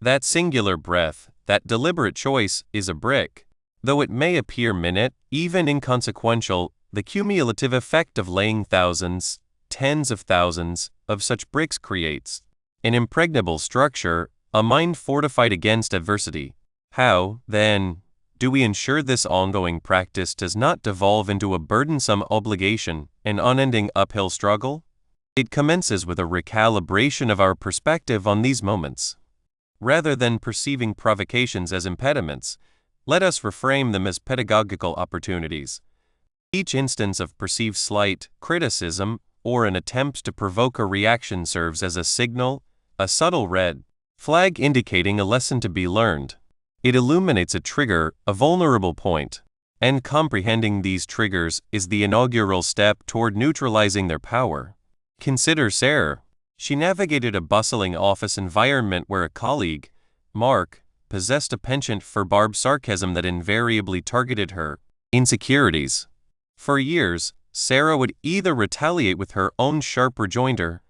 That singular breath, that deliberate choice, is a brick. Though it may appear minute, even inconsequential, the cumulative effect of laying thousands, tens of thousands, of such bricks creates an impregnable structure, a mind fortified against adversity. How, then, do we ensure this ongoing practice does not devolve into a burdensome obligation, an unending uphill struggle? It commences with a recalibration of our perspective on these moments. Rather than perceiving provocations as impediments, let us reframe them as pedagogical opportunities. Each instance of perceived slight, criticism, or an attempt to provoke a reaction serves as a signal, a subtle red flag indicating a lesson to be learned. It illuminates a trigger, a vulnerable point, and comprehending these triggers is the inaugural step toward neutralizing their power. Consider Sarah. She navigated a bustling office environment where a colleague, Mark, possessed a penchant for barbed sarcasm that invariably targeted her insecurities. For years, Sarah would either retaliate with her own sharp rejoinder,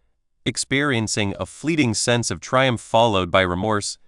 experiencing a fleeting sense of triumph followed by remorse,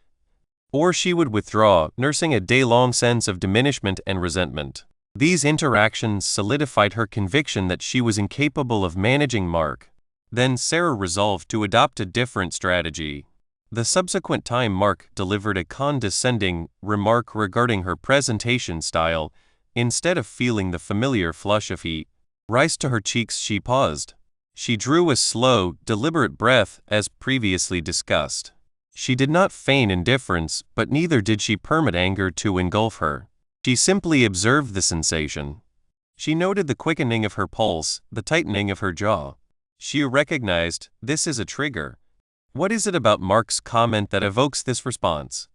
or she would withdraw, nursing a day-long sense of diminishment and resentment. These interactions solidified her conviction that she was incapable of managing Mark. Then Sarah resolved to adopt a different strategy. The subsequent time Mark delivered a condescending remark regarding her presentation style, instead of feeling the familiar flush of heat rise to her cheeks, she paused. She drew a slow, deliberate breath, as previously discussed. She did not feign indifference, but neither did she permit anger to engulf her. She simply observed the sensation. She noted the quickening of her pulse, the tightening of her jaw. She recognized, this is a trigger. What is it about Mark's comment that evokes this response?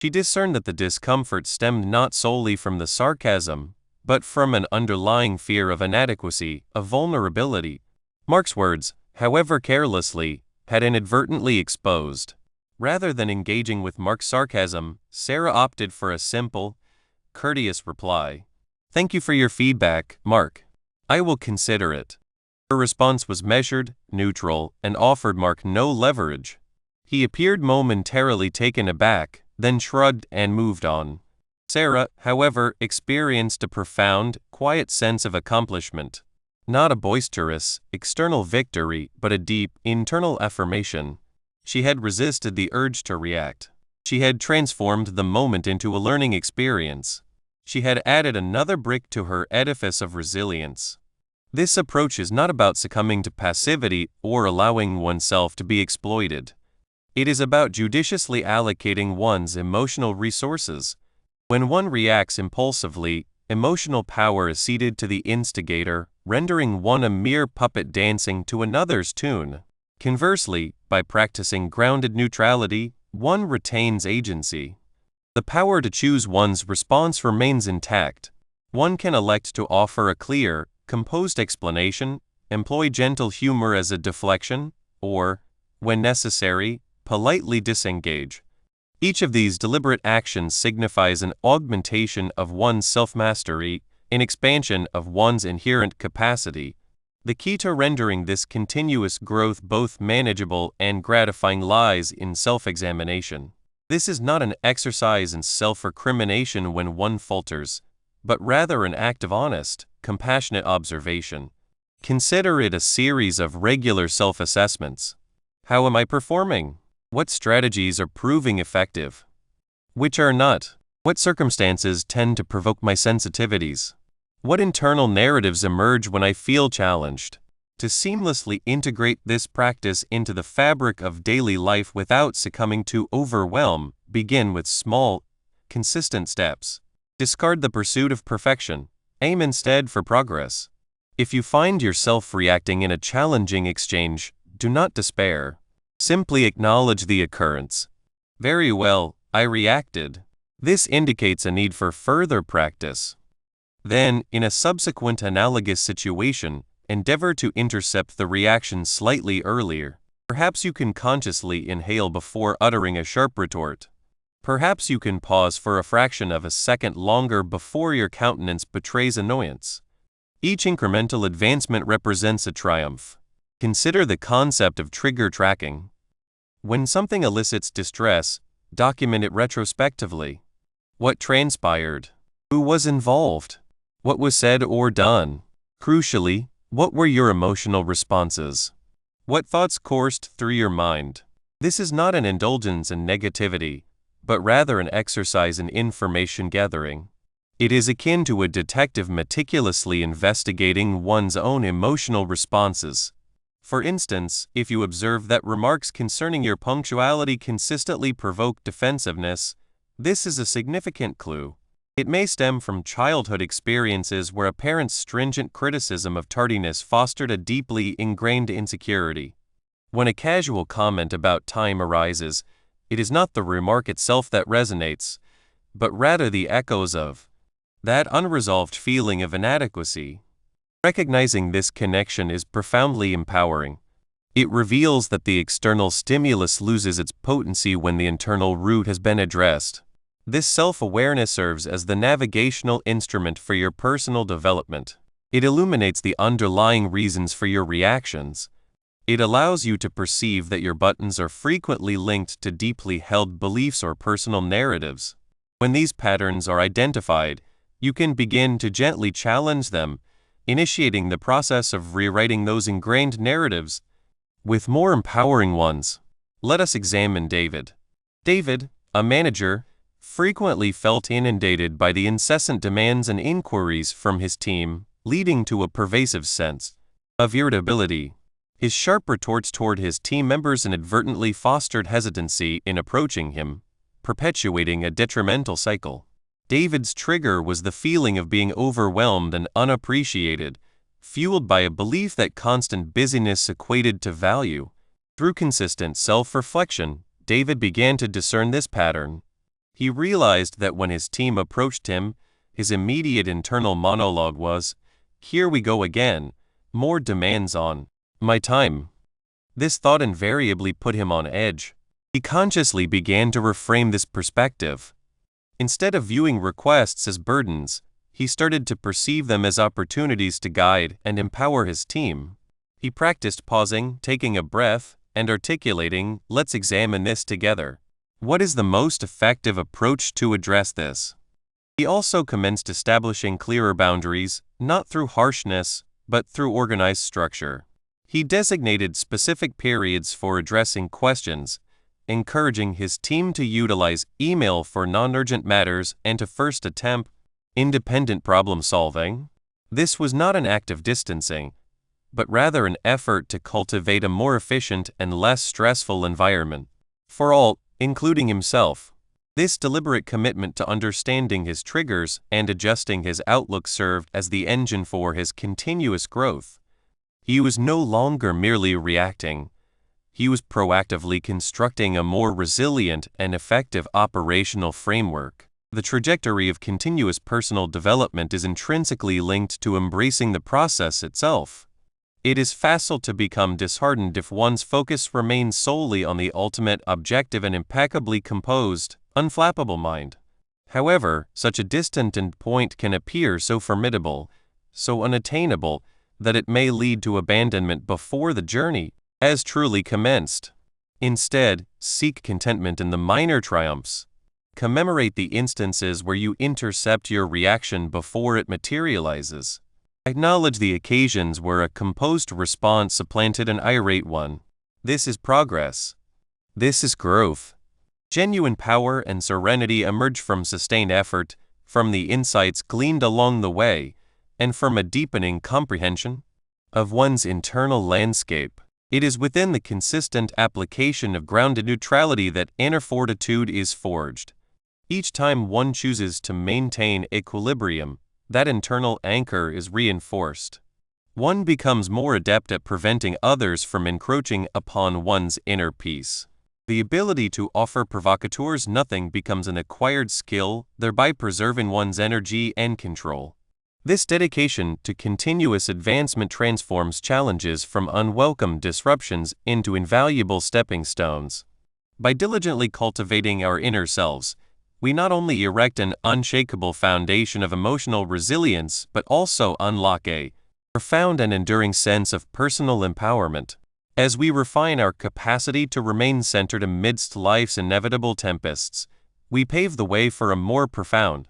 She discerned that the discomfort stemmed not solely from the sarcasm, but from an underlying fear of inadequacy, of vulnerability. Mark's words, however carelessly, had inadvertently exposed. Rather than engaging with Mark's sarcasm, Sarah opted for a simple, courteous reply. "Thank you for your feedback, Mark. I will consider it." Her response was measured, neutral, and offered Mark no leverage. He appeared momentarily taken aback, then shrugged and moved on. Sarah, however, experienced a profound, quiet sense of accomplishment. Not a boisterous, external victory, but a deep, internal affirmation. She had resisted the urge to react. She had transformed the moment into a learning experience. She had added another brick to her edifice of resilience. This approach is not about succumbing to passivity or allowing oneself to be exploited. It is about judiciously allocating one's emotional resources. When one reacts impulsively, emotional power is ceded to the instigator, rendering one a mere puppet dancing to another's tune. Conversely, by practicing grounded neutrality, one retains agency. The power to choose one's response remains intact. One can elect to offer a clear, composed explanation, employ gentle humor as a deflection, or, when necessary, politely disengage. Each of these deliberate actions signifies an augmentation of one's self-mastery, an expansion of one's inherent capacity. The key to rendering this continuous growth both manageable and gratifying lies in self-examination. This is not an exercise in self-recrimination when one falters, but rather an act of honest, compassionate observation. Consider it a series of regular self-assessments. How am I performing? What strategies are proving effective? Which are not? What circumstances tend to provoke my sensitivities? What internal narratives emerge when I feel challenged? To seamlessly integrate this practice into the fabric of daily life without succumbing to overwhelm, begin with small, consistent steps. Discard the pursuit of perfection. Aim instead for progress. If you find yourself reacting in a challenging exchange, do not despair. Simply acknowledge the occurrence. Very well, I reacted. This indicates a need for further practice. Then, in a subsequent analogous situation, endeavor to intercept the reaction slightly earlier. Perhaps you can consciously inhale before uttering a sharp retort. Perhaps you can pause for a fraction of a second longer before your countenance betrays annoyance. Each incremental advancement represents a triumph. Consider the concept of trigger tracking. When something elicits distress, document it retrospectively. What transpired? Who was involved? What was said or done? Crucially, what were your emotional responses? What thoughts coursed through your mind? This is not an indulgence in negativity, but rather an exercise in information gathering. It is akin to a detective meticulously investigating one's own emotional responses. For instance, if you observe that remarks concerning your punctuality consistently provoke defensiveness, this is a significant clue. It may stem from childhood experiences where a parent's stringent criticism of tardiness fostered a deeply ingrained insecurity. When a casual comment about time arises, it is not the remark itself that resonates, but rather the echoes of that unresolved feeling of inadequacy. Recognizing this connection is profoundly empowering. It reveals that the external stimulus loses its potency when the internal root has been addressed. This self-awareness serves as the navigational instrument for your personal development. It illuminates the underlying reasons for your reactions. It allows you to perceive that your buttons are frequently linked to deeply held beliefs or personal narratives. When these patterns are identified, you can begin to gently challenge them, initiating the process of rewriting those ingrained narratives with more empowering ones. Let us examine David. David, a manager, frequently felt inundated by the incessant demands and inquiries from his team, leading to a pervasive sense of irritability. His sharp retorts toward his team members inadvertently fostered hesitancy in approaching him, perpetuating a detrimental cycle. David's trigger was the feeling of being overwhelmed and unappreciated, fueled by a belief that constant busyness equated to value. Through consistent self-reflection, David began to discern this pattern. He realized that when his team approached him, his immediate internal monologue was, "Here we go again, more demands on my time." This thought invariably put him on edge. He consciously began to reframe this perspective. Instead of viewing requests as burdens, he started to perceive them as opportunities to guide and empower his team. He practiced pausing, taking a breath, and articulating, "Let's examine this together. What is the most effective approach to address this?" He also commenced establishing clearer boundaries, not through harshness, but through organized structure. He designated specific periods for addressing questions, encouraging his team to utilize email for non-urgent matters and to first attempt independent problem solving. This was not an act of distancing, but rather an effort to cultivate a more efficient and less stressful environment. for all, including himself. This deliberate commitment to understanding his triggers and adjusting his outlook served as the engine for his continuous growth. He was no longer merely reacting. He was proactively constructing a more resilient and effective operational framework. The trajectory of continuous personal development is intrinsically linked to embracing the process itself. It is facile to become disheartened if one's focus remains solely on the ultimate objective and impeccably composed, unflappable mind. However, such a distant endpoint can appear so formidable, so unattainable, that it may lead to abandonment before the journey has truly commenced. Instead, seek contentment in the minor triumphs. Commemorate the instances where you intercept your reaction before it materializes. Acknowledge the occasions where a composed response supplanted an irate one. This is progress. This is growth. Genuine power and serenity emerge from sustained effort, from the insights gleaned along the way, and from a deepening comprehension of one's internal landscape. It is within the consistent application of grounded neutrality that inner fortitude is forged. Each time one chooses to maintain equilibrium, that internal anchor is reinforced. One becomes more adept at preventing others from encroaching upon one's inner peace. The ability to offer provocateurs nothing becomes an acquired skill, thereby preserving one's energy and control. This dedication to continuous advancement transforms challenges from unwelcome disruptions into invaluable stepping stones. By diligently cultivating our inner selves, we not only erect an unshakable foundation of emotional resilience but also unlock a profound and enduring sense of personal empowerment. As we refine our capacity to remain centered amidst life's inevitable tempests, we pave the way for a more profound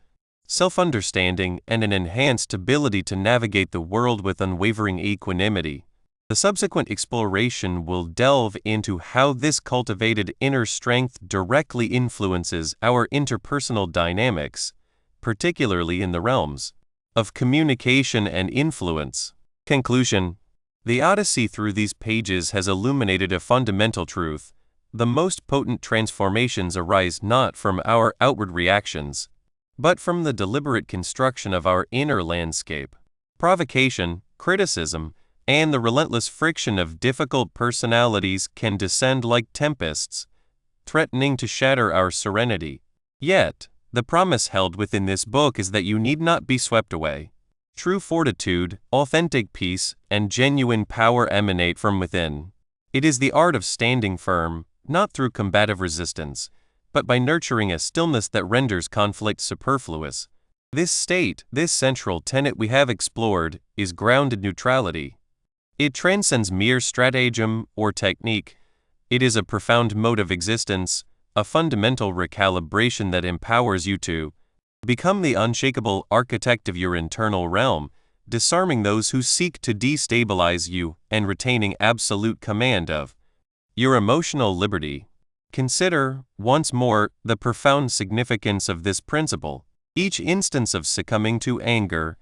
self-understanding and an enhanced ability to navigate the world with unwavering equanimity. The subsequent exploration will delve into how this cultivated inner strength directly influences our interpersonal dynamics, particularly in the realms of communication and influence. Conclusion: the Odyssey through these pages has illuminated a fundamental truth. The most potent transformations arise not from our outward reactions, but from the deliberate construction of our inner landscape. Provocation, criticism, and the relentless friction of difficult personalities can descend like tempests, threatening to shatter our serenity. Yet, the promise held within this book is that you need not be swept away. True fortitude, authentic peace, and genuine power emanate from within. It is the art of standing firm, not through combative resistance, but by nurturing a stillness that renders conflict superfluous. This central tenet we have explored, is grounded neutrality. It transcends mere stratagem or technique. It is a profound mode of existence, a fundamental recalibration that empowers you to become the unshakable architect of your internal realm, disarming those who seek to destabilize you and retaining absolute command of your emotional liberty. Consider, once more, the profound significance of this principle. Each instance of succumbing to anger,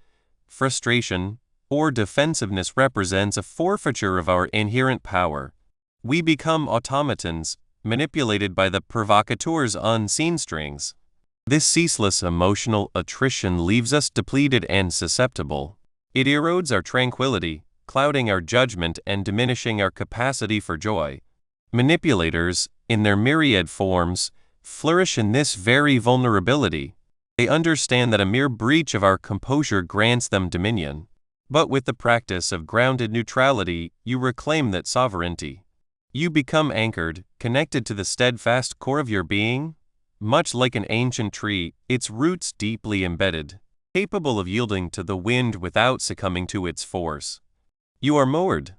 frustration, or defensiveness represents a forfeiture of our inherent power. We become automatons, manipulated by the provocateur's unseen strings. This ceaseless emotional attrition leaves us depleted and susceptible. It erodes our tranquility, clouding our judgment and diminishing our capacity for joy. Manipulators, in their myriad forms, flourish in this very vulnerability. They understand that a mere breach of our composure grants them dominion. But with the practice of grounded neutrality, you reclaim that sovereignty. You become anchored, connected to the steadfast core of your being. Much like an ancient tree, its roots deeply embedded, capable of yielding to the wind without succumbing to its force. You are moored,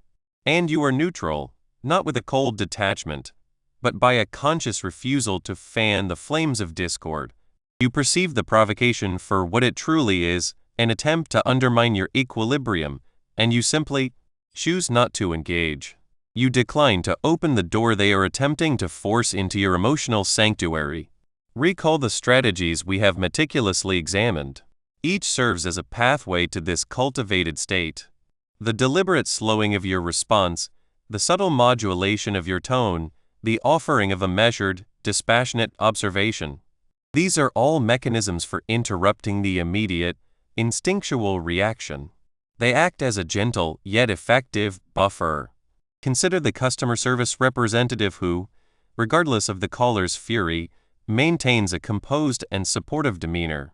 and you are neutral, not with a cold detachment, but by a conscious refusal to fan the flames of discord. You perceive the provocation for what it truly is, an attempt to undermine your equilibrium, and you simply choose not to engage. You decline to open the door they are attempting to force into your emotional sanctuary. Recall the strategies we have meticulously examined. Each serves as a pathway to this cultivated state. The deliberate slowing of your response, the subtle modulation of your tone, the offering of a measured, dispassionate observation. These are all mechanisms for interrupting the immediate, instinctual reaction. They act as a gentle yet effective buffer. Consider the customer service representative who, regardless of the caller's fury, maintains a composed and supportive demeanor.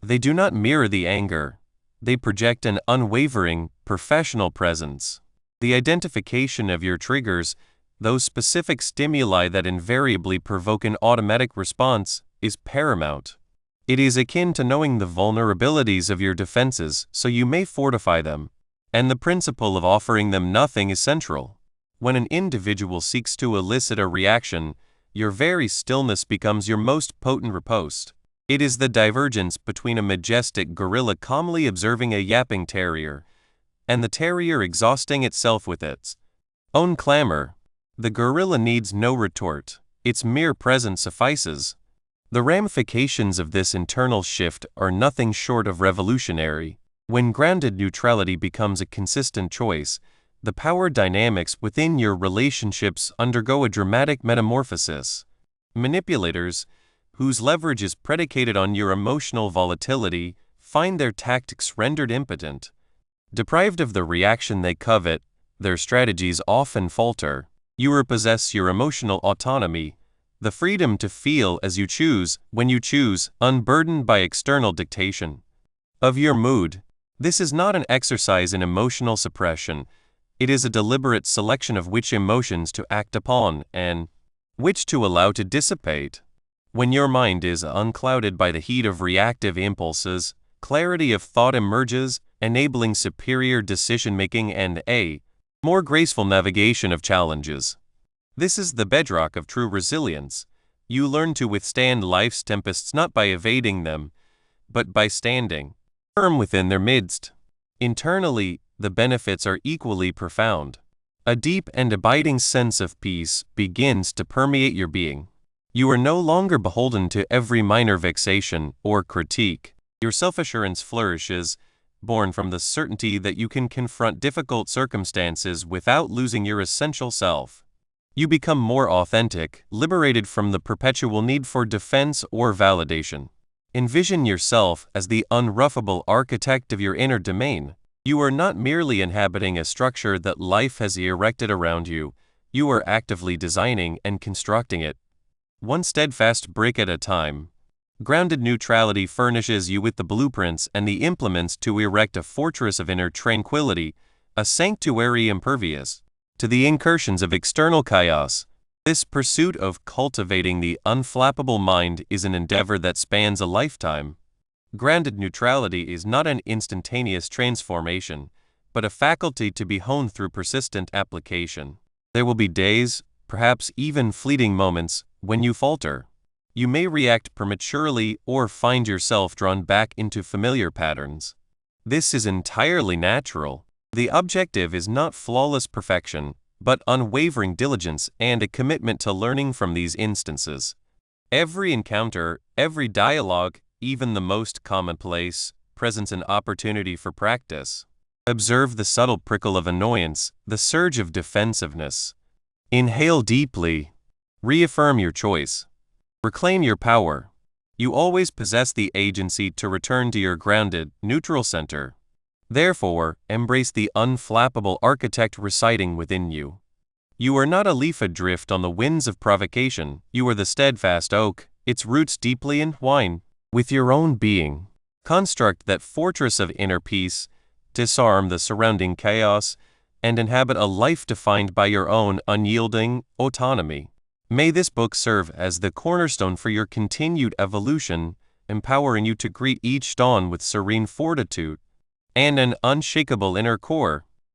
They do not mirror the anger. They project an unwavering, professional presence. The identification of your triggers, those specific stimuli that invariably provoke an automatic response, is paramount. It is akin to knowing the vulnerabilities of your defenses so you may fortify them, and the principle of offering them nothing is central. When an individual seeks to elicit a reaction, your very stillness becomes your most potent riposte. It is the divergence between a majestic gorilla calmly observing a yapping terrier, and the terrier exhausting itself with its own clamor. The gorilla needs no retort, its mere presence suffices. The ramifications of this internal shift are nothing short of revolutionary. When grounded neutrality becomes a consistent choice, the power dynamics within your relationships undergo a dramatic metamorphosis. Manipulators, whose leverage is predicated on your emotional volatility, find their tactics rendered impotent. Deprived of the reaction they covet, their strategies often falter. You possess your emotional autonomy, the freedom to feel as you choose, when you choose, unburdened by external dictation of your mood. This is not an exercise in emotional suppression. It is a deliberate selection of which emotions to act upon and which to allow to dissipate. When your mind is unclouded by the heat of reactive impulses, clarity of thought emerges, enabling superior decision-making and a more graceful navigation of challenges. This is the bedrock of true resilience. You learn to withstand life's tempests not by evading them, but by standing firm within their midst. Internally, the benefits are equally profound. A deep and abiding sense of peace begins to permeate your being. You are no longer beholden to every minor vexation or critique. Your self-assurance flourishes, born from the certainty that you can confront difficult circumstances without losing your essential self. You become more authentic, liberated from the perpetual need for defense or validation. Envision yourself as the unruffable architect of your inner domain. You are not merely inhabiting a structure that life has erected around you. You are actively designing and constructing it, one steadfast brick at a time. Grounded neutrality furnishes you with the blueprints and the implements to erect a fortress of inner tranquility, a sanctuary impervious to the incursions of external chaos. This pursuit of cultivating the unflappable mind is an endeavor that spans a lifetime. Grounded neutrality is not an instantaneous transformation, but a faculty to be honed through persistent application. There will be days, perhaps even fleeting moments, when you falter. You may react prematurely or find yourself drawn back into familiar patterns. This is entirely natural. The objective is not flawless perfection, but unwavering diligence and a commitment to learning from these instances. Every encounter, every dialogue, even the most commonplace, presents an opportunity for practice. Observe the subtle prickle of annoyance, the surge of defensiveness. Inhale deeply. Reaffirm your choice. Reclaim your power. You always possess the agency to return to your grounded, neutral center. Therefore, embrace the unflappable architect residing within you. You are not a leaf adrift on the winds of provocation. You are the steadfast oak, its roots deeply entwined with your own being. Construct that fortress of inner peace, disarm the surrounding chaos, and inhabit a life defined by your own unyielding autonomy. May this book serve as the cornerstone for your continued evolution, empowering you to greet each dawn with serene fortitude and an unshakable inner core.